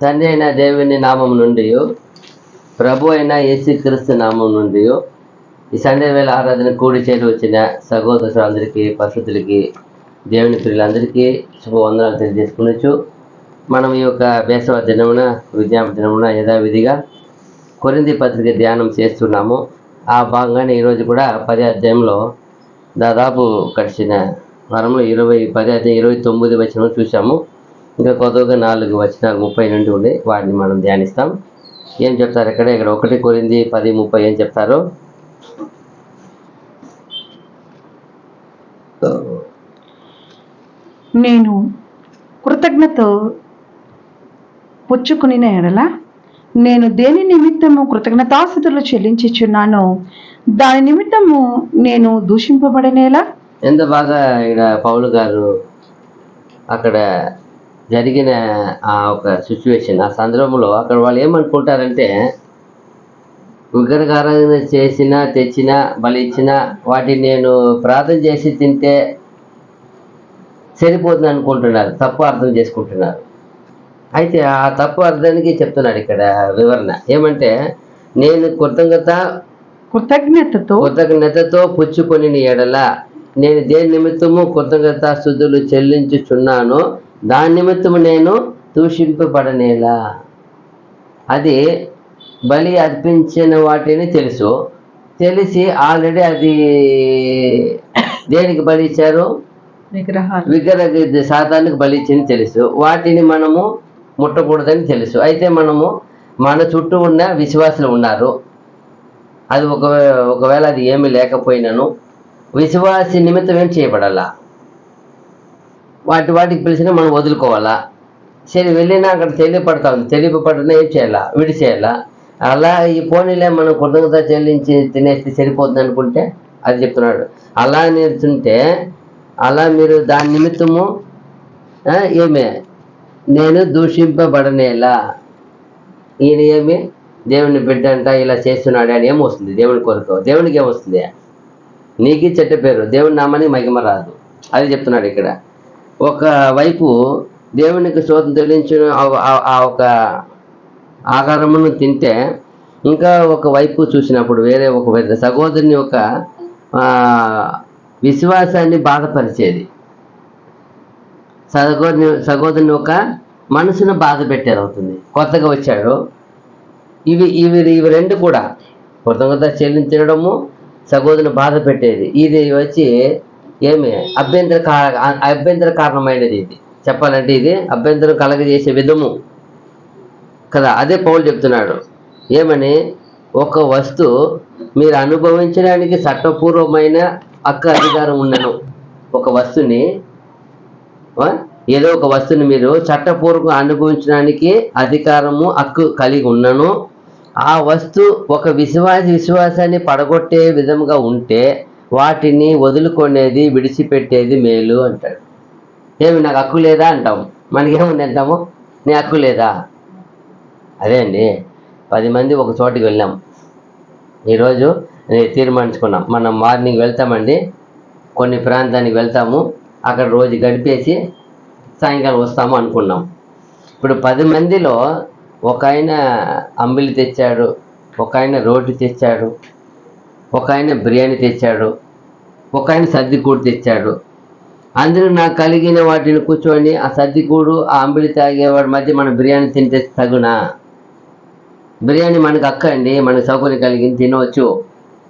తండ్రి అయిన దేవుని నామం నుండి, ప్రభు అయిన యేసుక్రీస్తు నామం నుండి ఈ సండే వేళ ఆరాధన కూడి చేరి వచ్చిన సహోదరులందరికీ, పరిశుద్ధులకి, దేవుని ప్రియులందరికీ శుభవందనాలు తెలియజేసుకునొచ్చు. మనం ఈ యొక్క వేసవ దినమున, విజ్ఞాపన దినమున యథావిధిగా కొరింథీ పత్రిక ధ్యానం చేస్తున్నాము. ఆ భాగంగానే ఈరోజు కూడా 10వ అధ్యాయంలో దాదాపు గడిచిన వారంలో 10వ అధ్యాయం 29 వచనం చూసాము. ఇంకా కొత్తగా 4 వచనాలు 30 నుండి ఉండి వాటిని మనం ధ్యానిస్తాం. ఏం చెప్తారు ఇక్కడ 1 కొరింథీ 10:30 ఏం చెప్తారు? నేను కృతజ్ఞత పుచ్చుకునిన ఎడల నేను దేని నిమిత్తము కృతజ్ఞతాస్తుతులు చెల్లించుచున్నానో దాని నిమిత్తము నేను దూషింపబడనేలా. ఎంత బాగా ఇక్కడ పౌలు గారు అక్కడ జరిగిన ఆ ఒక సిచ్యువేషన్, ఆ సందర్భంలో అక్కడ వాళ్ళు ఏమనుకుంటారంటే, విగ్రహారాధన చేసినా తెచ్చినా బలి ఇచ్చినా వాటిని నేను ప్రార్థన చేసి తింటే సరిపోతుంది అనుకుంటున్నారు, తప్పు అర్థం చేసుకుంటున్నారు. అయితే ఆ తప్పు అర్థానికి చెప్తున్నాడు ఇక్కడ వివరణ. ఏమంటే, నేను కృతజ్ఞతతో పుచ్చుకొని ఎడల నేను దేని నిమిత్తము కృతజ్ఞతాస్తుతులు చెల్లించుచున్నానో దాని నిమిత్తము నేను దూషింపబడనేలా. అది బలి అర్పించిన వాటిని తెలిసి ఆల్రెడీ అది దేనికి బలి ఇచ్చారు? విగ్రహ సాతానికి బలి ఇచ్చింది తెలుసు. వాటిని మనము ముట్టకూడదని తెలుసు. అయితే మనము మన చుట్టూ ఉన్న విశ్వాసులు ఉన్నారు. అది ఒకవేళ అది ఏమీ లేకపోయినాను విశ్వాసి నిమిత్తం ఏం చేయబడాలా? వాటికి పిలిచినా మనం వదులుకోవాలా. సరే, వెళ్ళినా అక్కడ తెలియపడతా ఉంది, తెలియపడినా ఏం చేయాలా? విడిచేయాలా. అలా ఈ పోనీలే మనం కృతజ్ఞత చెల్లించి తినేస్తే సరిపోతుంది అనుకుంటే, అది చెప్తున్నాడు. అలా నేర్చుంటే అలా మీరు దాని నిమిత్తము ఏమే నేను దూషింపబడనేలా. ఈయన ఏమి దేవుని బిడ్డ అంట, ఇలా చేస్తున్నాడు అని ఏమొస్తుంది? దేవుని కొరకు దేవునికి ఏమొస్తుంది? నీకు చెడ్డ పేరు, దేవుని నామానికి మహిమ రాదు. అది చెప్తున్నాడు ఇక్కడ. ఒకవైపు దేవునికి స్తోత్రం చెల్లించిన ఆ ఒక ఆహారమును తింటే, ఇంకా ఒకవైపు చూసినప్పుడు వేరే ఒక సహోదరుని యొక్క విశ్వాసాన్ని బాధపరిచేది, సహోదరుని యొక్క మనసును బాధ పెట్టేది అవుతుంది. కొత్తగా వచ్చాడు. ఇవి రెండు కూడా కృతజ్ఞత చెల్లించడము, సహోదరుని బాధ పెట్టేది. ఇది వచ్చి ఏమి అభ్యంతర కారణమైనది. ఇది చెప్పాలంటే ఇది అభ్యంతరం కలగజేసే విధము కదా. అదే పౌలు చెప్తున్నాడు. ఏమని? ఒక వస్తువు మీరు అనుభవించడానికి చట్టపూర్వమైన హక్కు అధికారం ఉన్నను. ఒక వస్తువుని, ఏదో ఒక వస్తువుని మీరు చట్టపూర్వకంగా అనుభవించడానికి అధికారము, హక్కు కలిగి ఉన్నను. ఆ వస్తువు ఒక విశ్వాసాన్ని పడగొట్టే విధంగా ఉంటే వాటిని వదులుకునేది, విడిచిపెట్టేది మేలు అంటాడు. ఏమి నాకు హక్కు లేదా అంటాము. మనకేముంది అంటాము? నీ హక్కు లేదా? అదే అండి, 10 మంది ఒక చోటికి వెళ్ళాం. ఈరోజు తీర్మానించుకున్నాం, మనం మార్నింగ్ వెళ్తామండి, కొన్ని ప్రాంతానికి వెళ్తాము, అక్కడ రోజు గడిపేసి సాయంకాలం వస్తాము అనుకున్నాం. ఇప్పుడు 10 మందిలో ఒక ఆయన అంబిలి తెచ్చాడు, ఒక ఆయన రోటి తెచ్చాడు, ఒక ఆయన బిర్యానీ తెచ్చాడు, ఒక ఆయన సర్దికూడు తెచ్చాడు. అందరూ నాకు కలిగిన వాటిని కూర్చొని ఆ సర్దికూడు, ఆ అంబిలి తాగేవాడి మధ్య మనం బిర్యానీ తింటే తగునా? బిర్యానీ మనకు హక్కు అండి, మనకు సౌకర్యం కలిగింది, తినవచ్చు.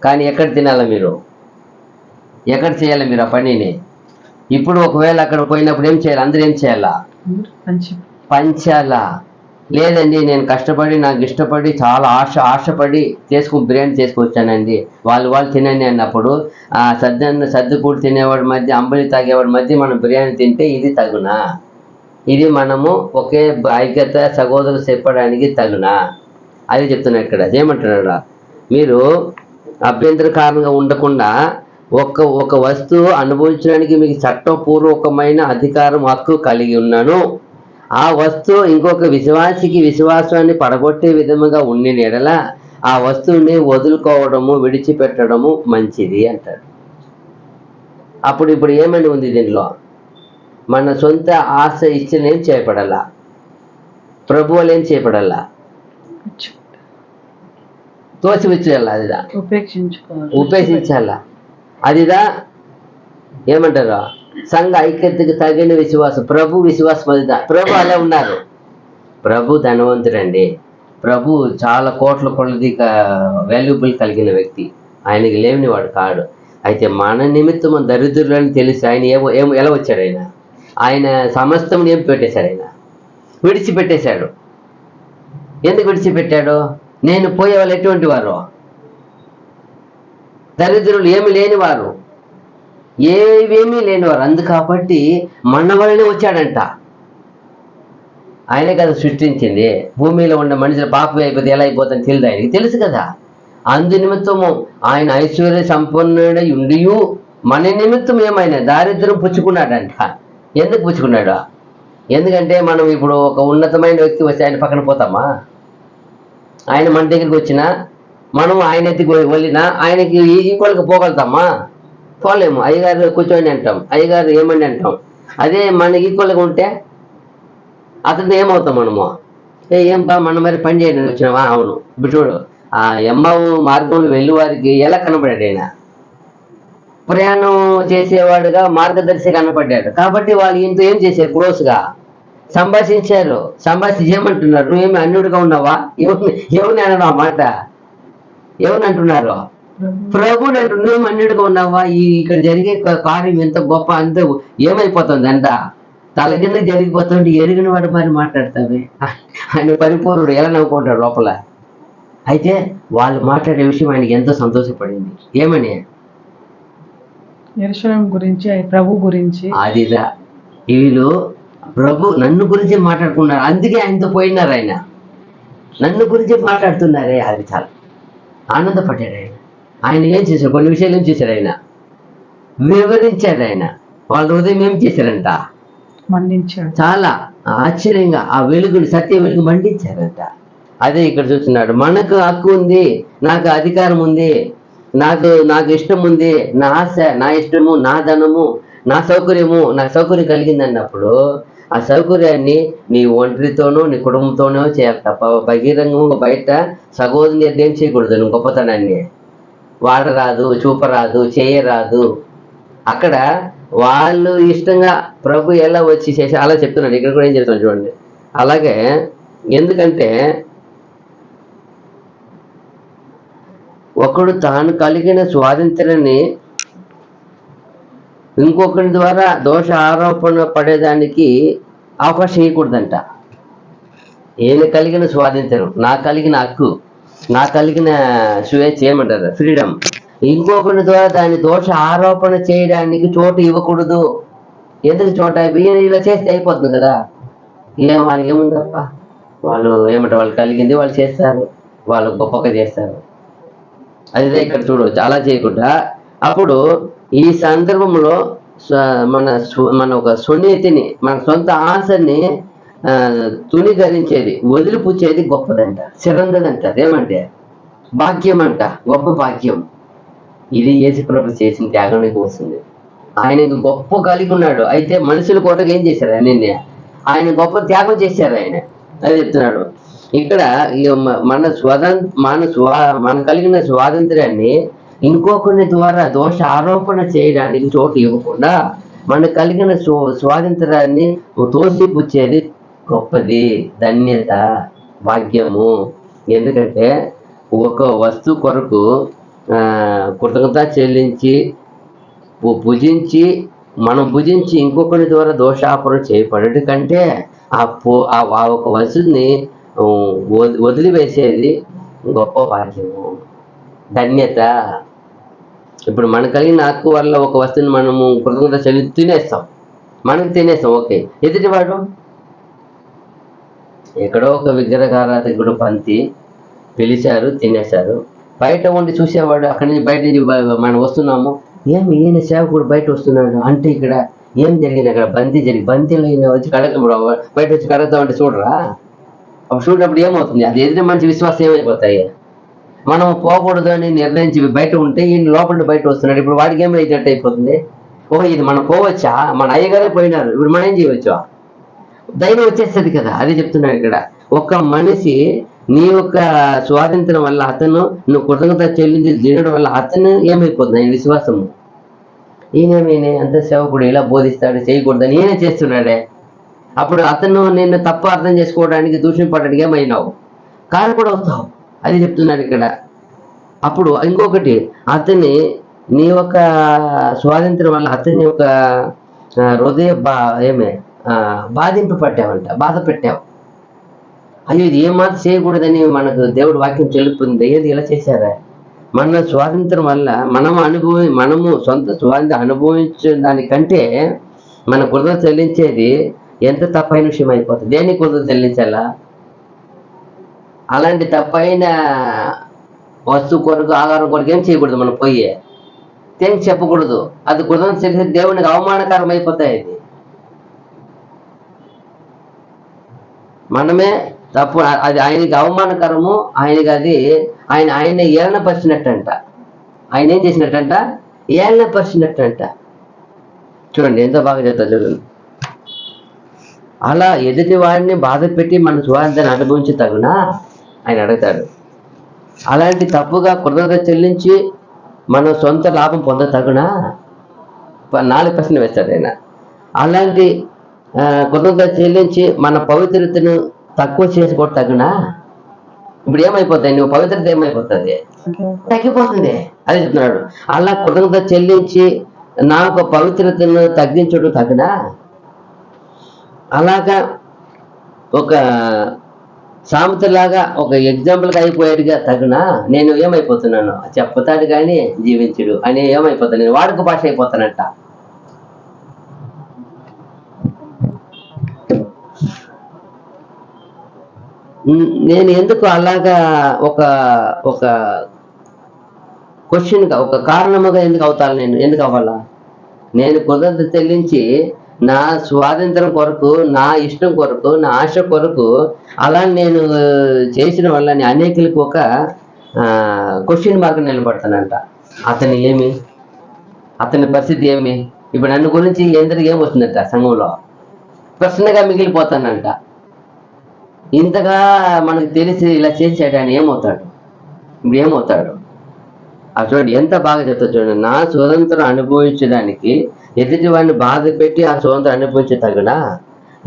కానీ ఎక్కడ తినాలా? మీరు ఎక్కడ చేయాలి మీరు ఆ పనిని? ఇప్పుడు ఒకవేళ అక్కడ పోయినప్పుడు ఏం చేయాలి? అందరూ ఏం చేయాలా? పంచాలా? లేదండి, నేను కష్టపడి, నాకు ఇష్టపడి, చాలా ఆశపడి బిర్యానీ చేసుకొచ్చానండి, వాళ్ళు తినండి అన్నప్పుడు ఆ సర్దుకూడు తినేవాడి మధ్య, అంబలి తాగేవాడి మధ్య మనం బిర్యానీ తింటే ఇది తగునా? ఇది మనము ఒకే ఐక్యత, సహోదరులు చెప్పడానికి తగునా? అది చెప్తున్నా ఇక్కడ. ఏమంటున్నాడు? మీరు అభ్యంతర కారణంగా ఉండకుండా ఒక వస్తువు అనుభవించడానికి మీకు చట్టపూర్వకమైన అధికారం, హక్కు కలిగి ఉన్నాను. ఆ వస్తువు ఇంకొక విశ్వాసాన్ని పడగొట్టే విధముగా ఉండిన ఎడల ఆ వస్తువుని వదులుకోవడము, విడిచిపెట్టడము మంచిది అంటాడు. ఇప్పుడు ఏమని ఉంది దీనిలో? మన సొంత ఆశ ఇచ్చనేం చేయబడాల. ప్రభు వాళ్ళు ఏం చేయబడాలా, తోసివచ్చేయాలా, అదిదా ఉపేక్షించాలా, అదిదా ఏమంటారు సంఘ ఐక్యతకు తగిన విశ్వాసం, ప్రభు విశ్వాసం అదిదా. ప్రభు అలా ఉన్నారు. ప్రభు ధనవంతుడండి, ప్రభు చాలా కోట్ల కొలది వాల్యుబుల్ కలిగిన వ్యక్తి, ఆయనకి లేని వాడు కాడు. అయితే మన నిమిత్తం దరిద్రులని తెలిసి ఆయన ఎలా వచ్చాడు, ఆయన సమస్తం ఏం పెట్టేశాడు, ఆయన విడిచిపెట్టేశాడు. ఎందుకు విడిచిపెట్టాడు? నేను పోయే వాళ్ళు ఎటువంటి వారు, దరిద్రులు, ఏమి లేనివారు, ఏమీ లేనివారు. అందుకాబట్టి మన వల్లనే వచ్చాడంట. ఆయనే కదా సృష్టించింది. భూమిలో ఉన్న మనుషుల పాపం అయిపోతే ఎలా అయిపోతుందని తెలియదు ఆయనకి, తెలుసు కదా. అందు నిమిత్తము ఆయన ఐశ్వర్య సంపన్నుడై ఉండియు మన నిమిత్తం ఏమైనా దారిద్ర్యం పుచ్చుకున్నాడంట. ఎందుకు పుచ్చుకున్నాడు? ఎందుకంటే మనం ఇప్పుడు ఒక ఉన్నతమైన వ్యక్తి వచ్చి ఆయన పక్కన పోతామా? ఆయన మన దగ్గరికి వచ్చినా మనం ఆయన ఎత్తికి వెళ్ళినా ఆయనకి ఈక్వల్గా పోగలుగుతామా? పోలేము. అయ్యగారు కూర్చొని అంటాం, అయ్యగారు ఏమని అంటాం. అదే మనకి ఈక్వల్గా ఉంటే అతను ఏమవుతాం మనము? ఏం బా మన మరి పని చేయడానికి వచ్చినావా? అవును. ఇప్పుడు చూడు, ఆ ఎమ్మవు మార్గంలో వెళ్ళి వారికి ఎలా కనపడాడు ఆయన? ప్రయాణం చేసేవాడుగా మార్గదర్శి కనపడ్డాడు. కాబట్టి వాళ్ళు ఇంత ఏం చేశారు? క్లోజ్గా సంభాషించారు. సంభాషించి ఏమంటున్నారు? నువ్వేమి అన్యుడిగా ఉన్నావా? ఎవరిని అనడం ఆ మాట? ఎవరిని అంటున్నారు? ప్రభుని అంటు. నువ్వేమి అన్యుడిగా ఉన్నావా? ఇక్కడ జరిగే కార్యం ఎంత గొప్ప, అంత ఏమైపోతుంది అంతా తల కింద జరిగిపోతుంటే ఎరిగిన వాడు మరి మాట్లాడతావే. ఆయన పరిపూర్ణుడు, ఎలా నవ్వుకుంటాడు లోపల. అయితే వాళ్ళు మాట్లాడే విషయం ఆయనకి ఎంతో సంతోషపడింది. ఏమని? యెరూషలేము గురించి, ప్రభు గురించి. అదిదా, వీళ్ళు ప్రభు నన్ను గురించి మాట్లాడుకున్నారు, అందుకే ఆయనతో పోయినారు. ఆయన నన్ను గురించి మాట్లాడుతున్నారే, అది చాలా ఆనందపడ్డాడు ఆయన. ఆయన ఏం చేశాడు? కొన్ని విషయాలు ఏం చేశాడు? ఆయన వివరించాడు. ఆయన వాళ్ళ హృదయం ఏం చేశారంట? మండించాడు. చాలా ఆశ్చర్యంగా ఆ వెలుగుని, సత్య వెలుగు మండించారంట. అదే ఇక్కడ చూస్తున్నాడు. మనకు హక్కు ఉంది, నాకు అధికారం ఉంది, నాకు ఇష్టం ఉంది, నా ఆశ, నా ఇష్టము, నా ధనము, నా సౌకర్యము, నాకు సౌకర్యం కలిగింది అన్నప్పుడు ఆ సౌకర్యాన్ని నీ ఒంటరితోనూ నీ కుటుంబంతోనూ చేయాలి తప్ప బహిరంగంగా బయట సగోదరుని ఏం చేయకూడదు. నువ్వు గొప్పతనాన్ని వాడరాదు, చూపరాదు, చేయరాదు. అక్కడ వాళ్ళు ఇష్టంగా ప్రభు ఎలా వచ్చి చేసి అలా చెప్తున్నాడు. ఇక్కడ కూడా ఏం చెప్తున్నాడు చూడండి. అలాగే ఎందుకంటే ఒకడు తాను కలిగిన స్వాతంత్రాన్ని ఇంకొకరి ద్వారా దోష ఆరోపణ పడేదానికి అవకాశం ఇవ్వకూడదంట. ఈయన కలిగిన స్వాతంత్రం, నా కలిగిన హక్కు, నా కలిగిన స్వేచ్ఛ, ఏమంటారు ఫ్రీడమ్, ఇంకొకరి ద్వారా దాన్ని దోష ఆరోపణ చేయడానికి చోటు ఇవ్వకూడదు. ఎందుకు చోట? ఇలా చేస్తే అయిపోతుంది కదా. వాళ్ళకి ఏముందప్ప, వాళ్ళు ఏమంటారు, వాళ్ళు కలిగింది వాళ్ళు చేస్తారు, వాళ్ళు గొప్పగా చేస్తారు. అదే ఇక్కడ చూడవచ్చు. అలా చేయకుండా అప్పుడు ఈ సందర్భంలో మన ఒక సున్నితిని, మన సొంత ఆశని తుణీకరించేది, వదిలిపుచ్చేది గొప్పదంట, చిరందదంట. ఏమంటే భాగ్యం అంట, గొప్ప భాగ్యం. ఇది యేసుప్రభు చేసిన త్యాగానికి వస్తుంది. ఆయనకు గొప్ప కలిగి ఉన్నాడు. అయితే మనుషుల కొరకు ఏం చేశారు? ఆయన గొప్ప త్యాగం చేశారు. ఆయన అది చెప్తున్నాడు ఇక్కడ. మన కలిగిన స్వాతంత్ర్యాన్ని ఇంకొకరి ద్వారా దోష ఆరోపణ చేయడానికి చోటు ఇవ్వకుండా మన కలిగిన స్వాతంత్రాన్ని తోసిపుచ్చేది గొప్పది, ధన్యత, భాగ్యము. ఎందుకంటే ఒక వస్తువు కొరకు కృతజ్ఞత చెల్లించి మనం భుజించి ఇంకొకరి ద్వారా దోషాపరణ చేయబడేటి కంటే ఆ ఒక వస్తువుని వదిలివేసేది గొప్ప భాగ్యము, ధన్యత. ఇప్పుడు మన కలిగిన హక్కు వల్ల ఒక వస్తువుని మనము కృతజ్ఞత చెల్లి తినేస్తాం, మనకు తినేస్తాం. ఓకే, ఎదుటివాడు ఎక్కడో ఒక విగ్రహారాధకుడు పంతి పిలిచారు, తినేశారు. బయట ఉండి చూసేవాడు, అక్కడి నుంచి బయట నుంచి మనం వస్తున్నాము, ఏమి ఈయన సేవకుడు బయట వస్తున్నాడు అంటే ఇక్కడ ఏం జరిగింది? అక్కడ బంతి బంతిలో ఈయన వచ్చి బయట వచ్చి కడగతా ఉంటే చూడరా? చూడప్పుడు ఏమవుతుంది? అది ఎదుటి మంచి విశ్వాసం ఏమైపోతాయి? మనం పోకూడదు అని నిర్ణయించి బయట ఉంటే ఈయన లోపల బయట వస్తున్నాడు. ఇప్పుడు వాడికి ఏమైనట్టు అయిపోతుంది? ఇది మనం పోవచ్చా? మన అయ్యగారే పోయినారు, ఇప్పుడు మనం ఏం చేయవచ్చా? ధైర్యం వచ్చేస్తుంది కదా. అది చెప్తున్నాడు ఇక్కడ. ఒక మనిషి నీ యొక్క స్వాతంత్రం వల్ల అతను నువ్వు కృతజ్ఞత చెల్లించి చేయడం వల్ల అతను ఏమైపోతుంది ఆయన విశ్వాసము. ఈయన అంత సేవకుడు ఇలా బోధిస్తాడు చేయకూడదని ఈయన చేస్తున్నాడే. అప్పుడు అతను నిన్ను తప్పు అర్థం చేసుకోవడానికి దూషింపడానికి ఏమైనావు, కారు కూడా అవుతావు. అది చెప్తున్నాను ఇక్కడ. అప్పుడు ఇంకొకటి, అతని నీ యొక్క స్వాతంత్రం వల్ల అతని యొక్క హృదయ బాధింపు పట్టావంట, బాధ పెట్టావు. అయ్యో ఇది ఏమాత్రం చేయకూడదని మనకు దేవుడు వాక్యం చెల్లుతుంది. ఏది ఇలా చేశారా? మన స్వాతంత్రం వల్ల మనము సొంత స్వాతంత్రం అనుభవించే దానికంటే మన కృతజ్ఞత చెల్లించేది ఎంత తప్పైన విషయం అయిపోతుంది. దేనికి కృతజ్ఞత చెల్లించాలా? అలాంటి తప్పైన వస్తువు కొరకు ఆధారం కొరకు ఏం చేయకూడదు. మనం పోయి థ్యాంక్స్ చెప్పకూడదు. అది కృతజ్ఞత చెల్లిస్తే దేవునికి అవమానకరం అయిపోతాయి. అది మనమే తప్పు, అది ఆయనకి అవమానకరము. ఆయనకి అది ఆయన ఏలనపరిచినట్టంట. ఆయన ఏం చేసినట్టంట? ఏలనపరిచినట్టంట. చూడండి ఎంత బాగా చెప్తారు చూడండి. అలా ఎదుటి వాడిని బాధ పెట్టి మన స్వార్థాన్ని అనుభవించి తగునా ఆయన అడుగుతాడు. అలాంటి తప్పుగా కృతజ్ఞత చెల్లించి మన సొంత లాభం పొందతగునా 4 ప్రశ్నలు వేస్తాడు ఆయన. అలాంటి కృతజ్ఞత చెల్లించి మన పవిత్రతను తక్కువ చేసుకోవడం తగునా? ఇప్పుడు ఏమైపోతాయి? నువ్వు పవిత్రత ఏమైపోతుంది? తగ్గిపోతుంది. అది చెప్తున్నాడు. అలా కృతజ్ఞత చెల్లించి నా యొక్క పవిత్రతను తగ్గించడం తగునా? అలాగా ఒక సామెతలాగా ఒక ఎగ్జాంపుల్గా అయిపోయాడుగా తగునా? నేను ఏమైపోతున్నాను? చెప్తాడు కానీ జీవించుడు అని ఏమైపోతాను? నేను వాడుక భాష అయిపోతానంట. నేను ఎందుకు అలాగా ఒక ఒక క్వశ్చన్గా ఒక కారణముగా ఎందుకు అవుతాను? నేను ఎందుకు అవ్వాలా? నేను కృతజ్ఞత చెల్లించి నా స్వాతంత్రం కొరకు, నా ఇష్టం కొరకు, నా ఆశ కొరకు అలా నేను చేసిన వల్ల నేను అనేకులకు ఒక క్వశ్చన్ మార్క్ నిలబడతానంట. అతని పరిస్థితి ఏమి? ఇప్పుడు నన్ను గురించి ఎందరికి ఏమొస్తుందంట? సంఘంలో ప్రశ్నగా మిగిలిపోతానంట. ఇంతగా మనకు తెలిసి ఇలా చేసాడు అని ఏమవుతాడు? ఇప్పుడు ఏమవుతాడు? చూడండి ఎంత బాగా చెప్తాడు చూడండి. నా స్వతంత్రం అనుభవించడానికి ఎదుటివాడిని బాధ పెట్టి ఆ స్వతంత్రం అనుభవించే తగునా?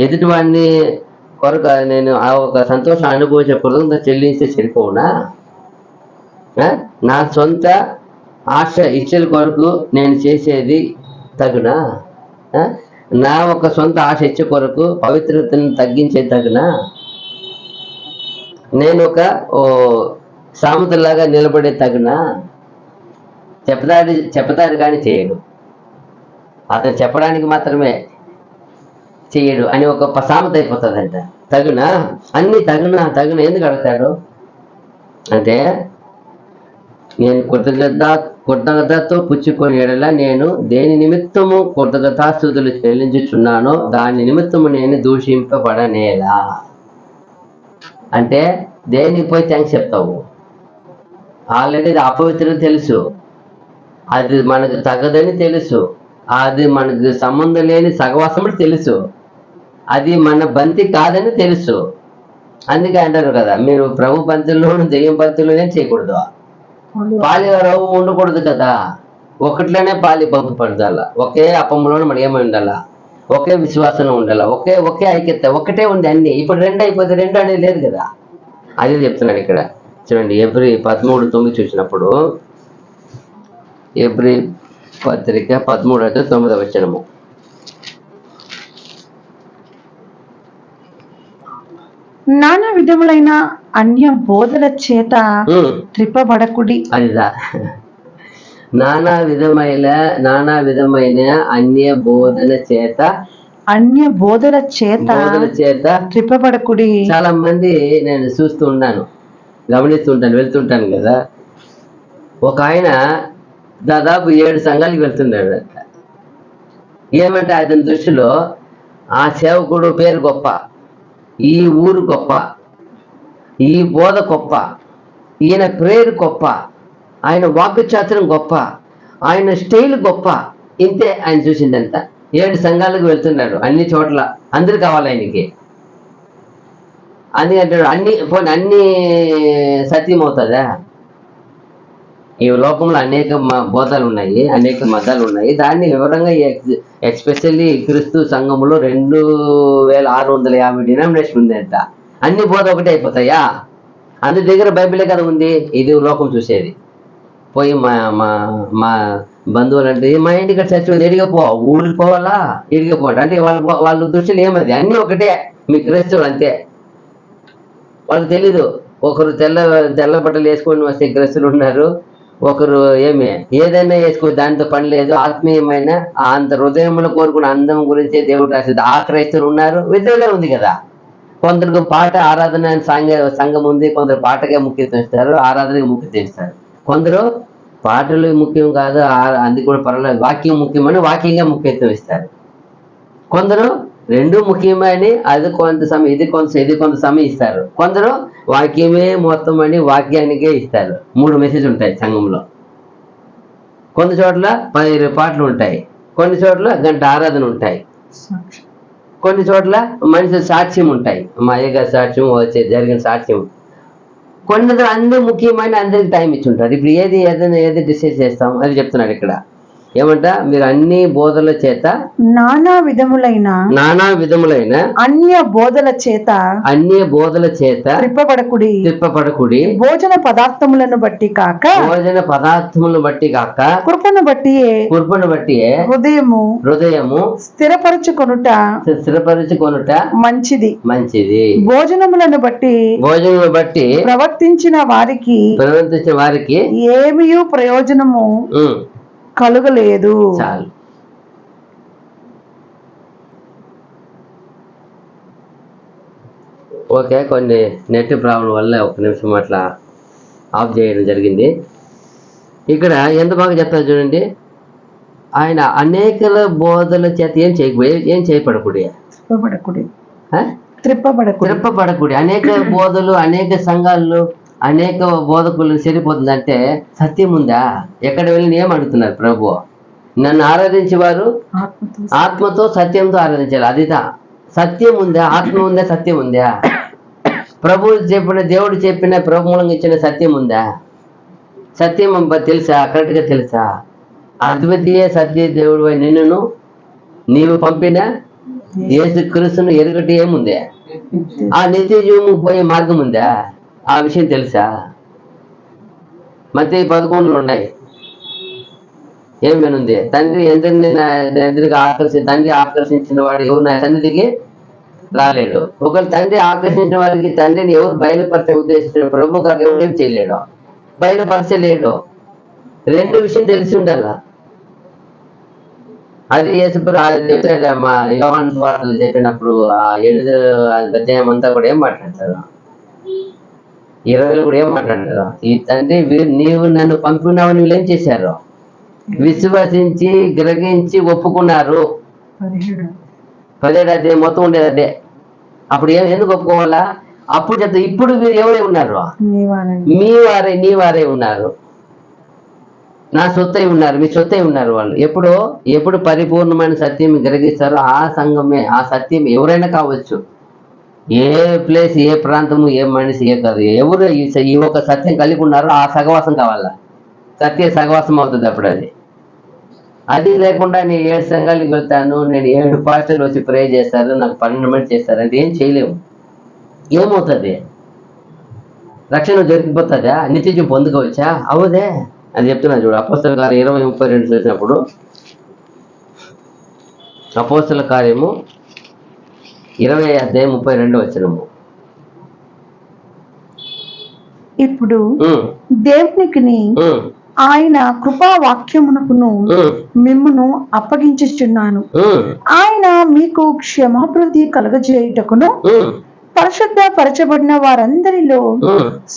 ఎదుటివాడిని కొరకు నేను ఆ ఒక సంతోషం అనుభవించే కృతజ్ఞత చెల్లించే సరిపోవునా? నా సొంత ఆశ ఇచ్చల కొరకు నేను చేసేది తగునా? నా ఒక సొంత ఆశ ఇచ్చే కొరకు పవిత్రతను తగ్గించే తగునా? నేను ఒక సామెతలాగా నిలబడే తగునా? చెప్తాడు కానీ చేయడు. అతను చెప్పడానికి మాత్రమే చేయడు అని ఒక సామెత అయిపోతుందంట. తగునా? అన్ని తగునా ఎందుకు అడుగుతాడు అంటే, నేను కృతజ్ఞతతో పుచ్చుకొని ఎడల నేను దేని నిమిత్తము కృతజ్ఞతాస్తుతులు చెల్లించుచున్నానో దాని నిమిత్తము నేను దూషింపబడనేలా. అంటే దేనికి పోయి థ్యాంక్స్ చెప్తావు? ఆల్రెడీ అపవిత్రత తెలుసు, అది మనకు తగదని తెలుసు, అది మనకు సంబంధం లేని సహవాసం తెలుసు, అది మన బంతి కాదని తెలుసు. అందుకే అంటారు కదా, మీరు ప్రభు పంతుల్లోనూ దెయ్యం పంతుల్లోనే చేయకూడదు, పాలిరవు ఉండకూడదు కదా. ఒకట్లోనే పాలి పంపు పడదాల, ఒకే అప్పంలోనే మనం ఏమై ఉండాలా, ఒకే విశ్వాసంలో ఉండాలా, ఒకే ఐక్యత, ఒకటే ఉంది అన్ని. ఇప్పుడు 2 అయిపోతే 2 అనేది లేదు కదా. అదే చెప్తున్నాడు ఇక్కడ చూడండి. ఎబ్రీ 13:9 చూసినప్పుడు, ఎబ్రీ పత్రిక 13:9 నానా విధములైన అన్య బోధల చేత త్రిప్పబడకుడి. అదిదా, నానా విధమైన అన్య బోధల చేత త్రిప్పబడకుడి. చాలా మంది నేను చూస్తూ ఉన్నాను, గమనిస్తుంటాను, వెళ్తుంటాను కదా. ఒక ఆయన దాదాపు 7 సంఘాలకు వెళ్తున్నాడు. ఏమంటే అతని దృష్టిలో ఆ సేవకుడు పేరు గొప్ప, ఈ ఊరు గొప్ప, ఈ బోధ గొప్ప, ఈయన ప్రేయర్ గొప్ప, ఆయన వాక్చాతుర్యం గొప్ప, ఆయన స్టైల్ గొప్ప. ఇంతే ఆయన చూసిందంతా. 7 సంఘాలకు వెళ్తున్నాడు, అన్ని చోట్ల అందరు కావాలి ఆయనకి. అని అంటాడు. అన్ని సత్యం అవుతుందా? ఈ లోకంలో అనేక బోధాలు ఉన్నాయి, అనేక మతాలు ఉన్నాయి. దాన్ని వివరంగా ఎస్పెషల్లీ క్రీస్తు సంఘంలో 2650 డినామినేషన్ ఉంది అంట. అన్ని బోధ ఒకటే అయిపోతాయా? అందరి దగ్గర బైబిలే కదా ఉంది. ఇది లోకం చూసేది. పోయి మా మా మా బంధువులు అంటే మా ఇంటికి చర్చ ఉంది, ఎడిగా పో, ఊరికి పోవాలా, ఎడిగా పోవాలి అంటే వాళ్ళ దృష్టిలో ఏమది? అన్నీ ఒకటే. మీ క్రైస్తవులు అంతే. వాళ్ళకి తెలీదు. ఒకరు తెల్ల బట్టలు వేసుకొని వస్తే క్రైస్తవులు ఉన్నారు, ఒకరు ఏదైనా వేసుకో, దాంతో పని లేదు. ఆత్మీయమైన అంత హృదయంలో కోరుకున్న అందం గురించే దేవుడు రాసేది. ఆ క్రైస్తవులు ఉన్నారు. విద్యలో ఉంది కదా. కొందరికి పాట ఆరాధన సంఘం ఉంది, కొందరు పాటకే ముఖ్యత్వం ఇస్తారు, ఆరాధనకి ముఖ్యత్వం ఇస్తారు. కొందరు పాటలు ముఖ్యం కాదు, అది కూడా పర్వాలేదు, వాక్యం ముఖ్యమని వాక్యంగా ముఖ్యత్వం ఇస్తారు. కొందరు రెండు ముఖ్యమని అది కొంత సమయం, ఇది కొంత సమయం ఇస్తారు. కొందరు వాక్యమే మొత్తం అని వాక్యానికే ఇస్తారు. 3 మెసేజ్ ఉంటాయి సంఘంలో. కొన్ని చోట్ల 10 పాటలు ఉంటాయి, కొన్ని చోట్ల గంట ఆరాధన ఉంటాయి, కొన్ని చోట్ల మనిషి సాక్ష్యం ఉంటాయి, మా అయ్యగారి సాక్ష్యం, జరిగిన సాక్ష్యం. కొన్ని అందరూ ముఖ్యమైన అందరికి టైం ఇచ్చి ఉంటారు. ఇప్పుడు ఏది డిసైడ్ చేస్తాం? అది చెప్తున్నాడు ఇక్కడ. ఏమంట? మీరు అన్ని బోధల చేత నానా విధములైన అన్య బోధల చేత త్రిప్పబడకుడి. భోజన పదార్థములను బట్టి కాక కృపను బట్టి హృదయము స్థిరపరచుకొనుట మంచిది. భోజనములను బట్టి ప్రవర్తించిన వారికి ఏమీ ప్రయోజనము కలుగలేదు. చాలు. ఓకే, కొన్ని నెట్ ప్రాబ్లం వల్ల 1 నిమిషం అట్లా ఆఫ్ చేయడం జరిగింది. ఇక్కడ ఎంత బాగా చెప్తారు చూడండి. ఆయన అనేకల బోధల చేత ఏం త్రిప్పబడకుడి. అనేక బోధలు, అనేక సంఘాల్లో అనేక బోధకులు సరిపోతుందంటే సత్యం ఉందా? ఎక్కడ వెళ్ళి ఏం అడుగుతున్నారు? ప్రభు, నన్ను ఆరాధించేవారు ఆత్మతో సత్యంతో ఆరాధించాలి. అదిదా సత్యం ఉందా? ఆత్మ ఉందా? సత్యం ఉందా? దేవుడు చెప్పిన ప్రభు మూలంగా ఇచ్చిన సత్యం ఉందా? సత్యం తెలుసా? కరెక్ట్గా తెలుసా? అద్వితీయ సత్య దేవుడు నిన్ను నీవు పంపిన యేసు క్రీస్తును ఎరుగటి ఏముంది? ఆ నిత్య జీవము పోయే మార్గం ఉందా? ఆ విషయం తెలుసా? మత్తయి 11 ఉన్నాయి. ఏమేనుంది? తండ్రి తండ్రి ఆకర్షించిన వాడు ఎవరు నా సన్నిధికి రాలేడు. ఒకవేళ తండ్రి ఆకర్షించిన వారికి తండ్రిని ఎవరు బయలుపరిచే ఉద్దేశించిన ప్రభు గారు ఎవరేం చేయలేడు, బయలుపరచలేడు. 2 విషయం తెలిసి ఉండాల. అది మా యోహాను సువార్తలో చెప్పినప్పుడు ఆ 7వ అధ్యాయం అంతా కూడా ఏం మాట్లాడతారు? 20లో కూడా ఏం మాట్లాడతారు? ఈ తండ్రి నీవు నన్ను పంపినావు, వీళ్ళు ఏం చేశారు? విశ్వసించి గ్రహించి ఒప్పుకున్నారు. 17వ అధ్యాయం మొత్తం ఉండేది అదే. అప్పుడు ఎందుకు ఒప్పుకోవాలా? అప్పుడు చెప్తా. ఇప్పుడు మీరు ఎవరే ఉన్నారు? నీ వారే ఉన్నారు, నా సొత్తై ఉన్నారు, మీ సొత్తై ఉన్నారు. వాళ్ళు ఎప్పుడు పరిపూర్ణమైన సత్యం గ్రహిస్తారో ఆ సంఘమే, ఆ సత్యం ఎవరైనా కావచ్చు, ఏ ప్లేస్, ఏ ప్రాంతము, ఏ మనిషి, కాదు, ఎవరు ఈ ఒక సత్యం కలిగి ఉన్నారో ఆ సహవాసం కావాలా. సత్య సహవాసం అవుతుంది. అప్పుడు అది లేకుండా నేను 7 సంఘాలకు వెళ్తాను, నేను 7 పాస్టర్లు వచ్చి ప్రే చేస్తారు, నాకు 12 మంది చేస్తారంటే ఏం చేయలేము. ఏమవుతుంది? రక్షణ దొరికిపోతుందా? నిత్యం పొందుకోవచ్చా? అవుదే అని చెప్తున్నా చూడు. అపోస్తల కార్యం 20:32 చూసినప్పుడు, అపోస్తల కార్యము 20:32. ఇప్పుడు దేవునికి ఆయన కృపా వాక్యమునకును మిమ్మును అప్పగించుచున్నాను. ఆయన మీకు క్షమాభివృద్ధి కలుగజేయుటకును పరిశుద్ధ పరచబడిన వారందరిలో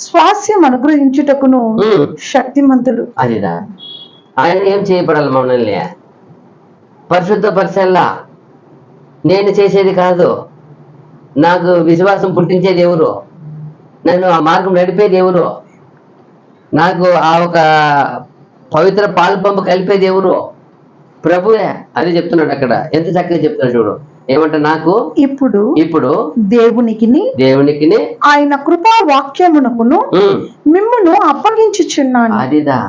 స్వాస్యం అనుగ్రహించుటకును శక్తిమంతుడు. అదిదా ఆయన ఏం చేయబడాలి? మనల్ని పరిశుద్ధపరచల్లా. నేను చేసేది కాదు. నాకు విశ్వాసం పుట్టించేది ఎవరు? నన్ను ఆ మార్గం నడిపేది ఎవరు? నాకు ఆ ఒక పవిత్ర పాలు పంపు కలిపేది ఎవరు? ప్రభువే. అది చెప్తున్నాడు అక్కడ. ఎంత చక్కగా చెప్తున్నాడు చూడు. ఏమంట నాకు ఇప్పుడు ఇప్పుడు దేవునికి ఆయన కృపా వాక్యమునకును మిమ్మును అప్పగించుచున్నాను. అదిదా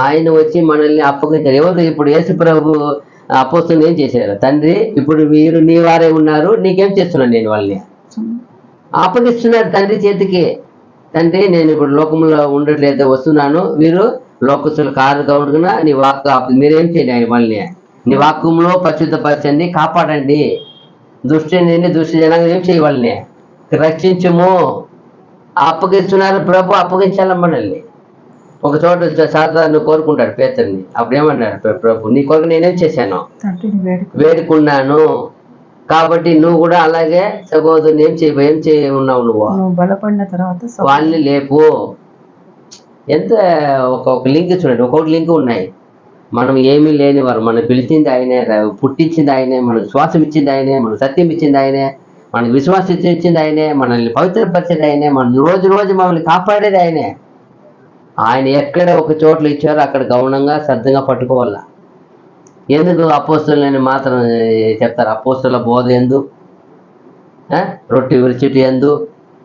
ఆయన వచ్చి మనల్ని అప్పగించారు. ఎవరు ఇప్పుడు యేసు ప్రభు అపోస్తులు ఏం చేశారు? తండ్రి ఇప్పుడు మీరు నీ వారే ఉన్నారు, నీకేం చేస్తున్నాను నేను వాళ్ళని అప్పగిస్తున్నారు తండ్రి చేతికి. తండ్రి నేను ఇప్పుడు లోకంలో ఉండట్లేదు, వస్తున్నాను, మీరు లోకస్తులు కారు కావుడుగా నీ వాక్కు మీరేం చేయండి వాళ్ళని నీ వాక్యంలో పరిశుద్ధపరచండి, కాపాడండి, దుష్టి జనాన్ని ఏం చేయ వాళ్ళని రక్షించము అప్పగిస్తున్నారు. ప్రభు అప్పగించాల మనల్ని. ఒక చోట సాతాను కోరుకుంటాడు పేతురుని. అప్పుడు ఏమన్నాడు ప్రభు, నీ కొరకు నేనేం చేశాను? వేడుకున్నాను. కాబట్టి నువ్వు కూడా అలాగే సహోదరుని ఏం ఉన్నావు? నువ్వు బలపడిన తర్వాత వాళ్ళని లేపు. ఎంత ఒక లింక్ చూడండి, ఒక్కొక్క లింక్ ఉన్నాయి. మనం ఏమీ లేని వారు, మనం పిలిచింది ఆయనే, పుట్టించింది ఆయనే, మనకు శ్వాసం ఇచ్చింది ఆయనే, మనకు సత్యం ఇచ్చింది ఆయనే, మనకు విశ్వాసం ఇచ్చింది ఆయనే, మనల్ని పవిత్రపరిచేది ఆయనే, మనం రోజు మమ్మల్ని కాపాడేది ఆయనే. ఆయన ఎక్కడ ఒక చోట్ల ఇచ్చారో అక్కడ గౌనంగా శ్రద్ధగా పట్టుకోవాలా. ఎందుకు అపోస్తులని మాత్రం చెప్తారు? అపోస్తుల బోధ ఎందు, రొట్టె విరిచిటి ఎందు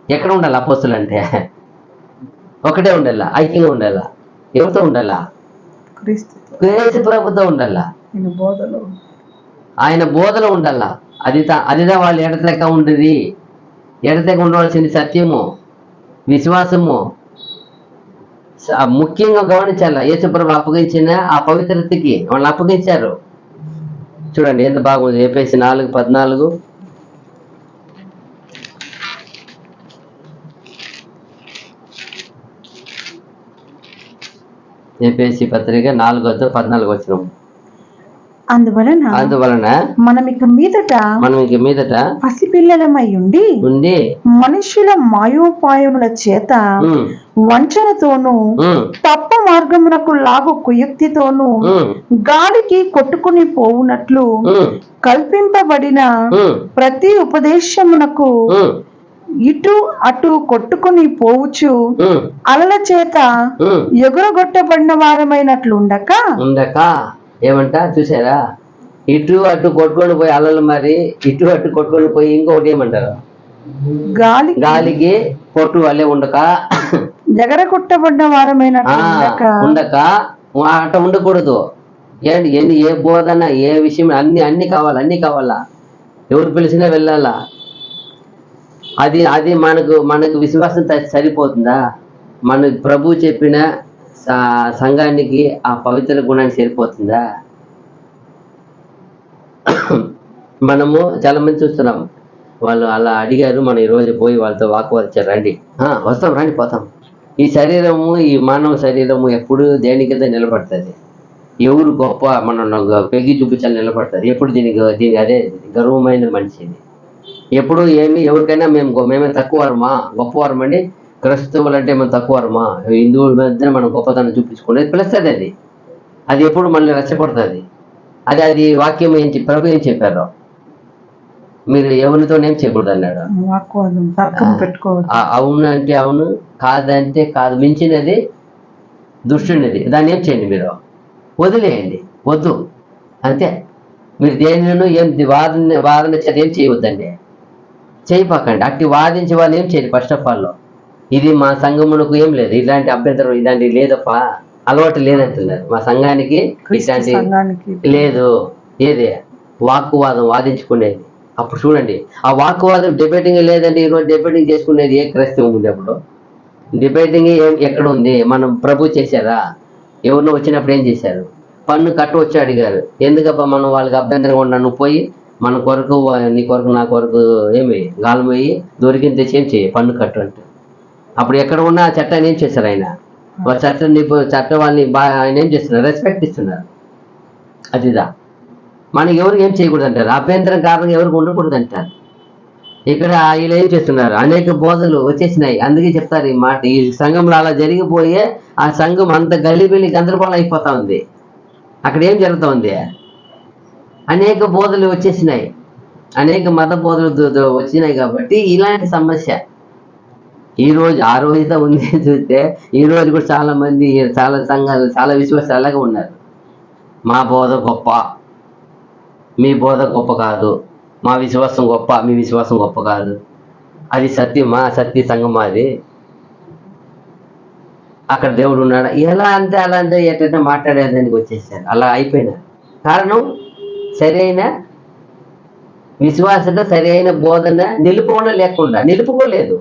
ఎక్కడ ఉండాలి? అపోస్తులు అంటే ఒకటే ఉండాలా, ఐక్యంగా ఉండాలా. ఎవరితో ఉండాలా? క్రీస్తు ప్రభుతో ఉండాలా, ఆయన బోధలో ఉండాలా. అదిదా వాళ్ళు ఎడతెక్క ఉండేది. ఎడతెక్క ఉండవలసింది సత్యము, విశ్వాసము. ముఖ్యంగా గమనించాల, యేసుప్రభు అప్పగించిన ఆ పవిత్రతకి వాళ్ళు అప్పగించారు. చూడండి ఎంత బాగుంది. ఎఫెసీ 4:14 ఎఫెసీ పత్రిక 4:14 వచ్చిన. అందువలన మనం ఇక మీదట పసిపిల్లలమై ఉండి మనుషుల మాయోపాయముల చేత వంచనతోనూ తప్ప మార్గమునకు లాగు కుయుక్తితోనూ గాలికి కొట్టుకుని పోవునట్లు కల్పింపబడిన ప్రతి ఉపదేశమునకు ఇటు అటు కొట్టుకుని పోవచ్చు అలల చేత ఎగురగొట్టబడిన వారమైనట్లు ఉండక ఏమంట చూసారా? ఇటు అటు కొట్టుకొని పోయి అలలు, మరి ఇటు అటు కొట్టుకొని పోయి ఇంకొకటి ఏమంటారు? గాలికి కొట్టు వల్లే ఉండక ఎగరగొట్టబడిన వారమైనట్లు ఉండక అట ఉండకూడదు. ఏంటి ఏ బోధన, ఏ విషయం, అన్ని కావాలా. ఎవరు పిలిచినా వెళ్ళాలా. అది మనకు విశ్వాసం సరిపోతుందా? మన ప్రభు చెప్పిన సంఘానికి ఆ పవిత్ర గుణానికి సరిపోతుందా? మనము చాలా మంది చూస్తున్నాం, వాళ్ళు అలా అడిగారు, మనం ఈరోజు పోయి వాళ్ళతో వాకువాదించారు. రండి, వస్తాం, రండి, పోతాం. ఈ శరీరము, ఈ మానవ శరీరము ఎప్పుడు దేనికింత నిలబడుతుంది. ఎవరు గొప్ప మనం పెగి చూపించాలి నిలబడతారు. ఎప్పుడు దీనికి అదే గర్వమైన మనిషిని. ఎప్పుడు ఎవరికైనా మేమే తక్కువరమా గొప్పవారమండి, క్రైస్తవులు అంటే మనం తక్కువరమా, హిందువుల మధ్య మనం గొప్పతనం చూపించుకునేది పిలుస్తుంది. అది ఎప్పుడు మనల్ని రెచ్చగొడుతుంది. అది వాక్యం ప్రభు ఏం చెప్పారు? మీరు ఎవరితోనేం చేయకూడదు అన్నాడు. అవును అంటే అవును, కాదంటే కాదు, మించినది దుష్టునిది. దాన్ని ఏం చేయండి? మీరు వదిలేయండి, వద్దు, అంతే. మీరు దేనిను ఏం వాదన చేత ఏం చేయవద్దండి, చేయపాకండి. అట్టి వాదించే వాళ్ళు ఏం చేయండి? ఫస్ట్ ఆఫ్ ఆల్ ఇది మా సంఘమునకు ఏం లేదు, ఇలాంటి అభ్యంతరం ఇలాంటి లేదప్ప, అలవాటు లేదంటున్నారు. మా సంఘానికి ఇలాంటి లేదు. ఏది వాక్కువాదం వాదించుకునేది. అప్పుడు చూడండి, ఆ వాక్కువాదం డిబేటింగ్ లేదండి. ఈరోజు డిబేటింగ్ చేసుకునేది ఏ క్రైస్తవం ఉంది? అప్పుడు డిబేటింగ్ ఎక్కడ ఉంది? మనం ప్రభు చేశారా? ఎవరినో వచ్చినప్పుడు ఏం చేశారు? పన్ను కట్టు వచ్చి అడిగారు. ఎందుకప్ప మనం వాళ్ళకి అభ్యంతరంగా ఉన్నా, నువ్వు పోయి మన కొరకు, నీ కొరకు, నా కొరకు ఏమి గాలం పోయి దొరికింది తెచ్చి ఏం చేయి, పన్ను కట్టు అంటే. అప్పుడు ఎక్కడ ఉన్నా ఆ చట్టాన్ని ఏం చేశారు? ఆయన చట్టం వాళ్ళని ఆయన ఏం చేస్తున్నారు? రెస్పెక్ట్ ఇస్తున్నారు. అదిదా మనకి ఎవరికి ఏం చేయకూడదు అంటారు. అభ్యంతరం కారణంగా ఎవరికి ఉండకూడదు అంటారు. ఇక్కడ వీళ్ళు ఏం చేస్తున్నారు? అనేక బోధలు వచ్చేసినాయి. అందుకే చెప్తారు ఈ మాట. ఈ సంఘంలో అలా జరిగిపోయే ఆ సంఘం అంత గలిబిలి గందరగోళం అయిపోతా ఉంది. అక్కడ ఏం జరుగుతూ ఉంది? అనేక బోధలు వచ్చేసినాయి, అనేక మత బోధలు వచ్చినాయి. కాబట్టి ఇలాంటి సమస్య ఈ రోజు ఆ రోజుతో ఉంది చూస్తే ఈ రోజు కూడా చాలా మంది, చాలా సంఘాలు, చాలా విశ్వాసాలు అలాగే ఉన్నారు. మా బోధ గొప్ప, మీ బోధ గొప్ప కాదు, మా విశ్వాసం గొప్ప, మీ విశ్వాసం గొప్ప కాదు, అది సత్యమా, సత్య సంగమా అది, అక్కడ దేవుడు ఉన్నాడా, ఎలా అంటే అలా అంటే ఎట్లా మాట్లాడేదానికి వచ్చేసారు. అలా అయిపోయినారు. కారణం సరైన విశ్వాసత, సరైన బోధన నిలుపుకోలేదు.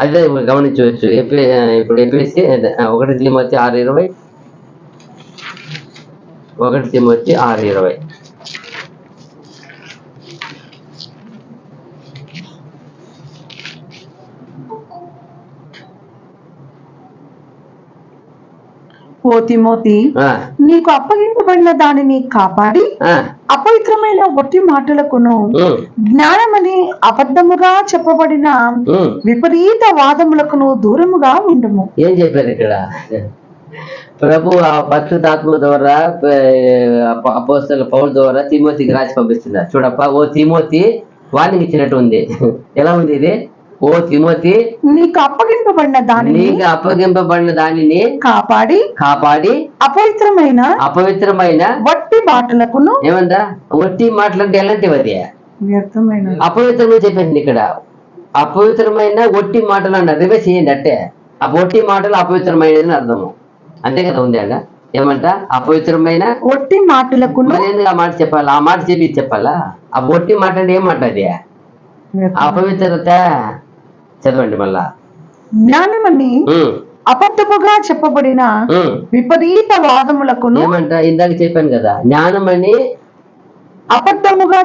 అదే గమనించవచ్చు. ఇప్పుడు ఎపిసి 1 తిమోతి 6:20, 1 తిమోతి 6:20. ఓ తిమోతి, నీకు అప్పగింపబడిన దానిని కాపాడి అపవిత్రమైన ఒట్టి మాటలకును జ్ఞానమని అబద్ధముగా చెప్పబడిన విపరీత వాదములకును దూరముగా ఉండము. ఏం చెప్పారు ఇక్కడ? ప్రభు ఆ పరిశుద్ధాత్మ ద్వారా అపోస్తలుల పౌలు ద్వారా తిమోతికి రాసి పంపిస్తున్నారు. చూడప్ప, ఓ తిమోతి, వార్నింగ్ ఇచ్చినట్టు ఉంది. ఎలా ఉంది ఇది? ఓ తిమోతి, నీకు అప్పగింపబడిన దానిని కాపాడి అపవిత్రమైన వట్టి మాటలకును. ఏమందా వట్టి మాటలంటే ఎలాంటివి? అది వ్యర్థమైన అపవిత్రంగా చెప్పేసింది ఇక్కడ. అపవిత్రమైన వట్టి మాటలు అన్నారు. రివర్స్ చేయండి. అంటే ఆ వట్టి మాటలు అపవిత్రమైనది అర్థము. అంతే కదా ఉంది అక్కడ. ఏమంట? అపవిత్రమైన వట్టి మాటలకు. మరి ఎందుకు ఆ మాట చెప్పాలా? ఆ మాట చెప్పాలా? ఆ వట్టి మాట అంటే ఏం మాట? అది అపవిత్రత. చదవండి మళ్ళా. జ్ఞానమని అబద్ధముగా చెప్పబడిన విపరీత వాదములకును. ఏమంట? ఇందాక చెప్పాను కదా, జ్ఞానమని అబద్ధముగా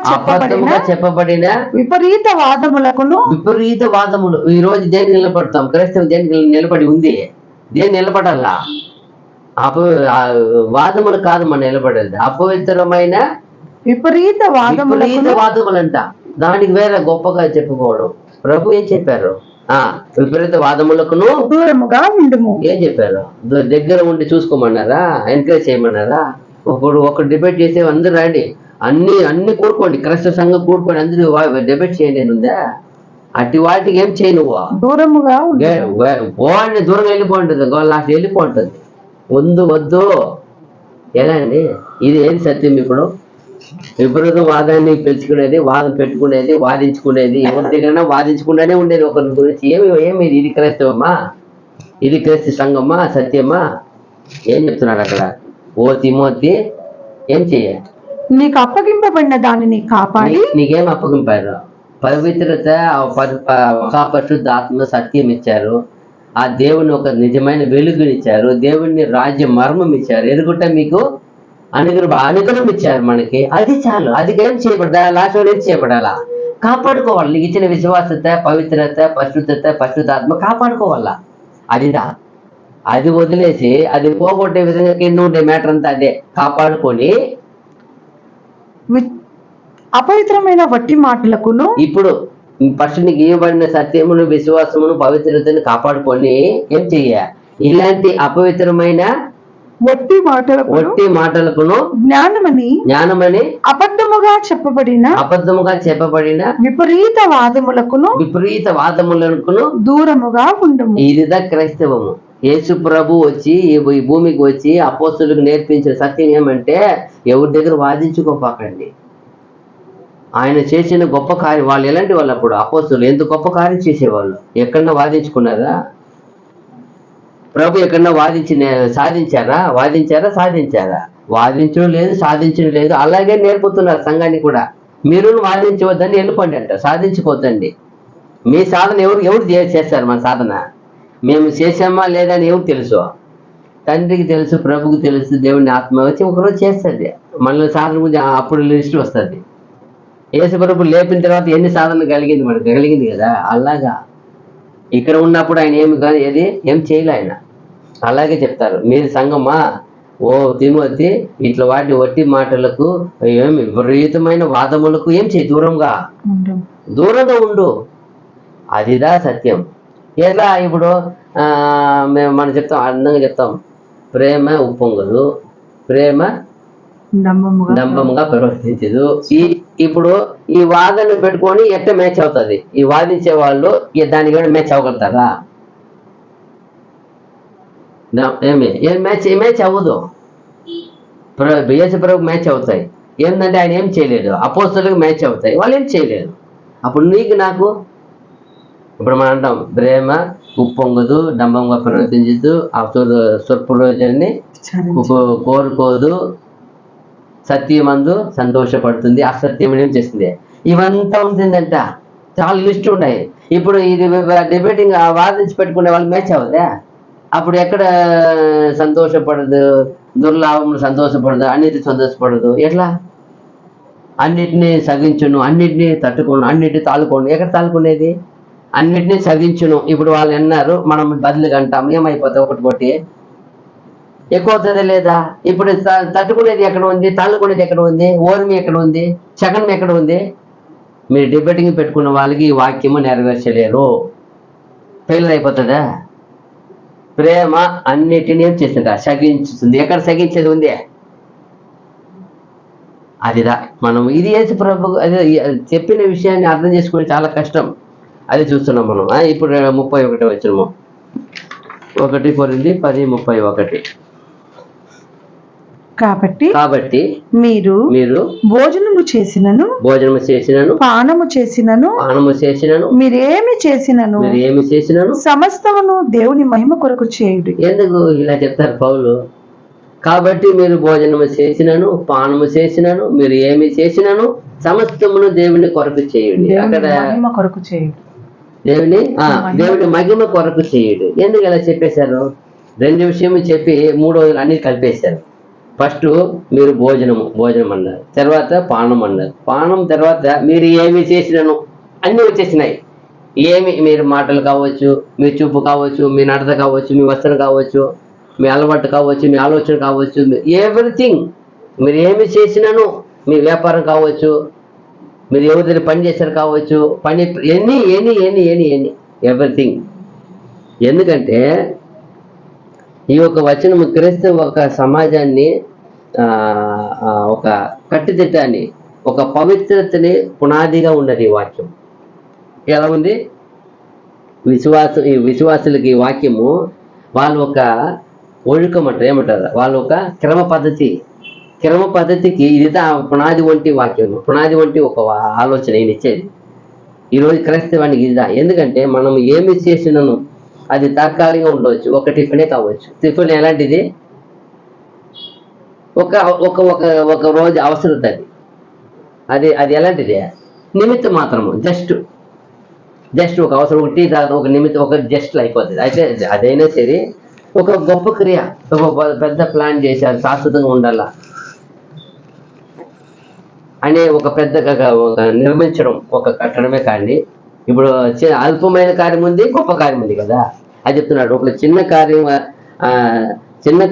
చెప్పబడిన విపరీత వాదములకును. విపరీత వాదములు. ఈ రోజు దేనికి నిలబడతాం? క్రైస్తవం దేనికి నిలబడి ఉంది? దేని నిలబడాలా? వాదములు కాదు మనం నిలబడేది. అపవిత్రమైన విపరీత వాదములంట. దానికి వేరే గొప్పగా చెప్పుకోవడం. ప్రభు ఏం చెప్పారు? విపరీత వాదములకును దూరముగా ఉండుము. ఏం చెప్పారు? దగ్గర ఉండి చూసుకోమన్నారా? ఎంకరేజ్ చేయమన్నారా? ఒక డిబేట్ చేసే అందరూ రండి, అన్ని కూడుకోండి, క్రైస్తవ సంఘం కూడుకోండి, అందరూ డిబేట్ చేయండి ఉందా? అట్టి వాటికి ఏం చేయి, నువ్వు దూరముగా పోండి, దూరంగా వెళ్ళిపోంటుంది. లాస్ట్ వెళ్ళిపోంటుంది. వద్దు. ఎలా అండి? ఇది ఏది సత్యం? ఇప్పుడు విపరీత వాదాన్ని పెంచుకునేది, వాదం పెట్టుకునేది, వాదించుకునేది, ఎవరి దగ్గర వాదించుకుంటూనే ఉండేది ఒకరి గురించి. ఏమి ఇది క్రైస్తవమా? ఇది క్రైస్తవ సంఘమా? సత్యమా? ఏం చెప్తున్నారు అక్కడ? ఓ తిమోతి, ఏం చెయ్యాలి? నీకు అప్పగింపబడిన దానిని కాపాడి. నీకేం అప్పగింపారు? పవిత్రత, పరిశుద్ధ ఆత్మ, సత్యం ఇచ్చారు. ఆ దేవుని ఒక నిజమైన వెలుగునిచ్చారు. దేవుని రాజ్య మర్మం ఇచ్చారు. ఎరుగుట మీకు అనుగ్రహం ఇచ్చారు మనకి. అది చాలు. అది ఏం చేయబడాలి? లాస్ట్ ఏం చేయబడాలా? కాపాడుకోవాలి. నీకు ఇచ్చిన విశ్వాసత, పవిత్రత, పరిశుద్ధాత్మ కాపాడుకోవాలా. అది వదిలేసి అది పోగొట్టే విధంగా కింద ఉండే మ్యాటర్ అంతా అదే. కాపాడుకొని అపవిత్రమైన వట్టి మాటలకును. ఇప్పుడు ఫస్ట్ నీకు ఇవ్వబడిన సత్యమును, విశ్వాసమును, పవిత్రతను కాపాడుకొని ఏం చెయ్య? ఇలాంటి అపవిత్రమైన వట్టి మాటలకును జ్ఞానమని అబద్ధముగా చెప్పబడిన విపరీత వాదములకును దూరముగా ఉండము. ఇదిదా క్రైస్తవము. యేసు ప్రభు వచ్చి ఈ భూమికి వచ్చి అపోస్తలులకు నేర్పించిన సత్యం ఏమంటే, ఎవరి దగ్గర వాదించుకోపాకండి. ఆయన చేసిన గొప్ప కార్యం, వాళ్ళు ఎలాంటి వాళ్ళు? అప్పుడు అపోస్తలులు ఎంత గొప్ప కార్యం చేసేవాళ్ళు. ఎక్కడన్నా వాదించుకున్నారా? ప్రభు ఎక్కడన్నా సాధించారా? వాదించడం లేదు, సాధించడం లేదు. అలాగే నేర్పుతున్నారు సంఘాన్ని కూడా. మీరు వాదించవద్దని వెళ్ళిపోండి అంట, సాధించుకోవద్దండి. మీ సాధన ఎవరు చేస్తారు? మన సాధన మేము చేసామా లేదా అని ఎవరు తెలుసు? తండ్రికి తెలుసు, ప్రభుకి తెలుసు. దేవుని ఆత్మ వచ్చి ఒకరోజు చేస్తుంది. మనల్ని సాధన గురించి అప్పుడు లిస్ట్ వస్తుంది. యేసు ప్రభు లేపిన తర్వాత ఎన్ని సాధనలు మనకు కలిగింది కదా. అలాగా ఇక్కడ ఉన్నప్పుడు ఆయన ఏం చేయలే ఆయన. అలాగే చెప్తారు, మీరు సంఘమా, ఓ తిమోతి, ఇట్లా వాటి వట్టి మాటలకు, ఏమి విపరీతమైన వాదములకు ఏం చేయి? దూరంగా ఉండు. అదిదా సత్యం. ఎలా? ఇప్పుడు మనం చెప్తాం, అందంగా చెప్తాం, ప్రేమ ఉప్పొంగదు, ప్రేమ డంబముగా ప్రవర్తించదు. ఇప్పుడు ఈ వాదన పెట్టుకొని ఎట్ట మ్యాచ్ అవుతుంది? ఈ వాదించే వాళ్ళు దానికి కూడా మ్యాచ్ అవ్వగలుగుతారా? ఏం మ్యాచ్ అవ్వదు. యేసు ప్రభు మ్యాచ్ అవుతాయి. ఏంటంటే ఆయన ఏం చేయలేదు, అపోస్తలులకు మ్యాచ్ అవుతాయి, వాళ్ళు ఏం చేయలేదు. అప్పుడు నీకు నాకు, ఇప్పుడు మనం అంటాం ప్రేమ ఉప్పొంగదు, డంబంగా ప్రవర్తించదు, స్వప్రయోజనాన్ని కోరుకోదు, సత్యమందు సంతోషపడుతుంది, అసత్యం ఏం చేస్తుంది, ఇవంతా ఉంటుందంట. చాలా లిస్ట్ ఉన్నాయి. ఇప్పుడు ఇది డిబేటింగ్ వాదించి పెట్టుకునే వాళ్ళు మ్యాచ్ అవుదా? అప్పుడు ఎక్కడ సంతోషపడదు, దుర్లాభములు సంతోషపడదు, అన్నిటి సంతోషపడదు, ఎట్లా? అన్నిటినీ సగించును, అన్నిటినీ తట్టుకోను, అన్నిటినీ తాలుకోను. ఎక్కడ తాలుకునేది? అన్నిటినీ సగించును. ఇప్పుడు వాళ్ళు అన్నారు, మనం బదులుగా అంటాం, ఏమైపోతాయి ఒకటి కొట్టి ఎక్కువ అవుతుందా లేదా? ఇప్పుడు తట్టుకునేది ఎక్కడ ఉంది, తాళుకునేది ఎక్కడ ఉంది, ఓర్మి ఎక్కడ ఉంది, సగనం ఎక్కడ ఉంది? మీరు డిబేటింగ్ పెట్టుకున్న వాళ్ళకి ఈ వాక్యము నెరవేర్చలేరు. ఫెయిల్ అయిపోతుందా? ప్రేమ అన్నిటినీ ఏం చేస్తుందా? సగించుతుంది. ఎక్కడ సగించేది ఉంది? అదిదా మనం ఇది యేసు ప్రభు అదే చెప్పిన విషయాన్ని అర్థం చేసుకుని చాలా కష్టం. అది చూస్తున్నాం మనం. ఇప్పుడు 31 వచ్చినము, 1 కొరింథీ 10:31. కాబట్టి మీరు భోజనము చేసినను పానము చేసినను మీరేమి చేసినను సమస్తమును దేవుని మహిమ కొరకు చేయుడి. ఎందుకు ఇలా చెప్తారు పౌలు? కాబట్టి మీరు భోజనము చేసినను పానము చేసినను మీరు ఏమి చేసినను సమస్తమును దేవుని కొరకు చేయుడి. అక్కడ మహిమ కొరకు చేయుడి, దేవుని మహిమ కొరకు చేయుడు. ఎందుకు ఇలా చెప్పేశారు? 2 విషయము చెప్పి 3వ అన్ని కలిపేశారు. ఫస్ట్ మీరు భోజనం అన్నారు, తర్వాత పానం అన్నారు, పానం తర్వాత మీరు ఏమి చేసినను అన్నీ వచ్చేసినాయి. ఏమి మీరు మాటలు కావచ్చు, మీ చూపు కావచ్చు, మీ నడత కావచ్చు, మీ వస్త్రం కావచ్చు, మీ అలవాటు కావచ్చు, మీ ఆలోచన కావచ్చు, ఎవ్రీథింగ్. మీరు ఏమి చేసినను, మీ వ్యాపారం కావచ్చు, మీరు ఎవరిని పని చేశారు కావచ్చు, పని ఎన్ని ఎవ్రీథింగ్. ఎందుకంటే ఈ యొక్క వచనము క్రీస్తు ఒక సమాజాన్ని, ఒక కట్టుదిట్టాన్ని, ఒక పవిత్రతని పునాదిగా ఉన్నది ఈ వాక్యం. ఎలా ఉంది? ఈ విశ్వాసులకి ఈ వాక్యము వాళ్ళు ఒక ఒழுకం అంటారు, ఏమంటారు, వాళ్ళు ఒక క్రమ పద్ధతికి ఇది పునాది వంటి వాక్యం, పునాది వంటి ఒక ఆలోచన ఈయన ఇచ్చేది. ఈరోజు క్రైస్తవానికి ఇదా. ఎందుకంటే మనం ఏమి చేసినాను అది తాత్కాలికంగా ఉండవచ్చు, ఒక టిఫినే కావచ్చు. టిఫిన్ ఎలాంటిది? ఒక ఒక ఒక ఒక రోజు అవసరం అది అది ఎలాంటిది? నిమిత్తం మాత్రము, జస్ట్ ఒక అవసరం, ఒక టీ తాగడం, ఒక నిమిత్తం, ఒక జస్ట్ అయిపోతుంది. అయితే అదైనా సరే ఒక గొప్ప క్రియ, ఒక పెద్ద ప్లాన్ చేశారు, శాశ్వతంగా ఉండాలా అనే ఒక పెద్ద నిర్మించడం, ఒక కట్టడమే కానీ ఇప్పుడు అల్పమైన కార్యం ఉంది, గొప్ప కార్యం ఉంది కదా. అది చెప్తున్నాడు. ఒక చిన్న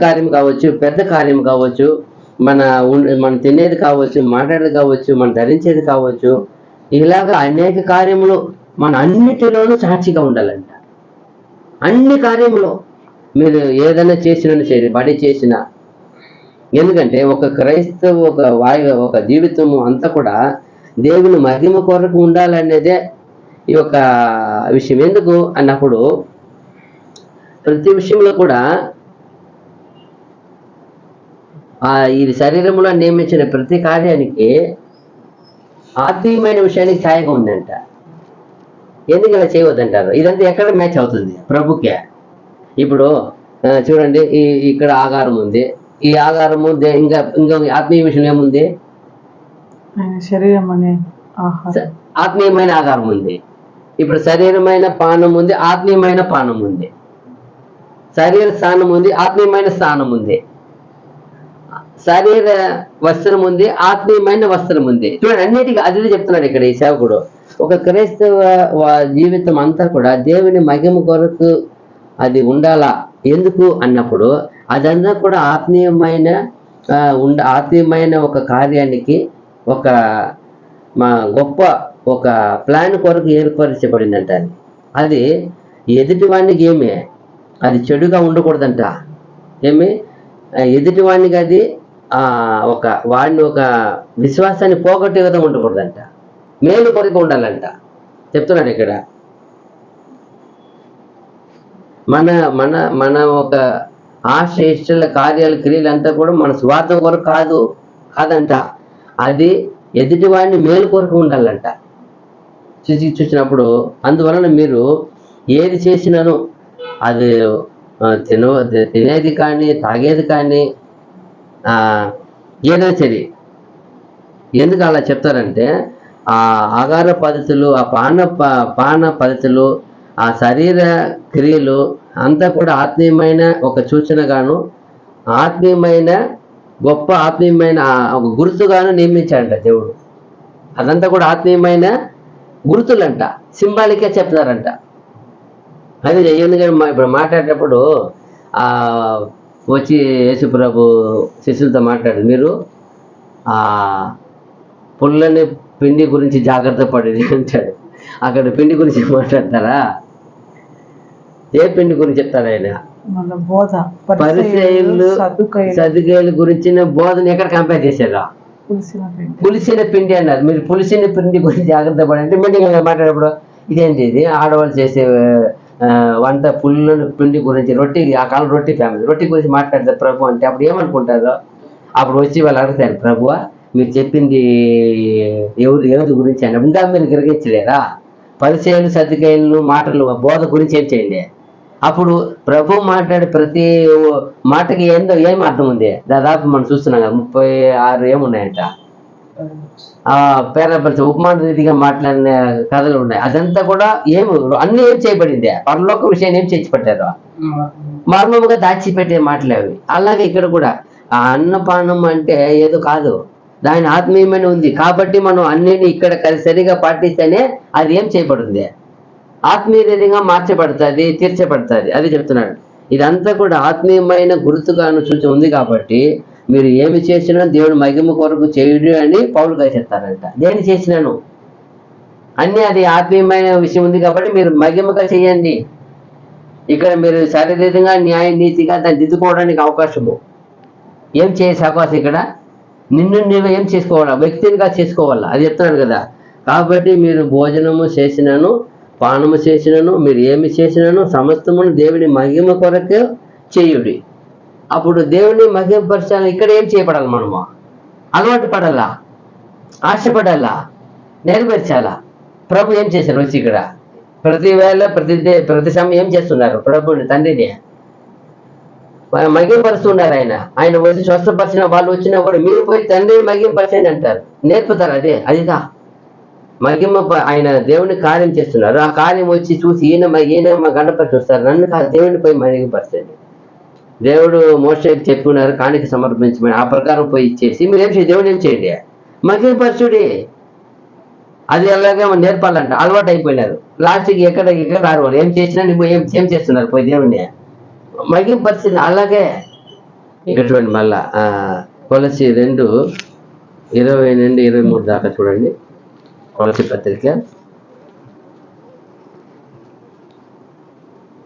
కార్యం కావచ్చు, పెద్ద కార్యం కావచ్చు, మన తినేది కావచ్చు, మాట్లాడేది కావచ్చు, మనం ధరించేది కావచ్చు, ఇలాగా అనేక కార్యములు మన అన్నిటిలోనూ సాక్షిగా ఉండాలంట. అన్ని కార్యములు మీరు ఏదైనా చేసినా సరే, బడి చేసినా. ఎందుకంటే ఒక క్రైస్తవ ఒక జీవితము అంతా కూడా దేవుని మహిమ కొరకు ఉండాలనేదే ఈ యొక్క విషయం. ఎందుకు అన్నప్పుడు ప్రతి విషయంలో కూడా ఈ శరీరంలో నియమించిన ప్రతి కార్యానికి ఆత్మీయమైన విషయానికి ఛాయగా ఉందంట. ఎందుకు ఇలా చేయవద్దంటారు? ఇదంతా ఎక్కడ మ్యాచ్ అవుతుంది? ప్రభుకే. ఇప్పుడు చూడండి, ఇక్కడ ఆకారం ఉంది, ఈ ఆకారము ఇంకా ఆత్మీయ విషయం ఏముంది? శరీరం అనే ఆత్మీయమైన ఆకారం ఉంది. ఇప్పుడు శరీరమైన పానం ఉంది, ఆత్మీయమైన పానం ఉంది. శరీర స్థానం ఉంది, ఆత్మీయమైన స్థానం ఉంది. శరీర వస్త్రం ఉంది, ఆత్మీయమైన వస్త్రం ఉంది. చూడండి, అన్నిటికీ అదే చెప్తున్నాడు ఇక్కడ ఈ సేవకుడు. ఒక క్రైస్తవ జీవితం అంతా కూడా దేవుని మహిమ కొరకు అది ఉండాలా. ఎందుకు అన్నప్పుడు అదంతా కూడా ఆత్మీయమైన ఒక కార్యానికి, ఒక గొప్ప ఒక ప్లాన్ కొరకు ఏర్పరచబడిందంట. అది ఎదుటివాడికి ఏమి అది చెడుగా ఉండకూడదంట. ఎదుటివాడికి అది వాడిని ఒక విశ్వాసాన్ని పోగొట్టే విధంగా ఉండకూడదంట, మేలు కొరకు ఉండాలంట చెప్తున్నాడు ఇక్కడ. మన ఒక ఆశ ఇష్టల కార్యాలు క్రియలు అంతా కూడా మన స్వార్థం కొరకు కాదంట. అది ఎదుటివాడిని మేలు కొరకు ఉండాలంట. చూసినప్పుడు అందువలన మీరు ఏది చేసినాను అది తినేది కానీ తాగేది కానీ ఏదైనా సరే, ఎందుకు అలా చెప్తారంటే ఆ ఆహార పద్ధతులు, ఆ పాన పద్ధతులు, ఆ శరీర క్రియలు అంతా కూడా ఆత్మీయమైన ఒక సూచనగాను, ఆత్మీయమైన గొప్ప ఆత్మీయమైన ఒక గుర్తుగాను నియమించాడంట దేవుడు. అదంతా కూడా ఆత్మీయమైన గుర్తులంట, సింబాలిక్గా చెప్తారంట. అది ఎందుకంటే ఇప్పుడు మాట్లాడేటప్పుడు వచ్చి యేసుప్రభు శిష్యులతో మాట్లాడు, మీరు పుల్లని పిండి గురించి జాగ్రత్త పడేది అంటాడు. అక్కడ పిండి గురించి మాట్లాడతారా? ఏ పిండి గురించి చెప్తారు ఆయన? పరిసయ్యులు సదుకాయల గురించిన బోధన ఎక్కడ కంపేర్ చేశారా? పులిసిన పిండి అన్నారు. మీరు పులిసిన పిండి గురించి జాగ్రత్త పడంటే మీటింగ్ మాట్లాడేటప్పుడు ఇదేంటి, ఇది ఆడవాళ్ళు చేసే వంట పుల్లని పిండి గురించి, రొట్టి, ఆ కాలం రొట్టి ఫ్యామిలీ రొట్టి గురించి మాట్లాడతారు ప్రభు అంటే అప్పుడు ఏమనుకుంటారు? అప్పుడు వచ్చి వాళ్ళు అడుగుతారు, ప్రభువా మీరు చెప్పింది ఎవరి గురించి అని. ఇంకా మీరు గ్రహించలేరా? పరిచయాలు సర్దికాయలు మాటలు బోధ గురించి ఏం చేయండి. అప్పుడు ప్రభు మాట్లాడే ప్రతి మాటకి ఏం అర్థం ఉంది? దాదాపు మనం చూస్తున్నాం కదా 36 ఏమున్నాయంట పేరాపరిచ ఉపమాన రీతిగా మాట్లాడిన కథలు ఉన్నాయి. అదంతా కూడా అన్ని ఏం చేయబడింది? పరలోక విషయాన్ని ఏం చేర్చిపెట్టారు? మర్మముగా దాచిపెట్టే మాటలు అవి. అలాగే ఇక్కడ కూడా ఆ అన్నపానం అంటే ఏదో కాదు, దాని ఆత్మీయమైన ఉంది. కాబట్టి మనం అన్నిని ఇక్కడ సరిగా పాటిస్తేనే అది ఏం చేయబడుతుంది? ఆత్మీయ రీతిగా మార్చబడుతుంది, తీర్చబడుతుంది. అది చెప్తున్నాడు. ఇదంతా కూడా ఆత్మీయమైన గుర్తుగాను సూచన ఉంది. కాబట్టి మీరు ఏమి చేసినా దేవుడు మహిమ కొరకు చేయుడు అని పౌలు గారు చెప్తారంట. దేని చేసినాను అన్నీ అది ఆత్మీయమైన విషయం ఉంది కాబట్టి మీరు మహిమగా చేయండి. ఇక్కడ మీరు శారీరకంగా న్యాయ నీతిగా దాన్ని దిద్దుకోవడానికి అవకాశము ఏం చేసే అవకాశం ఇక్కడ నిన్ను నువ్వు ఏం చేసుకోవాలా? వ్యక్తిగా చేసుకోవాలా. అది చెప్తున్నాడు కదా. కాబట్టి మీరు భోజనము చేసినను పానము చేసినను మీరు ఏమి చేసినను సమస్తమును దేవుని మహిమ కొరకు చేయుడి. అప్పుడు దేవుని మహిమపరచాలి. ఇక్కడ ఏం చేయబడాలి? మనము అలవాటు పడాలా, ఆశపడాలా, నెరవేర్చాలా. ప్రభు ఏం చేశారు? వచ్చి ఇక్కడ ప్రతి వేళ ప్రతి సమయం ఏం చేస్తున్నారు? ప్రభుని తండ్రిని మహిమపరుస్తున్నారు. ఆయన వచ్చి స్వస్థపరిచిన వాళ్ళు వచ్చినా కూడా మీరు పోయి తండ్రిని మహిమపరచండి అంటారు. నేర్పుతారు. అదిదా మహిమ. ఆయన దేవుని కార్యం చేస్తున్నారు. ఆ కార్యం వచ్చి చూసి ఈయన గణపతి చూస్తారు. నన్ను కాదు, దేవుని పోయి మహిమపరచండి. దేవుడు మోషేకి చెప్పుకున్నారు, కాணிక సమర్పించమని. ఆ ప్రకారం పోయి ఇచ్చేసి మీరు ఏం చేయండి? దేవుడు ఏం చేయండి? మహిమపరచుడి. అది ఎలాగే నేర్పాలంట. అలవాటు అయిపోయినారు. లాస్ట్కి ఎక్కడ రారు. ఏం చేసినా నువ్వు ఏం చేస్తున్నారు? పోయి దేవుడిని మహిమపరిచింది. అలాగే ఇక్కడ చూడండి, మళ్ళా కొలసి 2:20-23 దాకా చూడండి. కొలసి పత్రిక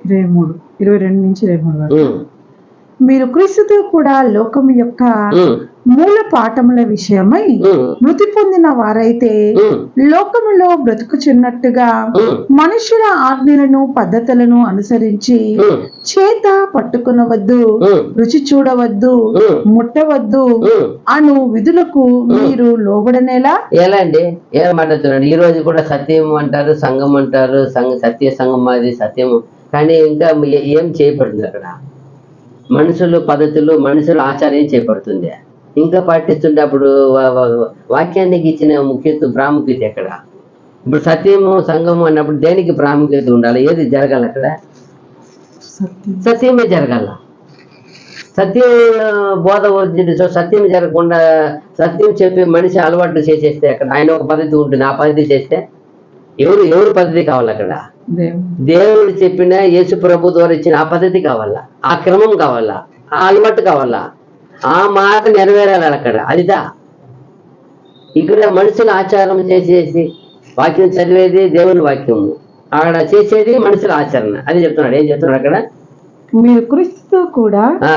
22-23 మీరు క్రీస్తుతో కూడా లోకము యొక్క మూల పాఠముల విషయమై మృతి పొందిన వారైతే లోకములో బ్రతుకుచున్నట్టుగా మనుషుల ఆజ్ఞలను పద్ధతులను అనుసరించి చేత పట్టుకునవద్దు, రుచి చూడవద్దు, ముట్టవద్దు అను విధులకు మీరు లోబడనేలా. ఎలా అండి? ఏమంటారు? ఈ రోజు కూడా సత్యం అంటారు, సంఘం అంటారు, సత్య సంఘం అది సత్యము. కానీ ఇంకా ఏం చేయబడుతుంది అక్కడ? మనుషులు పద్ధతులు, మనుషుల ఆచారం చేయబడుతుంది. ఇంకా పాటిస్తుంటే అప్పుడు వాక్యానికి ఇచ్చిన ప్రాముఖ్యత ఎక్కడ? ఇప్పుడు సత్యము సంఘము అన్నప్పుడు దేనికి ప్రాముఖ్యత ఉండాలి? ఏది జరగాలి అక్కడ? సత్యమే జరగాల. సత్యం బోధ వచ్చింది. సత్యం జరగకుండా సత్యం చెప్పి మనిషి అలవాటు చేసేస్తే అక్కడ ఆయన ఒక పద్ధతి ఉంటుంది. ఆ పద్ధతి చేస్తే ఎవరు పద్ధతి కావాలి అక్కడ? దేవుడు చెప్పిన యేసు ప్రభు ద్వారా ఇచ్చిన ఆ పద్ధతి కావాలా, ఆ క్రమం కావాలా, ఆ అలవాటు కావాలా, ఆ మాట నెరవేరాలి అక్కడ. అదిదా ఇక్కడ మనుషుల ఆచారం చేసేసి వాక్యం చదివేది దేవుని వాక్యము, అక్కడ చేసేది మనుషుల ఆచరణ. అది చెప్తున్నాడు. ఏం చెప్తున్నాడు అక్కడ? మీరు క్రీస్తుతో కూడా ఆ,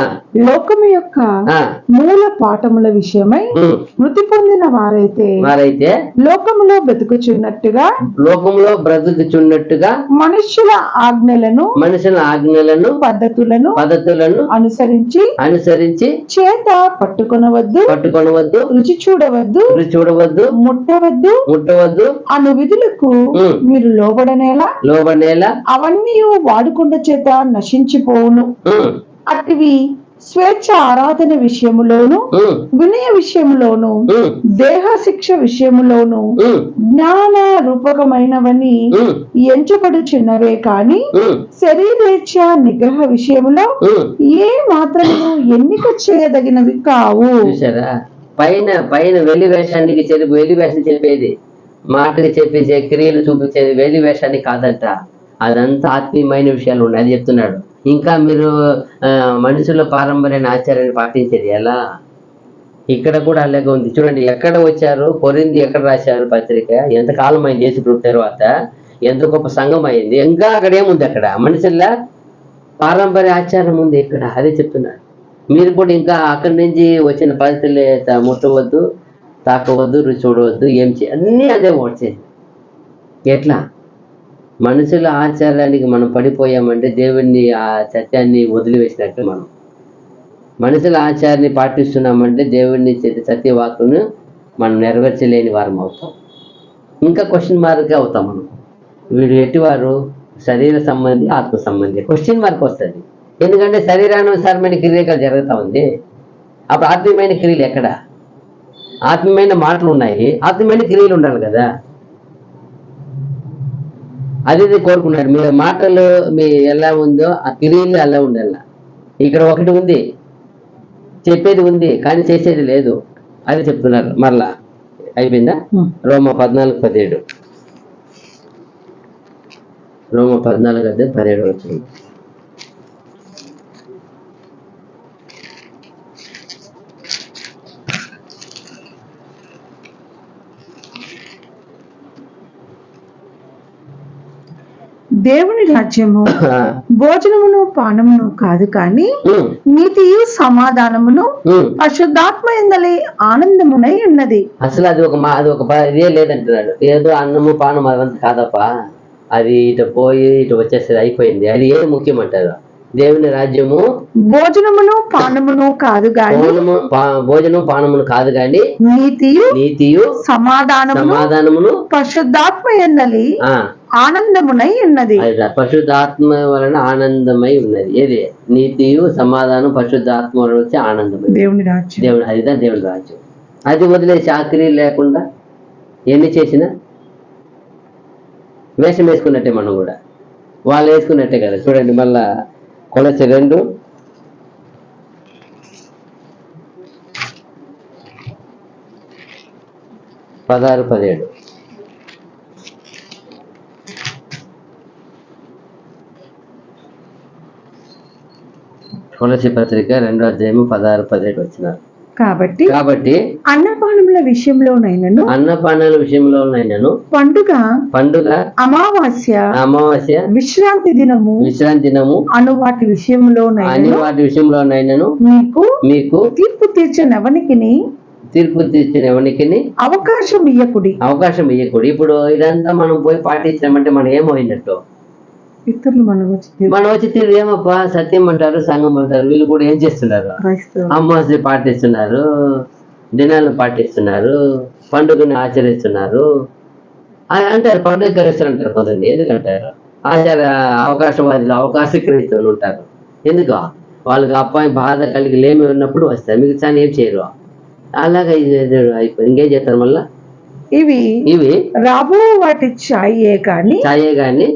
లోకము యొక్క ఆ, మూల పాఠముల విషయమై ఉమ్. మృతి పొందిన వారైతే వారైతే లోకములో బ్రతుకుచున్నట్టుగా లోకంలో బ్రతుకుచున్నట్టుగా మనుష్యుల ఆజ్ఞలను మనుషుల ఆజ్ఞలను పద్ధతులను అనుసరించి అనుసరించి చేత పట్టుకొనవద్దు, పట్టుకొనవద్దు, రుచి చూడవద్దు, రుచి చూడవద్దు, ముట్టవద్దు ముట్టవద్దు, అను విధులకు ఉమ్. మీరు లోబడనేలా లోబడేలా, అవన్నీ వాడుకుండ చేత నశించిపోవును. ఉమ్, అటివి స్వేచ్ఛ ఆరాధన విషయములోను, ఉమ్, వినయ విషయములోను, ఉమ్, దేహ శిక్ష విషయములోను ఉమ్, జ్ఞాన రూపకమైనవని ఉమ్, ఎంచబడుచున్నవే కాని ఉమ్, శరీరేచ్ఛ నిగ్రహ విషయములో ఉమ్. ఏ మాత్రము ఎన్నిక చేయదగినవి కావు. చూసారా, పైన పైన వెలి వేషానికి వెలి వేషం చెప్పేది, మాటలు చెప్పేసే క్రియలు చూపించేది వెలి వేషానికి కాదంట. అదంతా ఆత్మీయమైన విషయాలు ఉన్నాయి, అది చెప్తున్నాడు. ఇంకా మీరు మనుషుల పారంపర్యాన్ని ఆచార్యాన్ని పాటించేది ఎలా? ఇక్కడ కూడా అలాగే ఉంది. చూడండి, ఎక్కడ వచ్చారు, కొరింథీ ఎక్కడ రాశారు పత్రిక, ఎంతకాలం అయింది యేసు ప్రభు తర్వాత, ఎంత గొప్ప సంఘం అయింది, ఇంకా అక్కడ ఏముంది, అక్కడ మనుషుల పారంపర్య ఆచారం ఉంది. ఇక్కడ అదే చెప్తున్నాడు. మీరు కూడా ఇంకా అక్కడి నుంచి వచ్చిన పరిస్థితులే ముట్టవద్దు, తాకవద్దు, రుచి చూడవద్దు, ఏం అన్నీ అదే వచ్చేది. ఎట్లా మనుషుల ఆచారానికి మనం పడిపోయామంటే దేవుణ్ణి ఆ సత్యాన్ని వదిలివేసినట్టు. మనం మనుషుల ఆచారాన్ని పాటిస్తున్నామంటే దేవుడిని సత్యవాక్కును మనం నెరవేర్చలేని వారం అవుతాం. ఇంకా క్వశ్చన్ మార్క్ అవుతాం మనం. వీడు ఎట్టివారు? శరీర సంబంధి, ఆత్మ సంబంధి. క్వశ్చన్ మార్క్ వస్తుంది. ఎందుకంటే శరీరానుసారమైన క్రియలు జరుగుతూ ఉంది. అప్పుడు ఆత్మీయమైన క్రియలు ఎక్కడ? ఆత్మీయమైన మాటలు ఉన్నాయి, ఆత్మీయమైన క్రియలు ఉండాలి కదా. అది కోరుకున్నాడు. మీ మాటలు మీ ఎలా ఉందో ఆ క్రియలు అలా ఉండాల. ఇక్కడ ఒకటి ఉంది, చెప్పేది ఉంది కానీ చేసేది లేదు, అది చెప్తున్నారు. మరలా అయిపోయిందా? రోమా 14:17, రోమా 14:17 వచ్చింది. దేవుని రాజ్యము భోజనమును పానమును కాదు కానీ నీతియు సమాధానమును పరిశుద్ధాత్మ యందలి ఆనందమునై ఉన్నది. అసలు అది ఒక ఇదే లేదంటున్నాడు. ఏదో అన్నము పానము అదంతా కాదప్పా, అది ఇటు పోయి ఇటు వచ్చేసేది, అయిపోయింది. అది ఏది ముఖ్యమంటారు? దేవుని రాజ్యము భోజనమును పానమును కాదు గాని, భోజనం పానమును కాదు గాని నీతియు సమాధానమును పరిశుద్ధాత్మ యందలి ఆనందమునై ఉన్నది. పరిశుద్ధాత్మ వలన ఆనందమై ఉన్నది. ఏది? నీతియు సమాధానం పరిశుద్ధాత్మ వలన వచ్చే ఆనందమై దేవుని రాజ్యం. అదిదా దేవుని రాజ్యం. అది వదిలేసి ఆఖరి లేకుండా ఎన్ని చేసినా వేషం వేసుకున్నట్టే. మనం కూడా వాళ్ళు వేసుకున్నట్టే కదా. చూడండి మళ్ళా కొలసి 2 16-17. కొలసి పత్రిక 2:16-17 వచ్చినారు. కాబట్టి అన్నపానముల విషయంలోనైనను పండుగ అమావాస్య విశ్రాంతి దినము అను వాటి విషయంలోనైనను మీకు తీర్పు తీర్చిన ఎవనికిని అవకాశం ఇయ్యకుడి. ఇప్పుడు ఇదంతా మనం పోయి పాటించామంటే మనం ఏమైనట్టు? ఇతరులు మనం వచ్చి తీరు ఏమప్పా సత్యం అంటారు, సంఘం అంటారు. వీళ్ళు కూడా ఏం చేస్తున్నారు? అమావాస్య పాటిస్తున్నారు, దినాలను పాటిస్తున్నారు, పండుగను ఆచరిస్తున్నారు అంటారు. పండుగ క్రైస్తవులు కొంతమంది. ఎందుకంటారు? అవకాశవాదులు, అవకాశ క్రైస్తవులు ఉంటారు. ఎందుకు? వాళ్ళకి అబ్బాయి బాధ కలిగి లేమి ఉన్నప్పుడు వస్తారు, మిగతా ఏం చేయరు. అలాగా అయిపోయింది. ఇంకేం చేస్తారు? మళ్ళా ఇవి రాబో వాటి ఛాయే గాని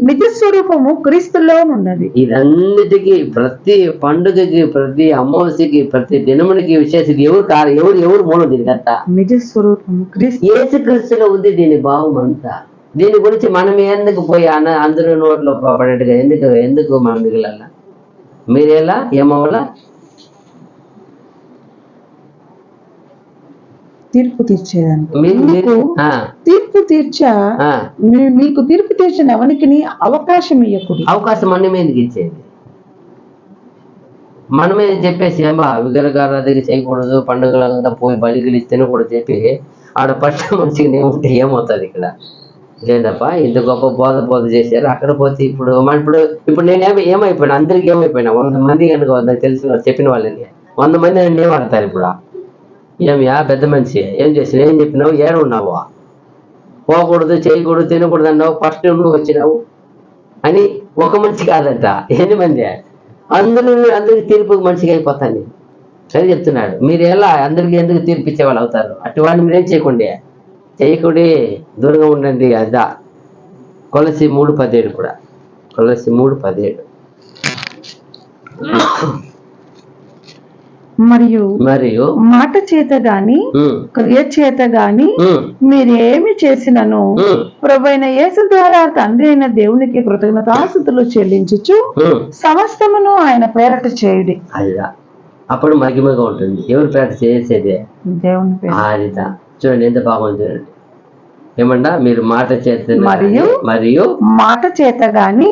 నిజ స్వరూపము క్రీస్తులో ఉన్నది. ఇదన్నిటికీ, ప్రతి పండుగకి, ప్రతి అమావాస్యకి, ప్రతి దినమునికి విశేషం ఎవరు మూలం? దీనికంతా నిజ స్వరూపము యేసు క్రీస్తులో ఉంది. దీని భావం అంతా. దీని గురించి మనం ఎందుకు పోయి అందరూ నోట్లో పడేట్టుగా ఎందుకు మనం మిగిలాల? మీరేలా ఏమవ్వాలా? తీర్పు తీర్చేదానికి తీర్పు తీర్చిన ఎవరికి అవకాశం ఇవ్వకూడదు. అవకాశం అన్ని ఎందుకు ఇచ్చేది? మనమే చెప్పేసి ఏమా విగ్రహారాధన చేయకూడదు, పండుగలంతా పోయి బలిగిలి తినకూడదు చెప్పి ఆడ పట్ల మంచిగా ఏముంటే ఏమవుతుంది ఇక్కడ? లేదప్ప, ఇంత గొప్ప బోధ చేశారు. అక్కడ పోతే ఇప్పుడు నేను ఏమైపోయినా, అందరికి ఏమైపోయినా 100 మంది కనుక తెలిసిన చెప్పిన వాళ్ళని 100 మంది నన్ను ఏమడతారు ఇప్పుడు? ఏమియా పెద్ద మనిషి, ఏం చేసినా, ఏం చెప్పినావు, ఏడు ఉన్నావు, పోకూడదు, చేయకూడదు, తినకూడదు అన్నావు, ఫస్ట్ నువ్వు వచ్చినావు అని ఒక మనిషి కాదంట, 8 మంది. అందరికి తీర్పుకి మనిషిగా అయిపోతాను సరే చెప్తున్నాడు. మీరు ఎలా అందరికి ఎందుకు తీర్పు ఇచ్చేవాళ్ళు అవుతారు? అటు వాడిని మీరేం చేయకూడే దూరంగా ఉండండి. అదా కొలసి 3:17 కూడా, కొలసి 3:17. మరియు మాట చేత గాని క్రియ చేత గాని మీరేమి చేసినను ప్రభువైన యేసు ద్వారా తండ్రి అయిన దేవునికి కృతజ్ఞతాస్తుతులు చెల్లించుచు సమస్తమును ఆయన పేరట చేయుడి. అదిదా అప్పుడు మహిమగా ఉంటుంది. ఎవరి పేరట చేసేదే? దేవుని పేరు. చూడండి ఎంత బాగుంది. చూడండి ఏమన్నా, మీరు మాట చేత మరియు మాట చేత గాని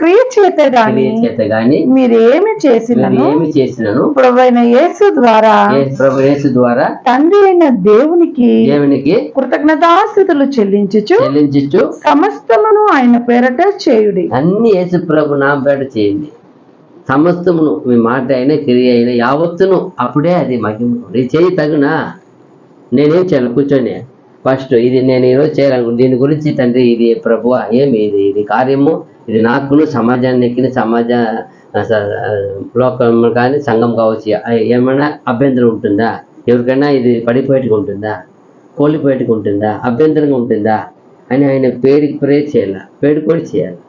క్రియ చేత గాని మీరేమి చేసినను ప్రభువైన యేసు ద్వారా తండ్రి అయిన దేవునికి కృతజ్ఞతాస్తుతులు చెల్లించుచు సమస్తమును ఆయన పేరట చేయుడి. అన్ని యేసు ప్రభు నా పేరట చేయండి. సమస్తమును, మీ మాట అయినా క్రియ అయినా యావత్తును, అప్పుడే అది మహిమ. ఇది చేయి తగునా? నేనేం చేయాలి? కూర్చొని ఫస్ట్ ఇది నేను ఈరోజు చేయాలను, దీని గురించి తండ్రి ఇది ప్రభువా ఏమి ఇది కార్యము, ఇది నాకును సమాజానికి, లోకం కానీ సంఘం కావచ్చు, ఏమైనా అభ్యంతరం ఉంటుందా? ఎవరికైనా ఇది పడిపోయేట్టుగా ఉంటుందా, కోల్పోయేట్టుగా ఉంటుందా, అభ్యంతరంగా ఉంటుందా అని ఆయన పేరుకి ప్రేర్ చేయాలి, పేరుకొని చేయాలి.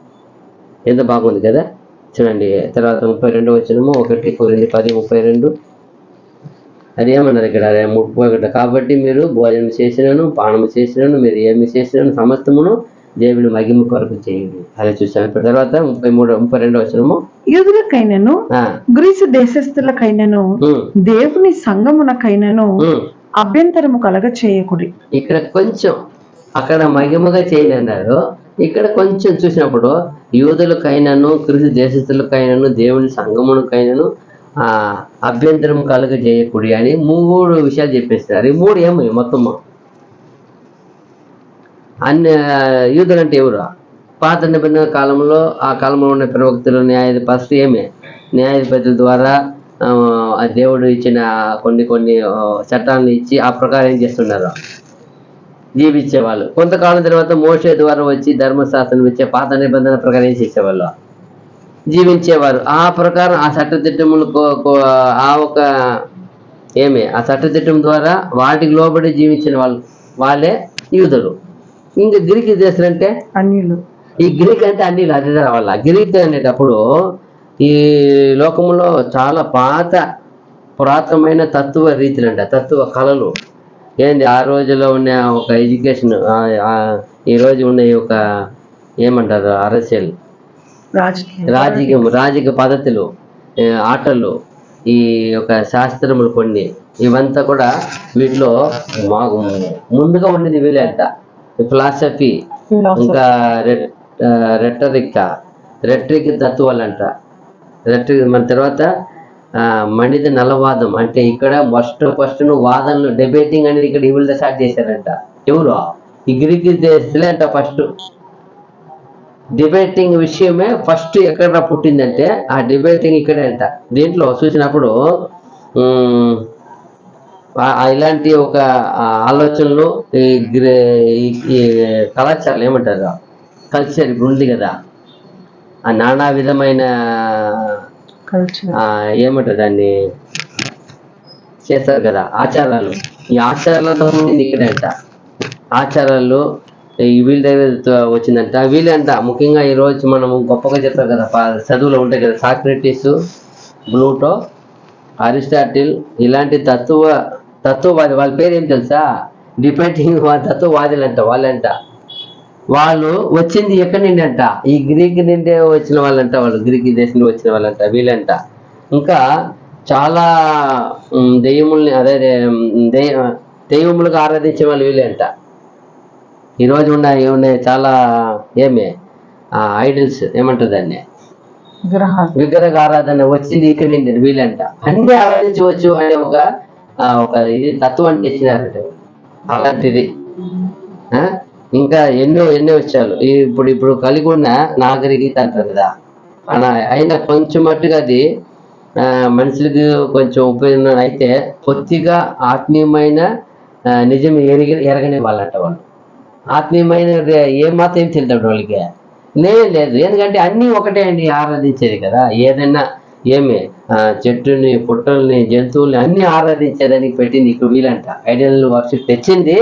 ఎంత బాగుంది కదా. చూడండి తర్వాత 32 వచనము, 1 Corinthians 10:32. అది ఏమన్నారు ఇక్కడ? 31. కాబట్టి మీరు భోజనం చేసినను పానము చేసినను మీరు ఏమి చేసినను సమస్తమును దేవుని మహిమ కొరకు చేయండి. అలా చూసాను. తర్వాత 32 వచనము, యూదులకైనను గ్రీసు దేశస్థులకైనను దేవుని సంగమునకైనను అభ్యంతరము కలగ చేయకుడి. ఇక్కడ కొంచెం, అక్కడ మహిమగా చేయండి అన్నారు. ఇక్కడ కొంచెం చూసినప్పుడు యూదులకైనను గ్రీసు దేశస్థులకైనను దేవుని సంగమునకైనను అభ్యంతరం కలుగ చేయకూడి అని 3 విషయాలు చెప్పేస్తారు. ఈ 3 ఏమి మొత్తము? అన్ని యూదులు అంటే ఎవరు? పాత నిబంధన కాలంలో, ఆ కాలంలో ఉన్న ప్రవక్తలు, ఫస్ట్ ఏమి న్యాయాధిపతుల ద్వారా దేవుడు ఇచ్చిన కొన్ని చట్టాలను ఇచ్చి ఆ ప్రకారం ఏం చేస్తున్నారు? జీవించేవాళ్ళు. కొంతకాలం తర్వాత మోషే ద్వారా వచ్చి ధర్మశాస్త్రం ఇచ్చే పాత నిబంధన ప్రకారం ఏం చేసేవాళ్ళు? జీవించేవారు. ఆ ప్రకారం ఆ చట్టదిట్టములు ఆ చట్టదిట్టం ద్వారా వాటికి లోబడి జీవించిన వాళ్ళే యూదులు. ఇంకా గ్రీక్ దేశాలు అంటే అన్యులు. ఈ గ్రీక్ అంటే అన్యులు. అదే రావాల. గ్రీక్ అనేటప్పుడు ఈ లోకంలో చాలా పురాతనమైన తత్వ రీతులు అంట, తత్వ కళలు. ఏంది ఆ రోజులో ఉన్న ఒక ఎడ్యుకేషన్, ఈ రోజు ఉన్న ఒక ఏమంటారు అరసేల్ రాజకీయ పద్ధతులు, ఆటలు, ఈ యొక్క శాస్త్రములు కొన్ని, ఇవంతా కూడా వీటిలో మాకు ముందుగా ఉండేది వీలే అంట. ఫిలాసఫీ, ఇంకా రెటరిక్ తత్వాలంట. మన తర్వాత మనిద నలవాదం అంటే ఇక్కడ ఫస్ట్ వాదనలు, డిబేటింగ్ అనేది ఇక్కడ వీళ్ళతో స్టార్ట్ చేశారంట. ఎవరు? ఈ గ్రీక్ దేశస్తులే అంట. ఫస్ట్ డిబేటింగ్ విషయమే ఫస్ట్ ఎక్కడ పుట్టిందంటే ఆ డిబేటింగ్ ఇక్కడే అంట. దీంట్లో చూసినప్పుడు ఇలాంటి ఒక ఆలోచనలు, ఈ కళాచారాలు ఏమంటారు, కల్చర్ ఇప్పుడు ఉంది కదా, ఆ నానా విధమైన ఏమంటారు దాన్ని చేస్తారు కదా ఆచారాలు. ఈ ఆచారాలతో ఇక్కడే అంట. ఆచారాలు వీళ్ళ దగ్గర వచ్చిందంట. వీళ్ళంట ముఖ్యంగా ఈరోజు మనం గొప్పగా చెప్తాం కదా, చదువులో ఉంటాయి కదా, సాక్రటీస్, ప్లూటో, అరిస్టాటిల్, ఇలాంటి తత్వవాది. వాళ్ళ పేరు ఏం తెలుసా? డిబేటింగ్ తత్వవాదులు అంట. వాళ్ళు వచ్చింది ఎక్కడి నుండి అంట? ఈ గ్రీక్ నుండే వచ్చిన వాళ్ళంట. వాళ్ళు గ్రీక్ దేశం నుండి వచ్చిన వాళ్ళంట వీళ్ళంట. ఇంకా చాలా దెయ్యములుగా ఆరాధించే వాళ్ళు వీళ్ళే అంట. ఈరోజు ఉన్నాయి చాలా ఐడల్స్ ఏమంటారు దాన్ని, విగ్రహ ఆరాధన వచ్చింది ఇక్కడ వీళ్ళంట, అన్ని ఆరాధించవచ్చు అనే ఒక ఇది తత్వాన్ని ఇచ్చినారంట. అలాంటిది ఇంకా ఎన్నో విషయాలు ఇప్పుడు కలిగి ఉన్న నాగరికత అంటారు కదా, అయినా కొంచెం మట్టుగా అది మనుషులకి కొంచెం ఉపయోగం అయితే కొద్దిగా ఆత్మీయమైన నిజం ఎరగని వాళ్ళంట. వాళ్ళు ఆత్మీయమైన ఏమాత్రం ఏం తెలియదు వాళ్ళకి, లేదు. ఎందుకంటే అన్నీ ఒకటే అండి ఆరాధించేది కదా. ఏదైనా ఏమి చెట్టుని, పుట్టల్ని, జంతువుల్ని అన్ని ఆరాధించేదానికి పెట్టింది ఇక్కడ వీళ్ళంట. ఐడియల్ వర్షిప్ తెచ్చింది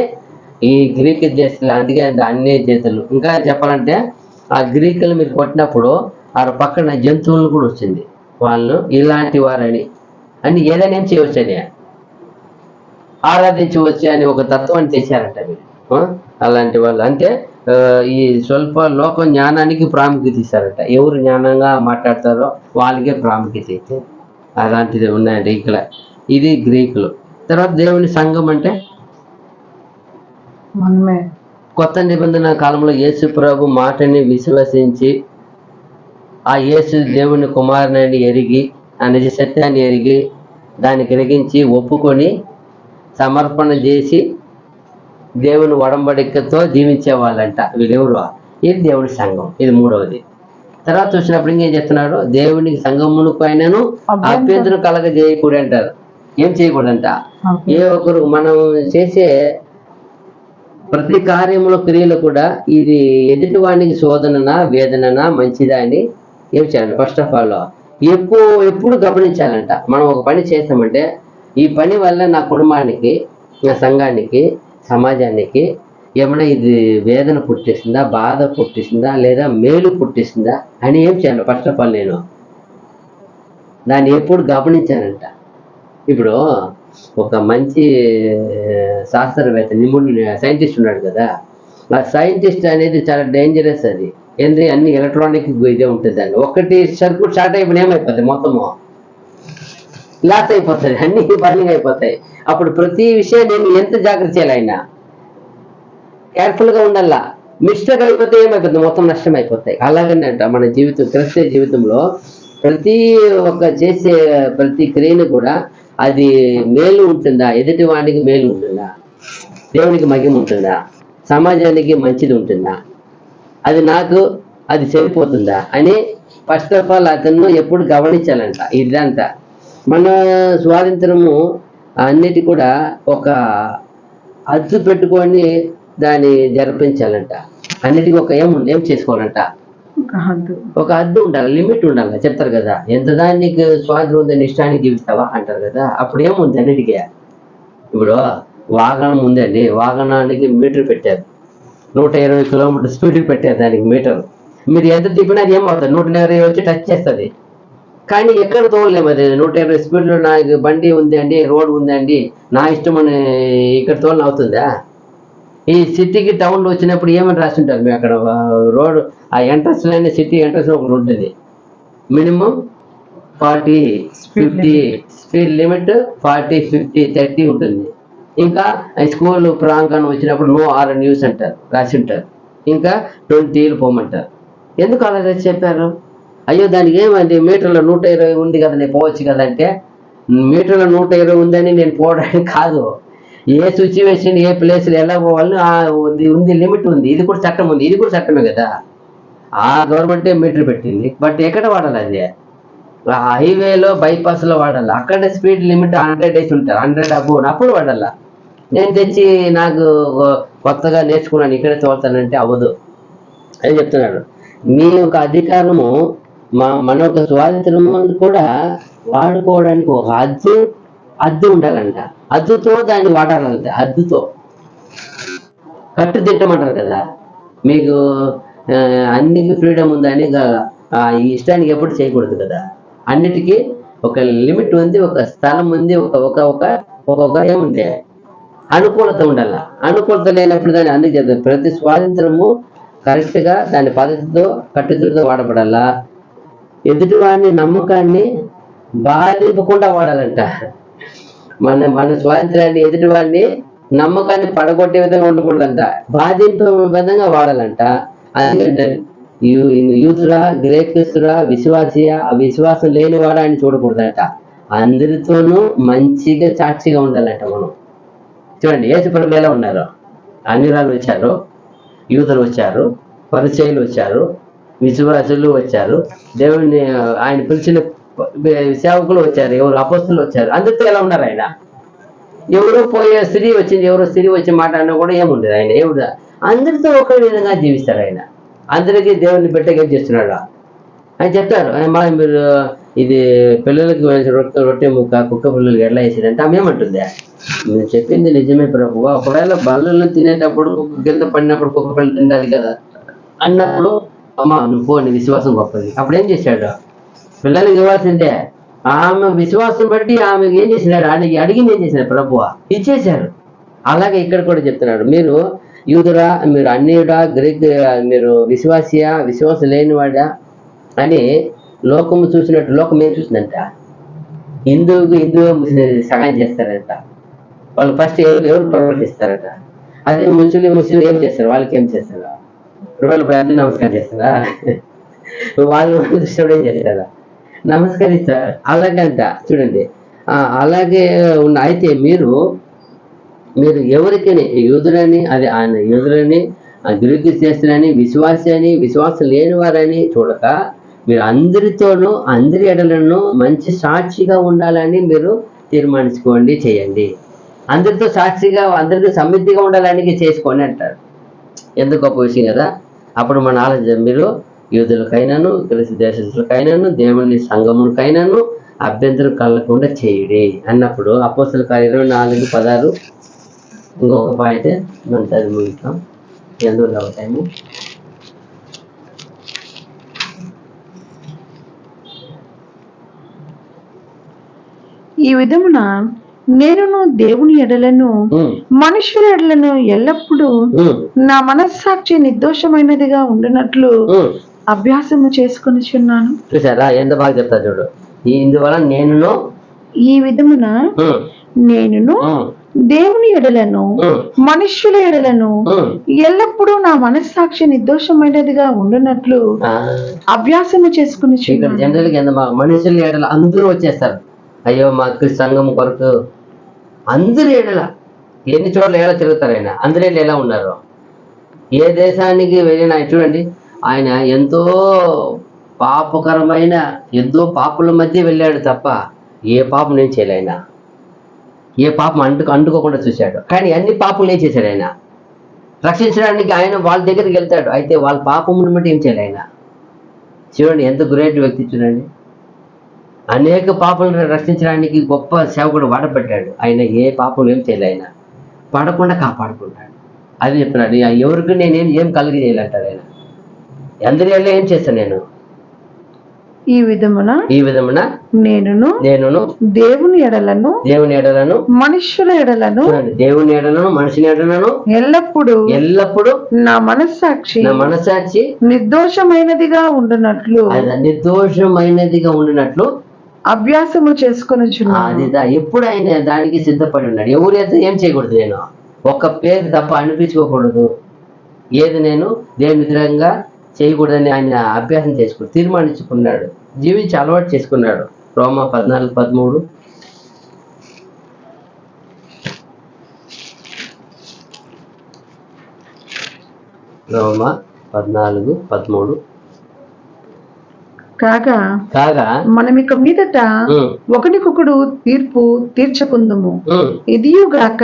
ఈ గ్రీక్ దేశాలు, అందుకే అన్ని చేతులు. ఇంకా చెప్పాలంటే ఆ గ్రీకులు మీరు కొట్టినప్పుడు ఆ పక్కన జంతువులను కూడా వచ్చింది, వాళ్ళు ఇలాంటి వారని అని ఏదైనా ఏం చేయవచ్చని ఆరాధించవచ్చు అని ఒక తత్వాన్ని తెచ్చారంట మీరు. అలాంటి వాళ్ళు అంటే ఈ స్వల్ప లోక జ్ఞానానికి ప్రాముఖ్యత ఇస్తారట. ఎవరు జ్ఞానంగా మాట్లాడతారో వాళ్ళకే ప్రాముఖ్యత ఇస్తే అలాంటిది ఉన్నాయండి ఇక్కడ. ఇది గ్రీకులు. తర్వాత దేవుని సంఘం అంటే కొత్త నిబంధన కాలంలో యేసు ప్రభు మాటని విశ్వసించి ఆ యేసు దేవుని కుమారుని ఎరిగి ఆ నిజ సత్యాన్ని ఎరిగి దాన్ని గ్రహించి ఒప్పుకొని సమర్పణ చేసి దేవుని ఒడంబడికతో జీవించే వాళ్ళంట వీళ్ళెవరు. ఇది దేవుని సంఘం. ఇది మూడవది. తర్వాత చూసినప్పుడు ఇంకేం చెప్తున్నాడు, దేవునికి సంఘమునకు అయినను అభ్యంతరం కలగజేయకూడదు అంటారు. ఏం చేయకూడదంట, ఏ ఒక్కరు మనం చేసే ప్రతి కార్యములో క్రియలు కూడా ఇది ఎదుటివాడికి శోధననా వేదననా మంచిదా అని ఏం చేయాలి. ఫస్ట్ ఆఫ్ ఆల్ ఎప్పుడు గమనించాలంట. మనం ఒక పని చేస్తామంటే ఈ పని వల్ల నా కుటుంబానికి, నా సంఘానికి, సమాజానికి ఏమైనా ఇది వేదన పుట్టిస్తుందా, బాధ పుట్టిస్తుందా, లేదా మేలు పుట్టిస్తుందా అని ఏం చేయాలి. ఫస్ట్ ఆఫ్ ఆల్ నేను దాన్ని ఎప్పుడు గమనించానంట. ఇప్పుడు ఒక మంచి శాస్త్రవేత్త, నిపుణుడు, సైంటిస్ట్ ఉన్నాడు కదా, ఆ సైంటిస్ట్ అనేది చాలా డేంజరస్. అది ఏంటి, అన్ని ఎలక్ట్రానిక్ ఇదే ఉంటుంది. దాన్ని ఒకటి సర్క్యూట్ షార్ట్ అయిపోయిన ఏమైపోతుంది, మొత్తము లాస్ అయిపోతుంది, అన్ని బర్నింగ్ అయిపోతాయి. అప్పుడు ప్రతి విషయాన్ని నేను ఎంత జాగ్రత్త చేయాలి, ఆయన కేర్ఫుల్గా ఉండాలా. మిస్టేక్ అయిపోతే ఏమైపోతుంది, మొత్తం నష్టం అయిపోతాయి. అలాగనే అంట మన జీవితం, క్రైస్తవ జీవితంలో ప్రతి ఒక్క చేసే ప్రతి క్రియను కూడా అది మేలు ఉంటుందా, ఎదుటి వాడికి మేలు ఉంటుందా, దేవునికి మహిమ ఉంటుందా, సమాజానికి మంచిది ఉంటుందా, అది సరిపోతుందా అని ఫస్ట్ ఆఫ్ ఆల్ అతను ఎప్పుడు గమనించాలంట. ఇదంతా మన స్వాతంత్రము అన్నిటి కూడా ఒక అద్దు పెట్టుకొని దాన్ని జరిపించాలంట. అన్నిటికీ ఒక ఏం చేసుకోవాలంట, ఒక హద్దు ఉండాలి, లిమిట్ ఉండాలి. చెప్తారు కదా, ఎంత దానికి స్వాతంత్రం ఉందని ఇష్టానికి జీవిస్తావా అంటారు కదా. అప్పుడు ఏముంది అన్నిటికీ. ఇప్పుడు వాహనం ఉందండి, వాహనానికి మీటర్ పెట్టారు, 120 కిలోమీటర్ స్పీడ్కి పెట్టారు దానికి మీటర్. మీరు ఎంత తిప్పినా అది ఏమవుతుంది, 120 వచ్చి టచ్ చేస్తుంది. కానీ ఎక్కడ తోలలేము. అది 120 స్పీడ్లో నాకు బండి ఉంది అండి, రోడ్ ఉందండి, నా ఇష్టం అని ఇక్కడ తోలని అవుతుందా? ఈ సిటీకి టౌన్లో వచ్చినప్పుడు ఏమని రాస్తుంటారు మేము అక్కడ రోడ్ ఆ ఎంట్రన్స్లోనే, సిటీ ఎంట్రన్స్లో ఒకటి ఉంటుంది, మినిమం 40-50 స్పీడ్ లిమిట్, 40-50-30 ఉంటుంది. ఇంకా స్కూల్ ప్రాంగణం వచ్చినప్పుడు నో ఆర్ న్యూస్ అంటారు, రాసి ఉంటారు. ఇంకా 20 పోమంటారు. ఎందుకు అలా రాసి చెప్పారు? అయ్యో దానికి ఏమండి, మీటర్లో 120 ఉంది కదా, నేను పోవచ్చు కదంటే, మీటర్లో 120 ఉందని నేను పోవడానికి కాదు, ఏ సిచ్యువేషన్, ఏ ప్లేస్లో ఎలా పోవాలని ఉంది, లిమిట్ ఉంది. ఇది కూడా చట్టం ఉంది, ఇది కూడా చట్టమే కదా. ఆ గవర్నమెంటే మీటర్ పెట్టింది. బట్ ఎక్కడ వాడాలి అది? హైవేలో, బైపాస్లో వాడాలి. అక్కడ స్పీడ్ లిమిట్ 100 వేసి ఉంటారు, 100 అబోవ్, అప్పుడు వాడాల. నేను తెచ్చి నాకు కొత్తగా నేర్చుకున్నాను ఇక్కడే తోలుతానంటే అవ్వదు అని చెప్తున్నాడు. మీ యొక్క అధికారము, మన యొక్క స్వాతంత్రము కూడా వాడుకోవడానికి ఒక అద్దు ఉండాలంట. అద్దుతో దాన్ని వాడాలంట. అద్దుతో కట్టు తిట్టమంటారు కదా, మీకు అన్నికి ఫ్రీడమ్ ఉందని ఈ ఇష్టానికి ఎప్పుడు చేయకూడదు కదా. అన్నిటికీ ఒక లిమిట్ ఉంది, ఒక స్థలం ఉంది, ఒక ఏముంది, అనుకూలత ఉండాల. అనుకూలత లేనప్పుడు దాన్ని అందుకు చెప్తారు, ప్రతి స్వాతంత్రము కరెక్ట్గా దాని పద్ధతితో, కట్టుదలతో వాడబడాలా. ఎదుటివాడిని నమ్మకాన్ని బాధింపకుండా వాడాలంట. మన స్వాతంత్రాన్ని, ఎదుటివాడిని నమ్మకాన్ని పడగొట్టే విధంగా ఉండకూడదంట, బాధింపే విధంగా వాడాలంట. అందుకంటే యూదురా, గ్రేకురా, విశ్వాసియా, విశ్వాసం లేనివాడా అని చూడకూడదట. అందరితోనూ మంచిగా సాక్షిగా ఉండాలంట మనం. చూడండి యేసుప్రభు ఎలా ఉన్నారు. అన్యురాలు వచ్చారు, యూదులు వచ్చారు, పరిచయులు వచ్చారు, విశ్వాసులు వచ్చారు, దేవుడిని ఆయన పిలిచిన సేవకులు వచ్చారు, ఎవరు అపోస్తులు వచ్చారు. అందరితో ఎలా ఉన్నారు ఆయన? ఎవరో పోయే స్త్రీ వచ్చింది, ఎవరో స్త్రీ వచ్చి మాట్లాడినా కూడా ఏముండదు ఆయన. ఎవరు అందరితో ఒకే విధంగా జీవిస్తారు ఆయన. అందరికీ దేవుడిని పెట్టగా చేస్తున్నాడు ఆయన. చెప్తారు మీరు ఇది పిల్లలకి రొట్టె ముక్క కుక్క పిల్లలకి ఎట్లా వేసేదంటే ఆమె ఏమంటుంది, మీరు చెప్పింది నిజమే ప్రభు, ఒకవేళ బల్లలో తినేటప్పుడు కింద పడినప్పుడు కుక్క పిల్లలు తినాలి కదా అన్నప్పుడు అమ్మ నువ్వు పో, నీ విశ్వాసం గొప్పది. అప్పుడు ఏం చేశాడు? పిల్లలకి ఇవ్వాల్సిందే. ఆమె విశ్వాసం బట్టి ఆమెకి ఏం చేసినాడు? అడిగింది ఏం చేసినాడు? ప్రభువా ఇచ్చేశారు. అలాగే ఇక్కడ కూడా చెప్తున్నాడు, మీరు యూదురా, మీరు అన్యుడా, గ్రీక్, మీరు విశ్వాసియా, విశ్వాసం లేనివాడా అని లోకము చూసినట్టు లోకం ఏం చూసిందంట? హిందువు సహాయం చేస్తారంట. వాళ్ళు ఫస్ట్ ఎవరు ప్రవర్తిస్తారట. అదే ముస్లిం ఏం చేస్తారు? వాళ్ళకి ఏం చేస్తారు? వాళ్ళు ప్రార్థన నమస్కారం చేస్తారా? వాళ్ళు దృష్టిలో ఏం చేస్తారా? నమస్కరిస్తారు. అలాగంట చూడండి. అలాగే ఉన్న అయితే మీరు ఎవరికని యూదులని, అది ఆయన యూదులని, గ్రీకు చేస్తులని, విశ్వాసి అని, విశ్వాసం లేని వారని చూడక మీరు అందరితోనూ అందరి ఎడలను మంచి సాక్షిగా ఉండాలని మీరు తీర్మానించుకోండి, చేయండి. అందరితో సాక్షిగా, అందరితో సమృద్ధిగా ఉండాలని చేసుకోండి అంటారు. ఎంత గొప్ప విషయం కదా. అప్పుడు మన ఆలోచన, మీరు యూదులకైనాను, గ్రీసు దేశస్తులకైనాను, దేవుని సంఘములకైనాను అభ్యంతరం కలగకుండా చేయుడి అన్నప్పుడు అపోస్తలుల కార్యాలు 24:16 ఇంకొక పాయింట్ మనం చదివి ముగిస్తాం. ఎందుకు అవుతాము. ఈ విధమున నేను దేవుని ఎడలను మనుషుల ఎడలను ఎల్లప్పుడూ నా మనస్సాక్షి నిర్దోషమైనదిగా ఉండినట్లు అభ్యాసము చేసుకొనిచున్నాను. చూసారా ఎంత బాగా చెప్తా చూడు. ఇందువల్ల ఈ విధమున నేనును దేవుని ఎడలను మనుష్యుల ఎడలను ఎల్లప్పుడూ నా మనస్సాక్షి నిర్దోషమైనదిగా ఉండినట్లు అభ్యాసము చేసుకుని. జనరల్ గా మనుషుల ఎడల అందరూ వచ్చేస్తారు. అయ్యో మా సంఘం కొరకు అందరి ఎడల ఎన్ని చోట్ల ఎలా తిరుగుతారు ఆయన. అందరి ఎలా ఉన్నారు? ఏ దేశానికి వెళ్ళినా చూడండి, ఆయన ఎంతో పాపకరమైన ఎంతో పాపుల మధ్య వెళ్ళాడు తప్ప ఏ పాపం నేను చేయలే. ఆయన ఏ పాపం అంటుకోకుండా చూశాడు. కానీ అన్ని పాపలు ఏం చేశాడు ఆయన? రక్షించడానికి ఆయన వాళ్ళ దగ్గరికి వెళ్తాడు. అయితే వాళ్ళ పాపమును బట్టి ఏం చేయాలి ఆయన? చూడండి ఎంత గ్రేట్ వ్యక్తి. చూడండి అనేక పాపలను రక్షించడానికి గొప్ప సేవకుడు వాడబడ్డాడు. ఆయన ఏ పాపం ఏం చేయలే. ఆయన పడకుండా కాపాడుకుంటాడు. అది చెప్తున్నాడు. ఎవరికి నేనేం ఏం కలిగజేయాలంటాడు ఆయన. అందరి ఏం చేస్తాను నేను? ఈ విధమున నేనును దేవుని ఎడలను మనుష్యుల ఎడలను మనుషుల ఎడలను ఎల్లప్పుడు నా మనస్సాక్షి నిర్దోషమైనదిగా ఉండునట్లు అభ్యాసము చేసుకొని. ఎప్పుడు ఆయన దానికి సిద్ధపడి ఉన్నాడు. ఎవరైతే ఏం చేయకూడదు, నేను ఒక్క పేరు తప్ప అనిపించుకోకూడదు, ఏది నేను దేవుని విధంగా చేయకూడదని ఆయన అభ్యాసం చేసుకుని తీర్మానించుకున్నాడు, జీవించి అలవాటు చేసుకున్నాడు. రోమా 14:13 రోమా 14:13 కాగా మనం ఇక మీదట ఒకరికొకడు తీర్పు తీర్చుకుందుము. ఇదియుగాక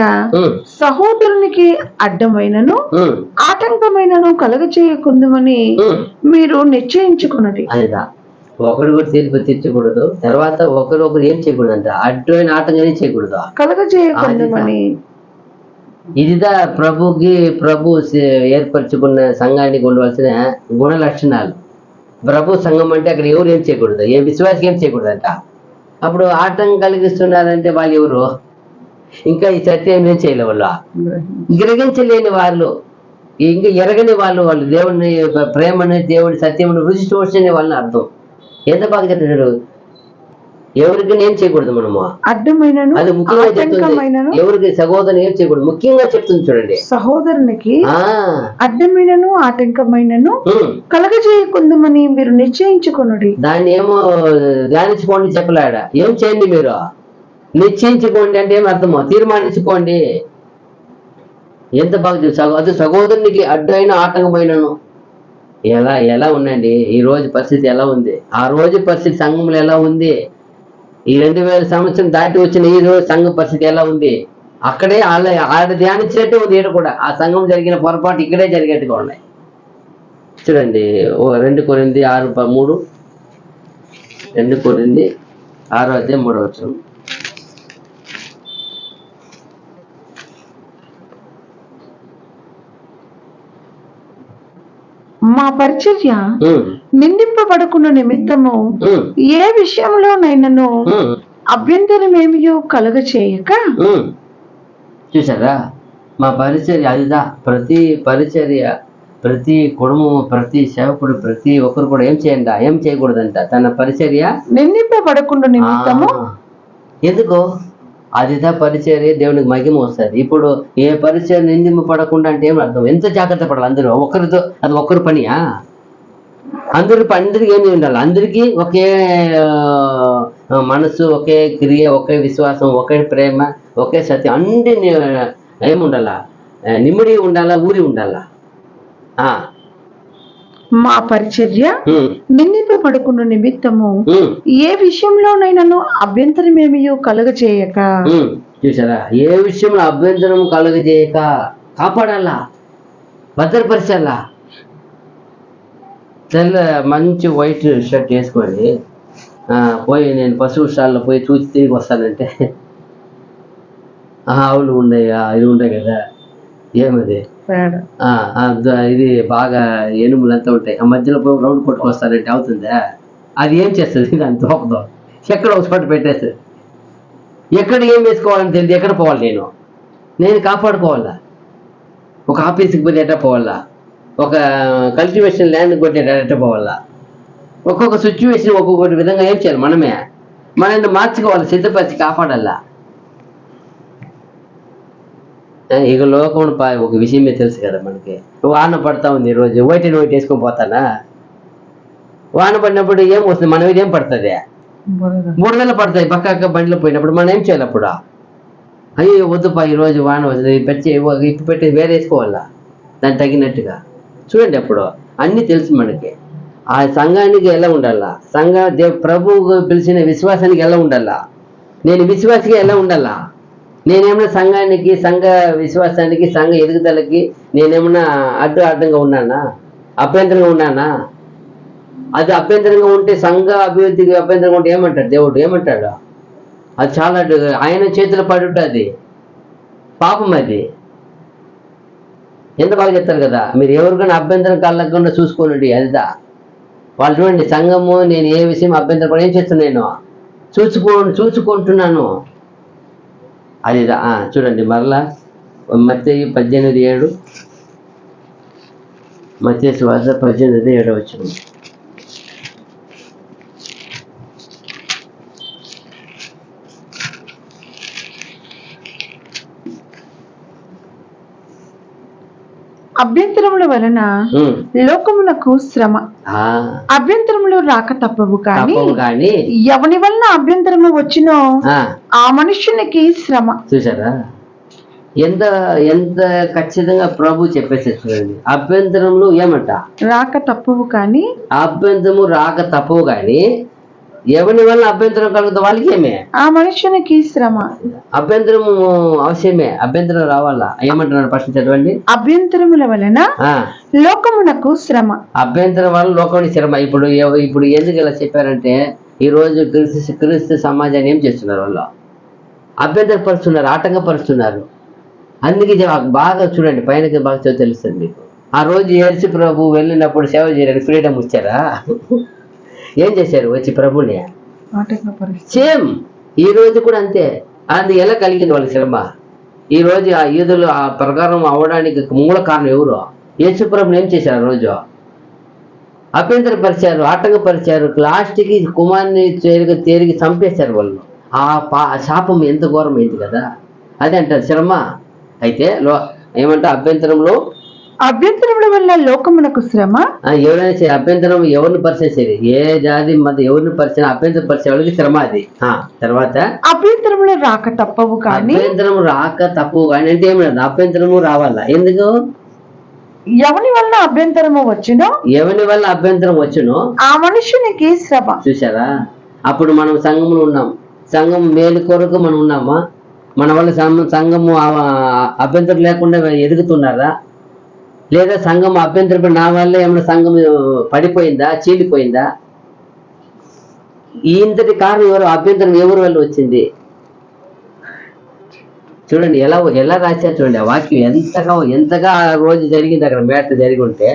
సహోదరునికి అడ్డమైనను ఆటంకమైనను కలగచేయకుందుమని మీరు నిశ్చయించుకున్నది. ఒకరు కూడా తీర్పు తీర్చకూడదు. తర్వాత ఒకరు ఏం చేయకూడదు అంట? అడ్డమైన ఆటంకం చేయకూడదు, కలగచేయకుందుమని. ఇదిదా ప్రభు ఏర్పరచుకున్న సంఘానికి ఉండవలసిన గుణ లక్షణాలు. ప్రభు సంఘం అంటే అక్కడ ఎవరు ఏం చేయకూడదు, ఏ విశ్వాసం ఏం చేయకూడదంట. అప్పుడు ఆటంకం కలిగిస్తున్నారంటే వాళ్ళు ఎవరు? ఇంకా ఈ సత్యం ఏం చేయలే, వాళ్ళు గ్రహించలేని వాళ్ళు, ఇంకా ఎరగని వాళ్ళు దేవుని ప్రేమని, దేవుడి సత్యమును రుచి చూడని వాళ్ళని అర్థం. ఎంత బాగా చెప్తున్నాడు. ఎవరికి ఏం చేయకూడదు మనము, అడ్డమైనను అది ముఖ్యంగా చెప్తుంది. ఆటంకమైనను ఎవరికి సహోదరుని ఏం చేయకూడదు ముఖ్యంగా చెప్తుంది చూడండి. సహోదరునికి ఆ అడ్డమైనను ఆటంకమైనను కలగజేయకుందుమని మీరు నిశ్చయించుకొనుడి. దాన్ని ఏమో ధ్యానించుకోండి చెప్పలేడా, ఏం చేయండి మీరు, నిశ్చయించుకోండి అంటే ఏం అర్థమో, తీర్మానించుకోండి. ఎంత బాగా చూసావు, అది సహోదరునికి అడ్డైన ఆటంకమైనను. ఎలా ఉండండి ఈ రోజు పరిస్థితి, ఎలా ఉంది ఆ రోజు పరిస్థితి, సంఘంలో ఎలా ఉంది, ఈ 2000 సంవత్సరం దాటి వచ్చిన ఈ రోజు సంఘం పరిస్థితి ఎలా ఉంది, అక్కడే ఆడ ధ్యానించినట్టే ఉంది. ఈడ కూడా ఆ సంఘం జరిగిన పొరపాటు ఇక్కడే జరిగేట్టుగా ఉన్నాయి. చూడండి 2 కొరింథీ 6:3, 2 కొరింథీ 6:3. మా పరిచర్య నిందింపబడుకున్న నిమిత్తము ఏ విషయంలోనైనను అభ్యంతరమేమియో కలగచేయక. చూసారా, మా పరిచర్య అదిదా. ప్రతి పరిచర్య, ప్రతి కుటుంబము, ప్రతి సేవకుడు, ప్రతి ఒక్కరు కూడా ఏం చేయకూడదంట, తన పరిచర్య నిందింపబడకుండా నిమిత్తము. ఎందుకో అదిదా పరిచర్య దేవునికి మహిమ వస్తుంది. ఇప్పుడు ఏ పరిచర్య నిందింపబడకుండా అంటే ఏం అర్థం, ఎంత జాగ్రత్త పడాలి అందరూ, ఒకరితో అది ఒక్కరి పనియా, అందరికి ఏమి ఉండాలి, అందరికీ ఒకే మనసు, ఒకే క్రియ, ఒకే విశ్వాసం, ఒకే ప్రేమ, ఒకే సత్యం, అన్ని ఏముండాలా, నిమిడి ఉండాలా, ఊరి ఉండాలా. మా పరిచర్య నిందింపబడుకున్న నిమిత్తము ఏ విషయంలోనైనాను అభ్యంతరమేమియో కలుగజేయక. చూసారా, ఏ విషయంలో అభ్యంతరం కలుగజేయక కాపాడాలా, భద్రపరచాలా. మంచి వైట్ షర్ట్ వేసుకొని పోయి నేను పశువు స్టాల్లో పోయి చూసి తిరిగి వస్తానంటే ఆవులు ఉన్నాయా, ఇది ఉంటాయి కదా, ఏమది ఇది బాగా ఎనుములంతా ఉంటాయి, ఆ మధ్యలో పోయి రౌండ్ కొట్టుకొస్తానంటే అవుతుందా, అది ఏం చేస్తుంది, దాని తోకదో ఎక్కడ ఒక చోట పెట్టేస్తుంది, ఎక్కడ ఏం వేసుకోవాలని తెలియదు, ఎక్కడ పోవాలి, నేను కాపాడుకోవాలా, ఒక ఆఫీస్కి పోతే ఎట్లా పోవాలా, ఒక కల్టివేషన్ ల్యాండ్ కొట్టేట ఎట్లా పోవాలా, ఒక్కొక్క సిచ్యువేషన్ ఒక్కొక్కటి విధంగా ఏం చేయాలి, మనల్ని మార్చుకోవాలి, సిద్ధపరిచి కాపాడాలా. ఇక లోకం ఒక విషయమే తెలుసు కదా మనకి, వాన పడతా ఉంది, ఈరోజు వైట్ వేసుకొని పోతానా, వాన పడినప్పుడు ఏం వస్తుంది, మన మీద ఏం పడుతుంది, బురదలు పడతాయి, పక్క బండిలో పోయినప్పుడు మనం ఏం చేయాలి, అప్పుడు అయ్యో వద్దుపా ఈరోజు వాన వస్తుంది, ఇప్పు పెట్టి వేరే వేసుకోవాలా దానికి తగినట్టుగా. చూడండి అప్పుడు అన్నీ తెలుసు మనకి. ఆ సంఘానికి ఎలా ఉండాలా, ప్రభువు పిలిచిన విశ్వాసానికి ఎలా ఉండాలా, నేను విశ్వాసిగా ఎలా ఉండాలా, నేనేమన్నా సంఘానికి, సంఘ విశ్వాసానికి, సంఘ ఎదుగుదలకి నేనేమన్నా అడ్డంగా ఉన్నానా, అభ్యంతరంగా ఉన్నానా? అది అభ్యంతరంగా ఉంటే, సంఘ అభివృద్ధికి అభ్యంతరంగా ఉంటే ఏమంటాడు దేవుడు, ఏమంటాడు, అది చాలా ఆయన చేతిలో పడి ఉంటుంది, పాపం అది. ఎంత బాగా చెప్తారు కదా, మీరు ఎవరికైనా అభ్యంతరం కలగకుండా చూసుకోనండి, అదిదా. వాళ్ళు చూడండి, సంఘము నేను ఏ విషయం అభ్యంతరం కూడా ఏం చేస్తున్నాను, చూసుకుంటున్నాను, అదిదా. చూడండి మరలా మత్తయి 18:7, మత్తయి సువార్త 18:7. అభ్యంతరముల వలన లోకమునకు శ్రమ, అభ్యంతరములు రాక తప్పవు కానీ ఎవని వలన అభ్యంతరము వచ్చినో ఆ మనుష్యునికి శ్రమ. చూసారా, ఎంత ఎంత ఖచ్చితంగా ప్రభు చెప్పేసారు చూడండి. అభ్యంతరములు ఏమంట రాక తప్పవు కానీ, అభ్యంతరము రాక తప్పవు కానీ ఎవరి వల్ల అభ్యంతరం కలుగుతా వాళ్ళకి ఏమే, ఆ మనుష్యునికి శ్రమ. అభ్యంతరము అవశ్యమే, అభ్యంతరం రావాలా. ఏమంటున్నారు ఫస్ట్ చదవండి. అభ్యంతరముల వలన లోకమునకు శ్రమ, అభ్యంతరం వల్ల లోకమునికి శ్రమ. ఇప్పుడు ఎందుకు ఇలా చెప్పారంటే, ఈ రోజు క్రీస్తు సమాజాన్ని ఏం చేస్తున్నారు, వాళ్ళు అభ్యంతరపరుస్తున్నారు, ఆటంకపరుస్తున్నారు. అందుకే బాగా చూడండి, పైనకి బాగా తెలుస్తుంది మీకు. ఆ రోజు యేసు ప్రభు వెళ్ళినప్పుడు సేవ చేయడానికి ఫ్రీడమ్ ఇచ్చారా? ఏం చేశారు వచ్చి ప్రభుని? సేమ్ ఈ రోజు కూడా అంతే. అది ఎలా కలిగింది వాళ్ళకి శ్రమ? ఈ రోజు ఆ యూదులు ఆ ప్రకారం అవడానికి మూల కారణం ఎవరు? యేసు ప్రభుని ఏం చేశారు? ఆ రోజు అభ్యంతరపరిచారు, ఆటంకపరిచారు, లాస్ట్కి కుమారుని తేరిగి చంపేశారు వాళ్ళు. ఆ శాపం ఎంత ఘోరమైంది కదా. అదే అంటారు శ్రమ. అయితే ఏమంటే అభ్యంతరముల వల్ల లోకమునకు శ్రమ. ఎవరైనా సరే అభ్యంతరం ఎవరిని పరిచయం చేయదు, ఏ జాతి మత ఎవరిని పరిచయం అభ్యంతరం పరిచే వాళ్ళకి శ్రమ అది. తర్వాత అభ్యంతరములు రాక తప్పవు కానీ. అభ్యంతరం రాక తప్పవు కానీ అంటే ఏమి లేదు, అభ్యంతరము రావాలా. ఎందుకు? ఎవని వల్ల అభ్యంతరము వచ్చునో ఆ మనుషునికి శ్రమ. చూసారా? అప్పుడు మనం సంఘంలో ఉన్నాం, సంఘం మేలు కొరకు మనం ఉన్నామా? మన వల్ల సంఘము అభ్యంతరం లేకుండా ఎదుగుతున్నారా? లేదా సంఘం అభ్యంతరం నా వల్ల ఏమైనా సంఘం పడిపోయిందా, చీలిపోయిందా? ఇంతటి కారణం ఎవరు? అభ్యంతరం ఎవరి వల్ల వచ్చింది? చూడండి ఎలా రాశారు చూడండి. ఆ వాక్యం ఎంతగా ఆ రోజు జరిగింది, అక్కడ మేట జరిగి ఉంటే.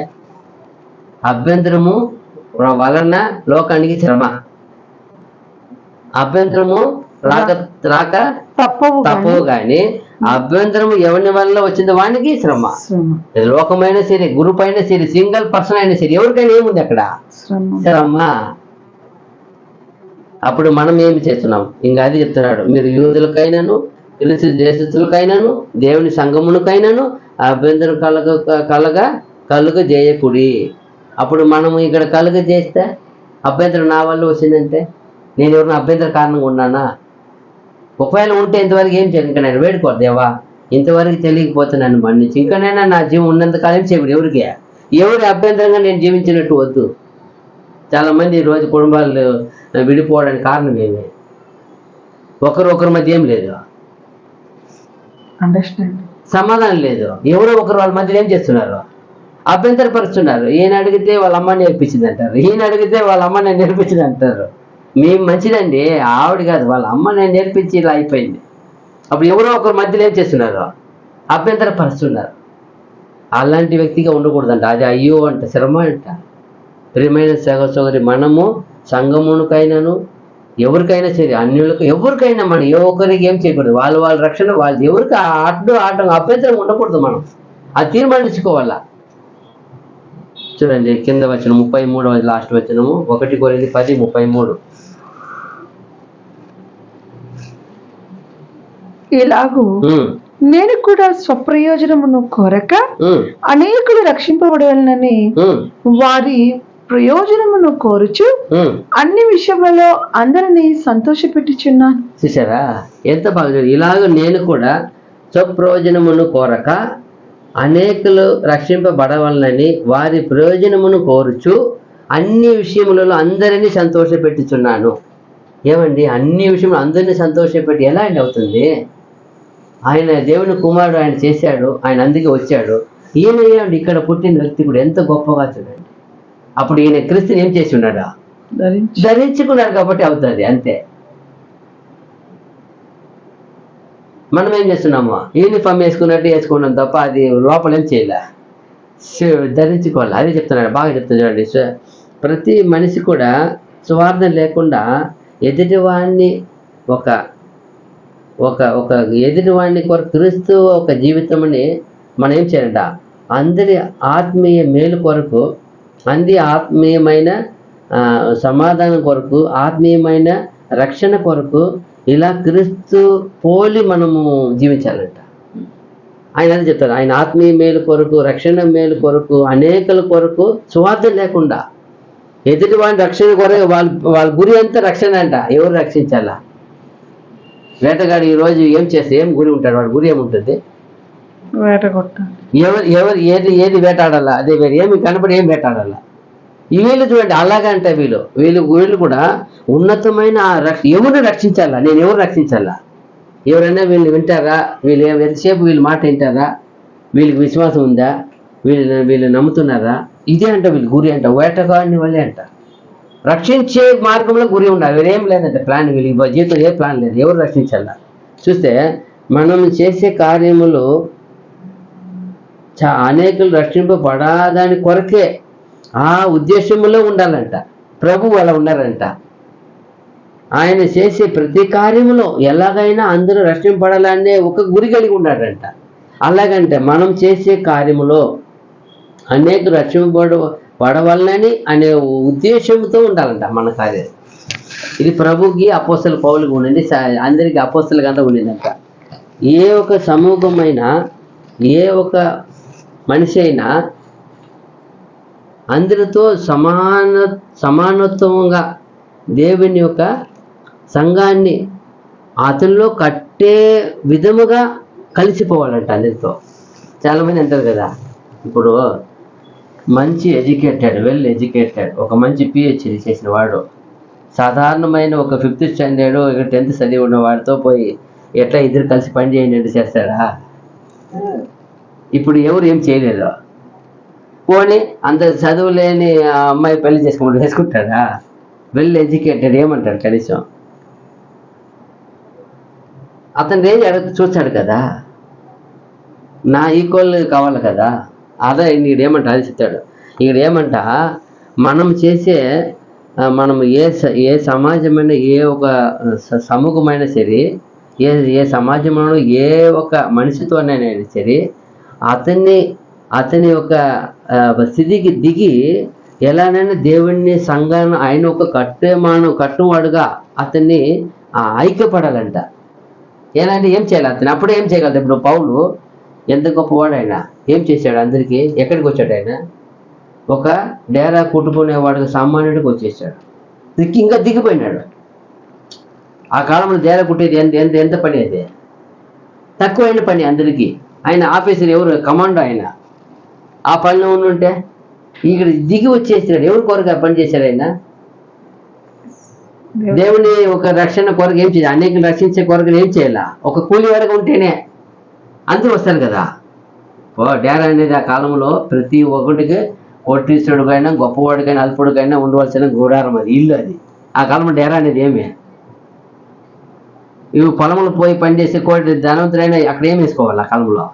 అభ్యంతరము వలన లోకానికి శ్రమ, అభ్యంతరము రాక తప్పవు కానీ అభ్యంతరము ఎవరి వల్ల వచ్చింది వానికి శ్రమ. లోకమైన సరే, గ్రూప్ అయినా సరే, సింగిల్ పర్సన్ అయినా సరే, ఎవరికైనా ఏముంది అక్కడ? శ్రమ. అప్పుడు మనం ఏమి చేస్తున్నాం? ఇంకా అది చెప్తున్నాడు, మీరు యూదులకైనాను క్రీస్తు దేశస్తులకైనాను దేవుని సంఘమునకైనాను అభ్యంతరం కలుగ చేయకుడి. అప్పుడు మనము ఇక్కడ కలుగ చేస్తే అభ్యంతరం నా వల్ల వచ్చిందంటే నేను ఎవరిని అభ్యంతర కారణంగా ఉన్నానా? ఒకవేళ ఉంటే ఇంతవరకు ఏం చేయను, ఇంకా నేను వేడుకోరు దేవా ఇంతవరకు తెలియకపోతే నన్ను మన్నించి ఇంకనైనా నా జీవం ఉన్నంతకాలం చేయడు. ఎవరి అభ్యంతరంగా నేను జీవించినట్టు వద్దు. చాలామంది ఈరోజు కుటుంబాలు విడిపోవడానికి కారణం ఏమి? ఒకరి మధ్య ఏం లేదు, సమాధానం లేదు. ఎవరో ఒకరు వాళ్ళ మధ్యలో ఏం చేస్తున్నారు? అభ్యంతరపరుస్తున్నారు. ఈయన అడిగితే వాళ్ళ అమ్మ నేర్పించింది అంటారు, ఈయన అడిగితే వాళ్ళ అమ్మ నేను నేర్పించింది అంటారు. మేము మంచిదండి, ఆవిడ కాదు వాళ్ళ అమ్మ నేను నేర్పించి ఇలా అయిపోయింది. అప్పుడు ఎవరో ఒకరి మధ్యలో ఏం చేస్తున్నారు? అభ్యంతరపరుస్తున్నారు. అలాంటి వ్యక్తిగా ఉండకూడదంట. అది అయ్యో అంట, శ్రమ అంట. ప్రియమైన సహోదరి, మనము సంఘమునకైనాను ఎవరికైనా సరే, అన్యులకు ఎవరికైనా మనం ఒకరికి ఏం చేయకూడదు. వాళ్ళ రక్షణ వాళ్ళు ఎవరికి అభ్యంతరం ఉండకూడదు. మనం అది తీర్మానించుకోవాలా. చూడండి కింద వచ్చిన 33వ లాస్ట్ వచనము, 1 కొరింథీ 10:33. ఇలాగూ నేను కూడా స్వప్రయోజనమును కోరక అనేకులు రక్షింపబడాలని వారి ప్రయోజనమును కోరుచు అన్ని విషయములలో అందరినీ సంతోషపెట్టుచున్నాను. చూసారా ఎంత బాగా? ఇలాగ నేను కూడా స్వప్రయోజనమును కోరక అనేకులు రక్షింపబడవాలని వారి ప్రయోజనమును కోరుచు అన్ని విషయములలో అందరినీ సంతోషపెట్టుచున్నాను. ఏమండి, అన్ని విషయంలో అందరినీ సంతోషపెట్టి ఎలా అండి అవుతుంది? ఆయన దేవుని కుమారుడు, ఆయన చేశాడు, ఆయన అందుకే వచ్చాడు. ఈయన ఏమండి ఇక్కడ పుట్టిన వ్యక్తి కూడా ఎంత గొప్పగా చూడండి. అప్పుడు ఈయన క్రీస్తుని ఏం చేసి ఉన్నాడా? ధరించుకున్నాడు కాబట్టి అవుతుంది అంతే. మనం ఏం చేస్తున్నాము? యూనిఫామ్ వేసుకున్నాం తప్ప అది లోపల ఏం చేయలే, ధరించుకోవాలి. అదే చెప్తున్నాడు, బాగా చెప్తాను చూడండి. ప్రతి మనిషి కూడా స్వార్థం లేకుండా ఎదుటివాడిని ఒక ఒక ఒక ఎదుటివాడిని కొరకు క్రీస్తు ఒక జీవితంని మనం ఏం చేయాలంట? అందరి ఆత్మీయ మేలు కొరకు, అంది ఆత్మీయమైన సమాధానం కొరకు, ఆత్మీయమైన రక్షణ కొరకు ఇలా క్రీస్తు పోలి మనము జీవించాలంట. ఆయన అదే చెప్తారు, ఆయన ఆత్మీయ మేలు కొరకు, రక్షణ మేలు కొరకు, అనేకల కొరకు స్వార్థం లేకుండా ఎదుటి వాడిని రక్షణ కొరకు వాళ్ళ గురి అంతా రక్షణ అంట. ఎవరు రక్షించాలా? వేటగాడు ఈరోజు ఏం చేస్తే ఏం గురి ఉంటాడు? వాడు గురి ఏముంటుంది? ఎవరు ఏది వేటాడాలా? అదే వేరు ఏమి కనపడి ఏం వేటాడాలా? వీళ్ళు చూడండి అలాగంటే వీళ్ళు కూడా ఉన్నతమైన ఎవరిని రక్షించాలా? నేను ఎవరు రక్షించాలా? ఎవరైనా వీళ్ళు వింటారా? వీళ్ళు ఎంతసేపు వీళ్ళ మాట వింటారా? వీళ్ళకి విశ్వాసం ఉందా? వీళ్ళు నమ్ముతున్నారా? ఇదే అంట వీళ్ళు గురి అంట. వేటగాడిని వాళ్ళే అంట. రక్షించే మార్గంలో గురి ఉండాలి, వేరేం లేదంట ప్లాన్. వీళ్ళకి జీవితం ఏ ప్లాన్ లేదు. ఎవరు రక్షించాలా? చూస్తే మనం చేసే కార్యములు అనేకులు రక్షింపబడాదాని కొరకే, ఆ ఉద్దేశంలో ఉండాలంట. ప్రభు అలా ఉన్నారంట. ఆయన చేసే ప్రతి కార్యములో ఎలాగైనా అందరూ రక్షింపడాలనే ఒక గురి కలిగి ఉన్నాడంట. అలాగంటే మనం చేసే కార్యములో అనేక పడవలనని అనే ఉద్దేశంతో ఉండాలంట మన కార్యం. ఇది ప్రభుకి అపోస్తల పౌలుకి ఉండింది, అందరికి అపోస్తలకి అంతా ఉండిందంట. ఏ ఒక సమూహమైనా ఏ ఒక మనిషి అయినా అందరితో సమానత్వంగా దేవుని యొక్క సంఘాన్ని అతనిలో కట్టే విధముగా కలిసిపోవాలంట అందరితో. చాలామంది అంటారు కదా, ఇప్పుడు మంచి ఎడ్యుకేటెడ్, వెల్ ఎడ్యుకేటెడ్, ఒక మంచి పిహెచ్డి చేసిన వాడు సాధారణమైన ఒక 5th స్టాండర్డ్ 10th చదివి ఉన్న వాడితో పోయి ఎట్లా ఇద్దరు కలిసి పని చేయండి అంటే చేస్తాడా? ఇప్పుడు ఎవరు ఏం చేయలేదు. పోనీ అంత చదువు లేని అమ్మాయి పెళ్లి చేసుకుంటాడా? వెల్ ఎడ్యుకేటెడ్ ఏమంటాడు? కనీసం అతని రేంజ్ చూస్తాడు కదా, నా ఈక్వల్ కావాలి కదా. అదే ఈడేమంట అది చెప్తాడు. ఈడేమంట మనం చేసే మనం ఏ సమాజమైనా ఏ ఒక సమూహమైనా సరే, ఏ సమాజంలో ఏ ఒక మనిషితోనైనా సరే అతని యొక్క స్థితికి దిగి ఎలానైనా దేవుణ్ణి సంఘాన్ని ఆయన ఒక కట్టువాడుగా అతన్ని ఐక్యపడాలంట. ఎలా అంటే ఏం చేయాలి అతను? అప్పుడే ఏం చేయగలదు. ఇప్పుడు పౌలు ఎంత గొప్పవాడు, ఆయన ఏం చేశాడు? అందరికీ ఎక్కడికి వచ్చాడు? ఆయన ఒక డేరా కుట్టుకునేవాడికి సామాన్యుడికి వచ్చేసాడు, ఇంకా దిగిపోయినాడు. ఆ కాలంలో డేరా కుట్టేది ఎంత పని? అది తక్కువైన పని అందరికీ. ఆయన ఆఫీసర్ ఎవరు? కమాండో. ఆయన ఆ పనిలో ఉంటే ఇక్కడ దిగి వచ్చేసాడు. ఎవరి కొరకు పని చేశాడు ఆయన? దేవుని ఒక రక్షణ కొరకు ఏం చేయాలి? అనేక రక్షించే కొరకు ఏం చేయాలా? ఒక కూలివాడిగా ఉంటేనే అందరూ వస్తారు కదా. డేరా అనేది ఆ కాలంలో ప్రతి ఒక్కటికి కోటీశ్వరుడికైనా గొప్పవాడికైనా అల్పుడికైనా ఉండవలసిన గూడారం, అది ఇల్లు. అది ఆ కాలంలో డేరా అనేది ఏమి? ఇవి పొలంలో పోయి పనిచేసే కోటి ధనవంతులైనా అక్కడ ఏం వేసుకోవాలి? ఆ కాలంలో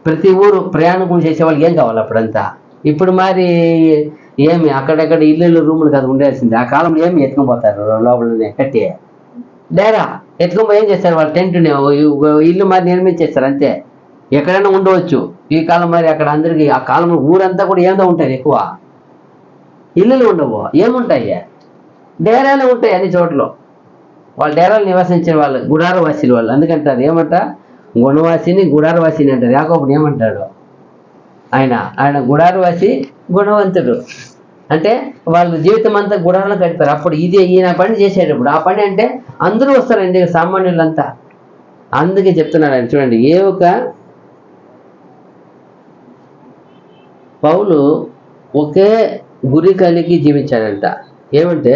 ప్రతి ఊరు ప్రయాణం చేసేవాళ్ళకి ఏం కావాలి అప్పుడంతా? ఇప్పుడు మరి ఏమి అక్కడక్కడ ఇల్లు రూములు కదా ఉండాల్సింది. ఆ కాలంలో ఏమి ఎత్తుకుపోతారు? లోపలనే కట్టి డేరా ఎత్తుకుపోయి ఏం చేస్తారు? వాళ్ళు టెంట్ని ఇల్లు మరి నిర్మించేస్తారు అంతే. ఎక్కడైనా ఉండవచ్చు. ఈ కాలం మరి అక్కడ అందరికీ ఆ కాలంలో ఊరంతా కూడా ఏందో ఉంటుంది, ఎక్కువ ఇల్లులు ఉండవు. ఏముంటాయి? డేరాలు ఉంటాయి అన్ని చోట్ల. వాళ్ళు డేరాలు నివసించే వాళ్ళు గుడారవాసిలు వాళ్ళు. అందుకంటారు ఏమంట? గుణవాసిని గుడారవాసిని అంటారు. యాకోబుని ఏమంటాడు? ఆయన గుడారవాసి గుణవంతుడు అంటే వాళ్ళు జీవితం అంతా గుడారాలు గడిపారు. అప్పుడు ఈయన పని చేసేటప్పుడు ఆ పని అంటే అందరూ వస్తారండి, సామాన్యులంతా. అందుకే చెప్తున్నాడు ఆయన. చూడండి, ఏ ఒక పౌలు ఒకే గురి కలిగి జీవించాడంట. ఏమంటే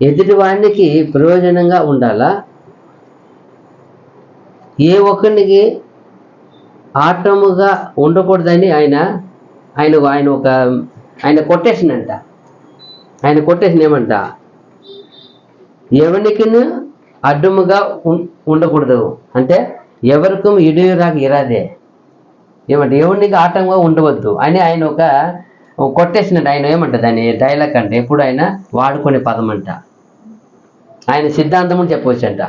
ఎదుటివాడికి ప్రయోజనంగా ఉండాలా, ఏ ఒక్కరికి ఆటముగా ఉండకూడదని ఆయన కొటేషన్ అంట. ఆయన కొటేషన్ ఏమంట? ఎవరికి అడ్డముగా ఉండకూడదు అంటే ఎవరికి ఇడురాక ఇరాదే. ఏమంటే ఎవరికి ఆటంగా ఉండవద్దు అని ఆయన ఒక కొటేషన్ అంట. ఆయన ఏమంట దాని డైలాగ్ అంటే ఎప్పుడు ఆయన వాడుకునే పదం అంట. ఆయన సిద్ధాంతం అని చెప్పవచ్చంట.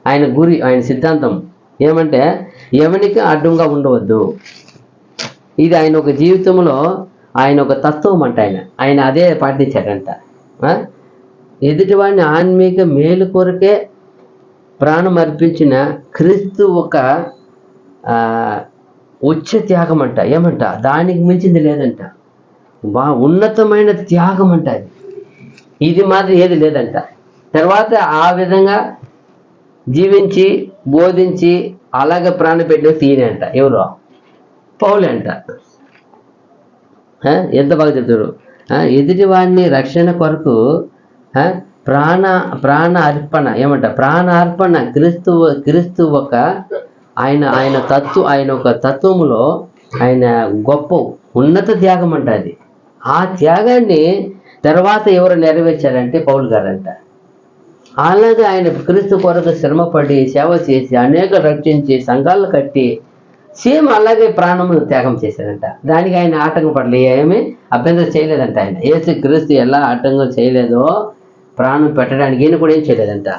ఆయన గురి, ఆయన సిద్ధాంతం ఏమంటే ఎవరికి అడ్డంగా ఉండవద్దు. ఇది ఆయన ఒక జీవితంలో ఆయన ఒక తత్వం అంట. ఆయన అదే పాటించాడంట. ఎదుటివాడిని ఆత్మీక మేలు కొరకే ప్రాణం అర్పించిన క్రీస్తు ఒక ఉచ్చ త్యాగం అంట. ఏమంట? దానికి మించింది లేదంట. ఉన్నతమైన త్యాగం అంట. ఇది మాత్రం ఏది లేదంట. తర్వాత ఆ విధంగా జీవించి బోధించి అలాగే ప్రాణ పెట్టే తీయనే అంట. ఎవరో? పౌలే అంట. ఎంత బాగా చెప్తారు. ఎదుటివాడిని రక్షణ కొరకు ప్రాణ అర్పణ. ఏమంట? ప్రాణ అర్పణ. క్రీస్తు ఒక ఆయన ఒక తత్వములో ఆయన గొప్ప ఉన్నత త్యాగం అంట. అది ఆ త్యాగాన్ని తర్వాత ఎవరు నెరవేర్చారంటే పౌలు గారంట. అలాగే ఆయన క్రీస్తు కొరకు శ్రమపడి సేవ చేసి అనేక రక్షించి సంఘాలు కట్టి సేమ్ అలాగే ప్రాణము త్యాగం చేశాడంట. దానికి ఆయన ఆటంకం పడలే, ఏమీ అభ్యంతరం చేయలేదంట. ఆయన యేసు క్రీస్తు ఎలా ఆటంకం చేయలేదో ప్రాణం పెట్టడానికి ఈయన కూడా ఏం చేయలేదంట.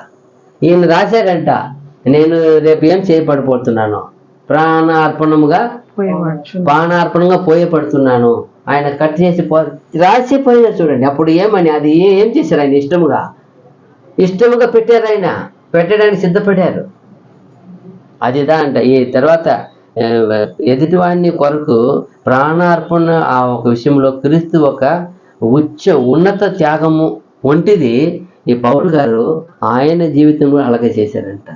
ఈయన రాశాడంట, నేను రేపు ఏం చేయబడిపోతున్నాను? ప్రాణార్పణంగా పోయపడుతున్నాను. ఆయన కట్ చేసి రాసిపోయినారు చూడండి. అప్పుడు ఏమని అది ఏం చేశారు? ఆయన ఇష్టముగా పెట్టారు, ఆయన పెట్టడానికి సిద్ధపడ్డారు. అదిదా అంట. ఈ తర్వాత ఎదుటివాడిని కొరకు ప్రాణార్పణ ఆ ఒక విషయంలో క్రీస్తు ఒక ఉన్నత త్యాగము వంటిది ఈ పౌలు గారు ఆయన జీవితంలో అలాగే చేశారంట.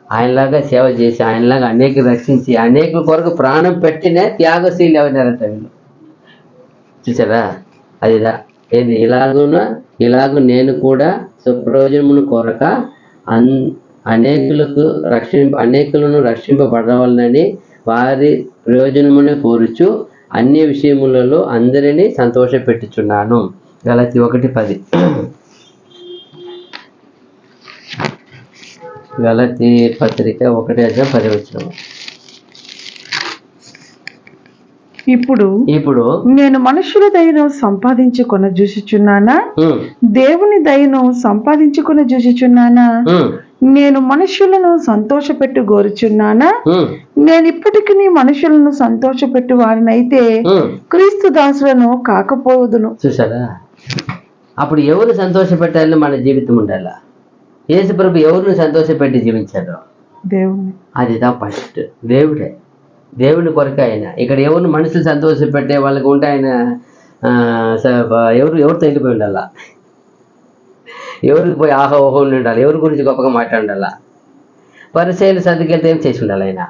ఆయనలాగా సేవ చేసి, ఆయనలాగా అనేక రక్షించి, అనేకుల కొరకు ప్రాణం పెట్టిన త్యాగశీలు ఎవరినారంట వీళ్ళు. చూసారా? అదిదా ఏది ఇలాగూ నేను కూడా సుప్రయోజనమును కోరక అనేకులను రక్షింపబడవాలని వారి ప్రయోజనమునే కోరుచు అన్ని విషయములలో అందరినీ సంతోషపెట్టుచున్నాను. గలతీ 1:10. గలతీ పత్రిక 1:10. ఇప్పుడు నేను మనుషుల దయను సంపాదించుకొని చూచుచున్నానా, దేవుని దయను సంపాదించుకొని చూచుచున్నానా? నేను మనుషులను సంతోషపెట్టు గోరుచున్నానా? నేను ఇప్పటికీ మనుషులను సంతోషపెట్టు వారినైతే క్రీస్తు దాసులను కాకపోదును. చూసారా? అప్పుడు ఎవరు సంతోషపెట్టాలని మన జీవితం ఉండాలా? యేసు ప్రభు ఎవరిని సంతోషపెట్టి జీవించారు? దేవుని. అదిదా ఫస్ట్. దేవుని కొరకు ఆయన. ఇక్కడ ఎవరిని మనుషులు సంతోషపెట్టే వాళ్ళకి ఉంటే ఆయన ఎవరితో వెళ్ళిపోయి ఉండాలా? ఎవరికి పోయి ఓహో ఉండాలి? ఎవరి గురించి గొప్పగా మాట్లాడాలా? పరిచయాలు సర్దికెళ్తే ఏం చేసి ఉండాలి ఆయన?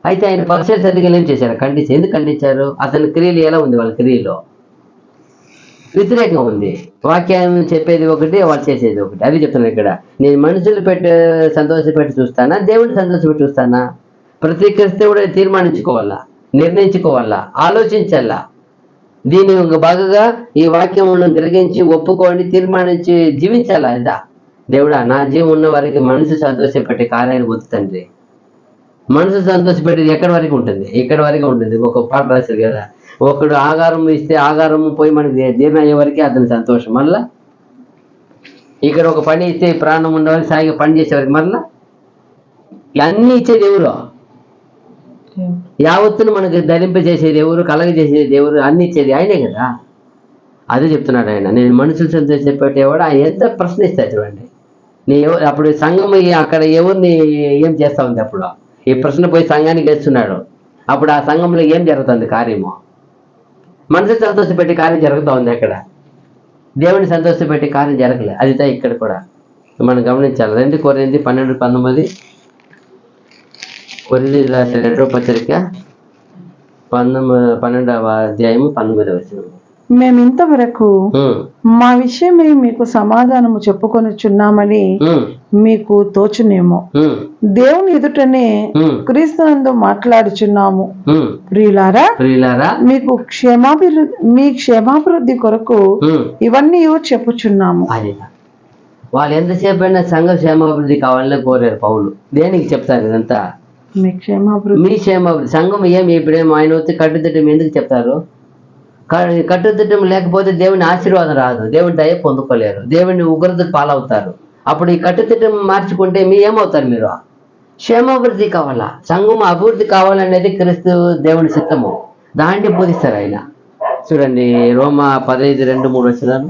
అయితే ఆయన పరిచయాలు సర్దికెళ్ళి ఏం చేశారు? ఎందుకు ఖండించారు? అతని క్రియలు ఎలా ఉంది? వాళ్ళ క్రియలో వ్యతిరేకంగా ఉంది. వాక్యం చెప్పేది ఒకటి, వాళ్ళు చేసేది ఒకటి. అది చెప్తున్నాను ఇక్కడ. నేను మనుషులు సంతోషపెట్టి చూస్తానా, దేవుడిని సంతోషపెట్టి చూస్తానా? ప్రతి క్రైస్తవుడు తీర్మానించుకోవాలా, నిర్ణయించుకోవాలా, ఆలోచించాలా. దీన్ని బాగా ఈ వాక్యములను గ్రహించి ఒప్పుకొని తీర్మానించి జీవించాలా. ఇదా దేవుడా, నా జీవం ఉన్న వారికి మనసు సంతోషపెట్టే కార్యాన్ని వద్దు తండ్రి. మనసు సంతోషపెట్టేది ఎక్కడి వరకు ఉంటుంది? ఇక్కడ వరకు ఉంటుంది. ఒక పాట రాశారు కదా, ఒకడు ఆగారం ఇస్తే ఆగారం పోయి మనకి జీర్ణ అయ్యే వరకే అతని సంతోషం. మళ్ళా ఇక్కడ ఒక పని ఇస్తే ప్రాణం ఉన్నవారికి సాగిగా పని చేసేవారికి మళ్ళా అన్నీ ఇచ్చేది ఎవరు? యావత్తును మనకు ధరింపజేసేది ఎవరు? కలగజేసేది ఎవరు? అన్ని ఇచ్చేది ఆయనే కదా. అదే చెప్తున్నాడు ఆయన. నేను మనుషులు సంతోషపెట్టేవాడు. ఆయన ఎంత ప్రశ్నిస్తాడు చూడండి. అప్పుడు సంఘం అక్కడ ఎవరిని ఏం చేస్తా ఉంది? అప్పుడు ఈ ప్రశ్న పోయి సంఘానికి వేస్తున్నాడు. అప్పుడు ఆ సంఘంలో ఏం జరుగుతుంది కార్యము? మనసు సంతోషపెట్టే కార్యం జరుగుతూ ఉంది. అక్కడ దేవుని సంతోషపెట్టే కార్యం జరగలే. అదితో ఇక్కడ కూడా మనం గమనించాలి. 2 కొరింథీ 12:19. కొరింథీయులకు రాసిన 2వ పత్రిక 12వ అధ్యాయము 19వ. మేము ఇంతవరకు మా విషయమై మీకు సమాధానము చెప్పుకొనుచున్నామని మీకు తోచునేమో, దేవుని ఎదుటనే క్రీస్తునందు మాట్లాడుచున్నాము. ప్రియులారా, మీకు మీ క్షేమాభివృద్ధి కొరకు ఇవన్నీ చెప్పుచున్నాము. వాళ్ళు ఎంతసేపు సంఘ క్షేమాభివృద్ధి కావాలని కోరారు పౌలు. దేనికి చెప్తారు ఇదంతా? మీ క్షేమాభివృద్ధి. సంఘం ఇప్పుడేమో ఆయన వచ్చి కట్టుదిట్టం ఎందుకు చెప్తారు? కట్టుదిట్టం లేకపోతే దేవుని ఆశీర్వాదం రాదు, దేవుని దయ పొందుకోలేరు, దేవుని ఉగ్రతకు పాలవుతారు. అప్పుడు ఈ కట్టుదిట్టం మార్చుకుంటే ఏమవుతారు? మీరు క్షేమాభివృద్ధి కావాలా, సంఘం అభివృద్ధి కావాలనేది క్రీస్తు దేవుని చిత్తము. దాన్ని బోధిస్తారు ఆయన. చూడండి, రోమా 15:2-3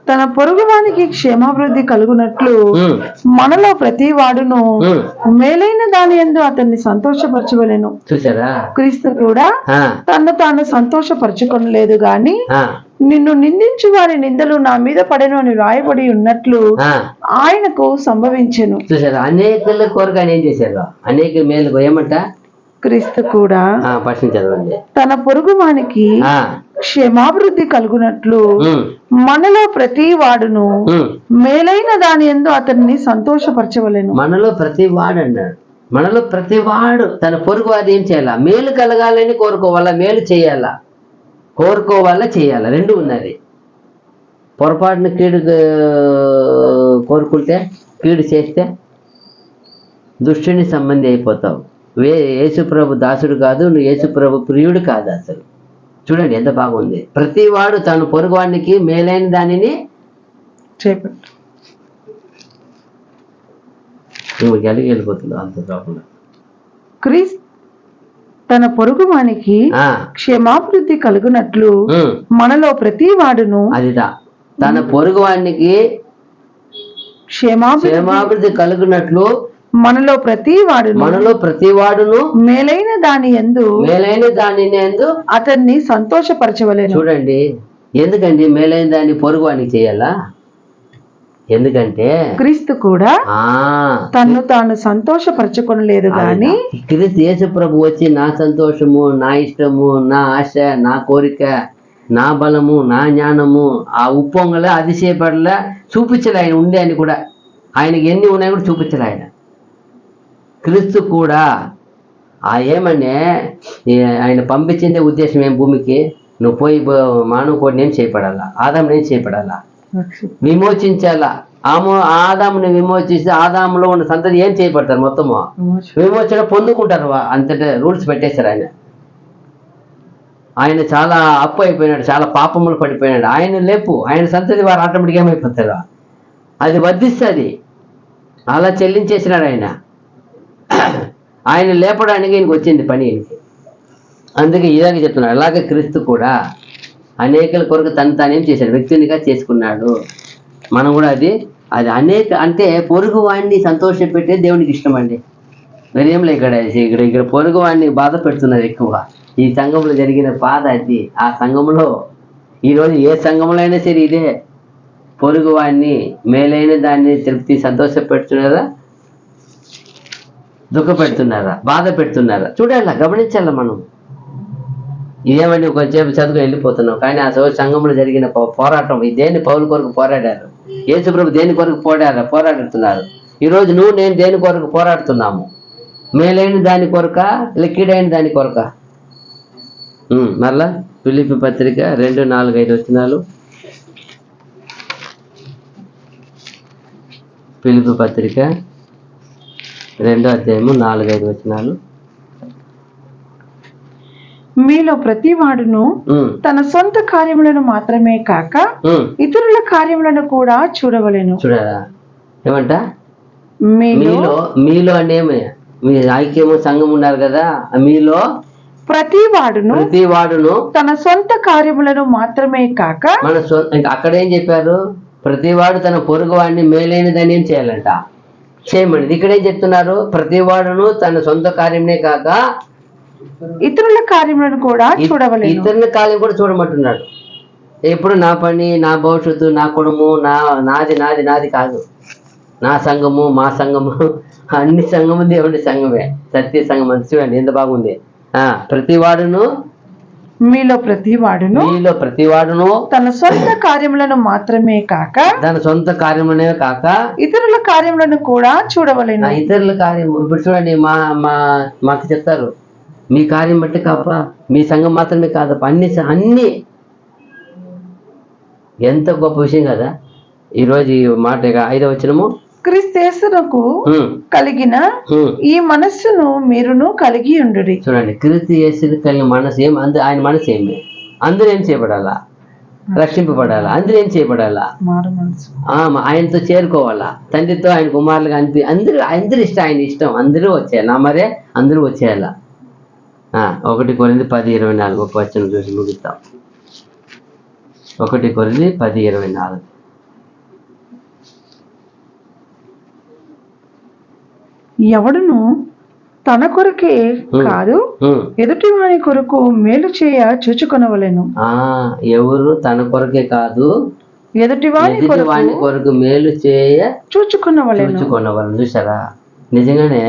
తన పొరుగువానికి క్షేమాభివృద్ధి కలుగునట్లు మనలో ప్రతి వాడును మేలైన దాని యందు అతన్ని సంతోషపరచవలెను. చూసారా? క్రీస్తు కూడా తను తాను సంతోషపరచుకొనలేదు గాని నిన్ను నిందించు వారి నిందలు నా మీద పడెను అని రాయబడి ఉన్నట్లు ఆయనకు సంభవించెను. చూసారా? అనేకుల కోరిక ఏం చేశారు? అనేక మేలు ఏమంట? క్రీస్తు కూడా తన పొరుగువానికి క్షేమాభివృద్ధి కలుగునట్లు మనలో ప్రతి వాడును మేలైన దాని యందు అతన్ని సంతోషపరచవలెను. మనలో ప్రతి వాడు అన్నాడు. మనలో ప్రతి వాడు తన పొరుగు వాడు ఏం చేయాలా? మేలు కలగాలని కోరుకోవాలా, మేలు చేయాలా, కోరుకోవాలా, చేయాలా, రెండు ఉన్నది. పొరపాటున కీడు కోరుకుంటే, కీడు చేస్తే దుష్టుని సంబంధి అయిపోతావు. యేసుప్రభు దాసుడు కాదు, నువ్వు యేసుప్రభు ప్రియుడు కాదు. అసలు చూడండి ఎంత బాగుంది. ప్రతివాడు తన పొరుగువానికి మేలైన దానిని నువ్వు కలిగి వెళ్ళిపోతుంది అంత కాకుండా. క్రీస్తు తన పొరుగు వానికి క్షేమాభివృద్ధి కలుగునట్లు మనలో ప్రతి వాడును, అదిదా తన పొరుగు వానికి క్షేమాభివృద్ధి కలుగునట్లు మనలో ప్రతి వాడును మేలైన దాని యందు అతన్ని సంతోషపరచవలెను. చూడండి, ఎందుకండి మేలైన దాన్ని పొరుగు వానికి చేయాలా? ఎందుకంటే క్రీస్తు కూడా తన్ను తాను సంతోషపరచుకొనలేదు గాని, క్రీస్తు యేసు ప్రభు వచ్చి నా సంతోషము, నా ఇష్టము, నా ఆశ, నా కోరిక, నా బలము, నా జ్ఞానము, ఆ ఉప్పొంగలే అతిశయపడలే చూపించలే. ఆయన ఉండే అని కూడా, ఆయనకి ఎన్ని ఉన్నాయి కూడా చూపించలే ఆయన. క్రీస్తు కూడా ఏమనే ఆయన పంపించిందే ఉద్దేశం ఏం భూమికి, నువ్వు పోయి మానవ కోడిని ఏం చేయపడాలా, ఆదాముని ఏం చేయపడాలా, విమోచించాలా. ఆదాముని విమోచిస్తే ఆదాములో ఉన్న సంతతి ఏం చేయబడతారు, మొత్తము విమోచన పొందుకుంటారు. అంతటా రూల్స్ పెట్టేశారు ఆయన. ఆయన చాలా అప్పు అయిపోయినాడు, చాలా పాపములు పడిపోయినాడు. ఆయన లేపు, ఆయన సంతతి వారు ఆటోమేటిక్గా ఏమైపోతారు, అది వర్ధిస్తుంది. అలా చెల్లించేసినాడు ఆయన. ఆయన లేపడానికి ఈయనకి వచ్చింది పని ఈయనకి. అందుకే ఇలాగే చెప్తున్నాడు. అలాగే క్రీస్తు కూడా అనేకల కొరకు తను తానేం చేశాడు, వ్యక్తినిగా చేసుకున్నాడు. మనం కూడా అది అనేక అంటే పొరుగు వాడిని సంతోషపెట్టే దేవునికి ఇష్టం అండి. మరేంలే ఇక్కడ పొరుగు వాడిని బాధ పెడుతున్నారు ఎక్కువ. ఈ సంఘంలో జరిగిన బాధ అది. ఆ సంఘంలో ఈరోజు ఏ సంఘంలో అయినా సరే ఇదే, పొరుగు వాడిని మేలైన దాన్ని తృప్తి సంతోషపెడుతున్నారా, దుఃఖపెడుతున్నారా, బాధ పెడుతున్నారా చూడాలా, గమనించాలా మనం. ఇదేమని కొంచెంసేపు చదువుకు వెళ్ళిపోతున్నాం, కానీ ఆ సంఘంలో జరిగిన పోరాటం దేని పౌలు కొరకు పోరాడారు, యేసుప్రభు దేని కొరకు పోరాడుతున్నారు. ఈరోజు నువ్వు నేను దేని కొరకు పోరాడుతున్నాము, మేలైన దాని కొరక లెక్కిడైన దాని కొరక. మరలా ఫిలిప్పీ పత్రిక 2:4-5 వచనాలు. ఫిలిప్పీ పత్రిక 2:4-5 వచనాలు. మీలో ప్రతి వాడును తన సొంత కార్యములను మాత్రమే కాక ఇతరుల కార్యములను కూడా చూడవలెను. చూడాలా ఏమంట, మీలో అంటే మీ ఐక్యము సంఘం ఉన్నారు కదా, మీలో ప్రతి వాడును తన సొంత కార్యములను మాత్రమే కాక మన అక్కడ ఏం చెప్పారు, ప్రతి వాడు తన పొరుగు వాడిని మేలైనదని ఏం చేయాలంట, చేయమని. ఇక్కడేం చెప్తున్నారు, ప్రతి వాడును తన సొంత కార్యమునే కాక ఇతరుల కార్యములను కూడా చూడవలెను. ఇతరుల కార్యం కూడా చూడమంటున్నాడు. ఎప్పుడు నా పని, నా భవిష్యత్తు, నా కుటుంబం, నాది కాదు. నా సంఘము, మా సంఘము, అన్ని సంఘము దేవుడి సంఘమే, సత్య సంఘం అని చూడండి ఎంత బాగుంది. ప్రతి వాడును మీలో ప్రతి వాడును తన సొంత కార్యములను మాత్రమే కాక ఇతరుల కార్యములను కూడా చూడవలెను. ఇతరుల కార్యం ఇప్పుడు చూడండి, మాకు చెప్తారు, మీ కార్యం బట్టి కాప, మీ సంఘం మాత్రమే కాదప్ప, అన్ని ఎంత గొప్ప విషయం కదా. ఈరోజు ఈ మాట 5వ వచనము, క్రీస్తునకు కలిగిన ఈ మనస్సును మీరును కలిగి ఉండుడి. చూడండి, క్రీస్తు యేసుకు కలిగిన మనసు ఏం, ఆయన మనసు ఏమి, అందరూ ఏం చేయబడాలా, రక్షింపబడాలా, అందరూ ఏం చేయబడాలా, ఆయనతో చేరుకోవాలా, తండ్రితో ఆయన కుమారులుగా అందరూ ఇష్టం, ఆయన ఇష్టం, అందరూ వచ్చేయాలి. మరే అందరూ వచ్చేయాలా. 1 కొరింథీ 10:24 ఒక వచనం చూసి ముగిస్తాం. 1 కొరింథీ 10:24. ఎవడును తన కొరకే కాదు ఎదుటి వాని కొరకు మేలు చేయ చూచుకొనవలెను. ఎవరు తన కొరకే కాదు ఎదుటి వాని కొరకు మేలు చేయ చూచుకొనవలెను. చూసారా, నిజంగానే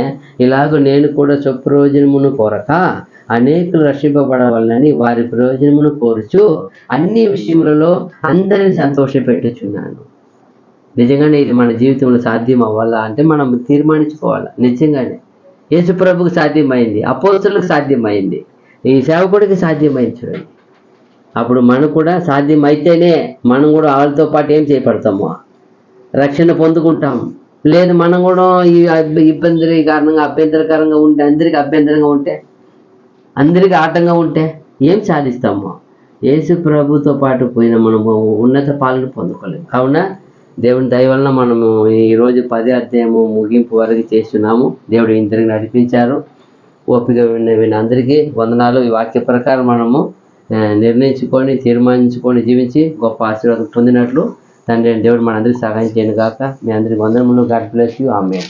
ఇలాగ నేను కూడా స్వప్రయోజనమును కోరక అనేకులు రక్షింపబడవాలని వారి ప్రయోజనమును కోరుచు అన్ని విషయములలో అందరిని సంతోషపెట్టుచున్నాను. నిజంగానే ఇది మన జీవితంలో సాధ్యం అవ్వాలా అంటే మనం తీర్మానించుకోవాలా. నిజంగానే యేసు ప్రభువుకు సాధ్యమైంది, అపోస్తలులకు సాధ్యమైంది, ఈ సేవకుడికి సాధ్యమైంది. చూడండి, అప్పుడు మనకు కూడా సాధ్యమైతేనే మనం కూడా వాళ్ళతో పాటు ఏం చేయబడతాము, రక్షణ పొందుకుంటాం. లేదు మనం కూడా ఈ అభ్యంతరకరంగా ఉంటే, అందరికి అభ్యంతరంగా ఉంటే, అందరికి ఆటంగా ఉంటే ఏం సాధిస్తాము? యేసు ప్రభుతో పాటు పోయిన మనము ఉన్నత పాలన పొందుకోలేము. కావున దేవుని దయ వలన మనము ఈరోజు 10వ అధ్యాయము ముగింపు వరకు చేస్తున్నాము. దేవుడు ఇంతకు నడిపించారు. ఓపిక విన్న అందరికీ వందనాలు. ఈ వాక్య ప్రకారం మనము నిర్ణయించుకొని తీర్మానించుకొని జీవించి గొప్ప ఆశీర్వాదం పొందినట్లు తండ్రి దేవుడు మనందరికీ సహాయం చేయను గాక. మీ అందరికీ వందనములు. God bless you. ఆమేన్.